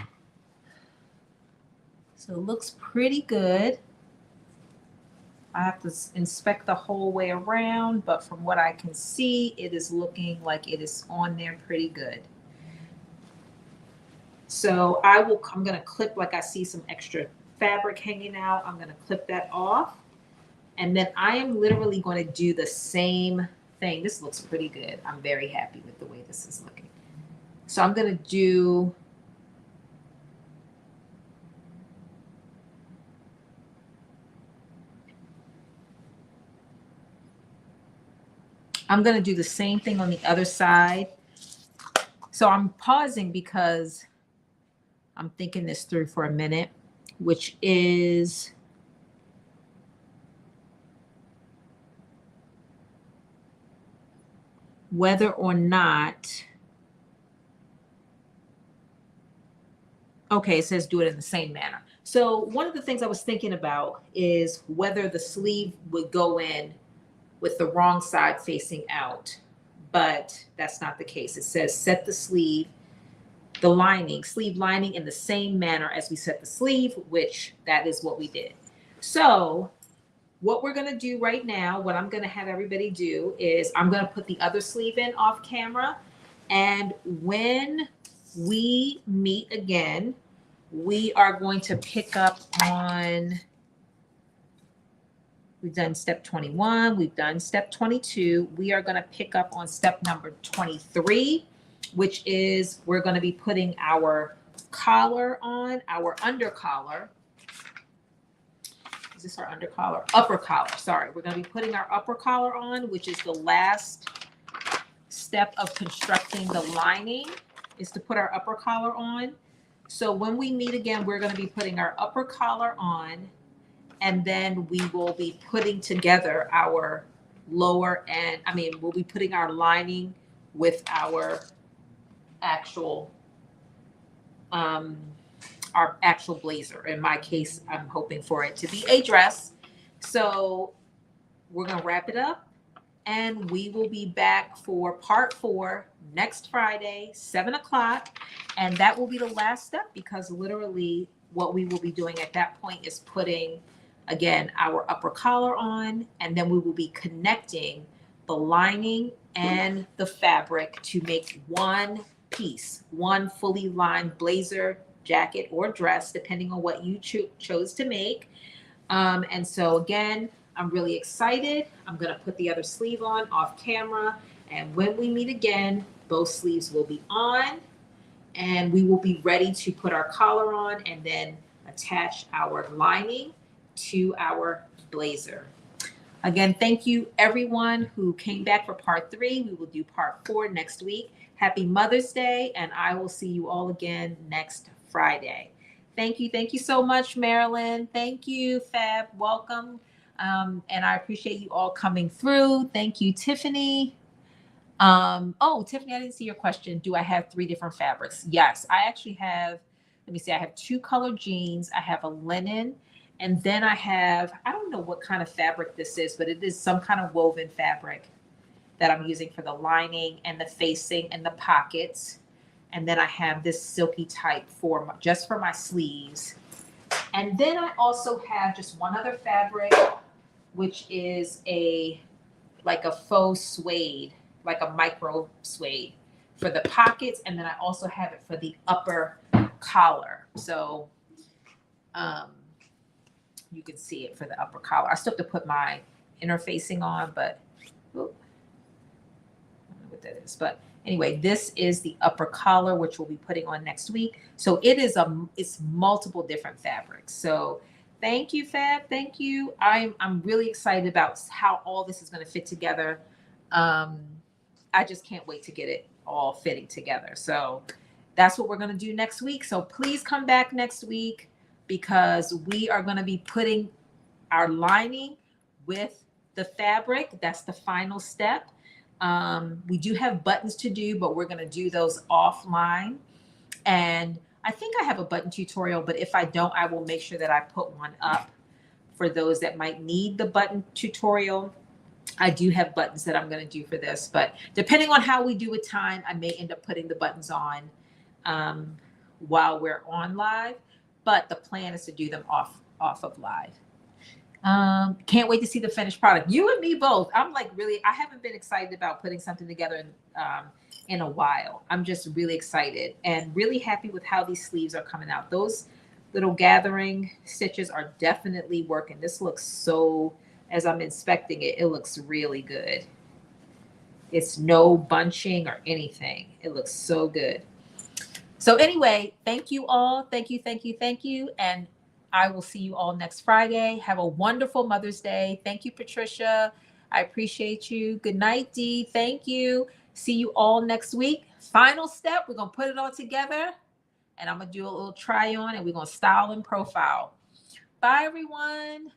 it looks pretty good. I have to inspect the whole way around, but from what I can see, it is looking like it is on there pretty good. So I'm gonna clip, like I see some extra fabric hanging out. I'm gonna clip that off. And then I am literally going to do the same thing. This looks pretty good. I'm very happy with the way this is looking. So I'm going to do the same thing on the other side. So I'm pausing because I'm thinking this through for a minute, which is whether or not, okay, it says do it in the same manner. So one of the things I was thinking about is whether the sleeve would go in with the wrong side facing out, but that's not the case. It says set the sleeve the lining, sleeve lining in the same manner as we set the sleeve, which that is what we did. So what we're going to do right now, what I'm going to have everybody do is I'm going to put the other sleeve in off camera. And when we meet again, we are going to pick up on, we've done step 21, we've done step 22. We are going to pick up on step number 23, which is we're going to be putting our collar on, our under collar. Is this our under collar? Upper collar, sorry. We're going to be putting our upper collar on, which is the last step of constructing the lining, is to put our upper collar on. So when we meet again, we're going to be putting our upper collar on, and then we will be putting together our lower and, we'll be putting our lining with our actual blazer. In my case, I'm hoping for it to be a dress. So we're going to wrap it up, and we will be back for part 4 next Friday, 7 o'clock. And that will be the last step, because literally what we will be doing at that point is putting, again, our upper collar on, and then we will be connecting the lining and the fabric to make one piece, one fully lined blazer, jacket, or dress, depending on what you chose to make. And so again, I'm really excited. I'm going to put the other sleeve on off camera. And when we meet again, both sleeves will be on, and we will be ready to put our collar on and then attach our lining to our blazer. Again, thank you everyone who came back for part 3. We will do part 4 next week. Happy Mother's Day, and I will see you all again next Friday. Thank you. Thank you so much, Marilyn. Thank you, Fab. Welcome. And I appreciate you all coming through. Thank you, Tiffany. Tiffany, I didn't see your question. Do I have 3 different fabrics? Yes, I actually have, let me see, I have 2 colored jeans. I have a linen, and then I have, I don't know what kind of fabric this is, but it is some kind of woven fabric that I'm using for the lining and the facing and the pockets. And then I have this silky type just for my sleeves. And then I also have just one other fabric, which is like a faux suede, like a micro suede for the pockets. And then I also have it for the upper collar. So you can see it for the upper collar. I still have to put my interfacing on, but I don't know what that is. But anyway, this is the upper collar, which we'll be putting on next week. So it's multiple different fabrics. So thank you, Fab. Thank you. I'm really excited about how all this is going to fit together. I just can't wait to get it all fitting together. So that's what we're going to do next week. So please come back next week, because we are going to be putting our lining with the fabric. That's the final step. We do have buttons to do, but we're going to do those offline. And I think I have a button tutorial, but if I don't, I will make sure that I put one up for those that might need the button tutorial. I do have buttons that I'm going to do for this, but depending on how we do with time, I may end up putting the buttons on while we're on live, but the plan is to do them off of live. Can't wait to see the finished product. You and me both. I'm like, really, I haven't been excited about putting something together in a while. I'm just really excited and really happy with how these sleeves are coming out. Those little gathering stitches are definitely working. This looks so, as I'm inspecting it, it looks really good. It's no bunching or anything. It looks so good. So anyway, thank you all. Thank you, thank you, thank you. And I will see you all next Friday. Have a wonderful Mother's Day. Thank you, Patricia. I appreciate you. Good night, Dee. Thank you. See you all next week. Final step, we're going to put it all together, and I'm going to do a little try on, and we're going to style and profile. Bye, everyone.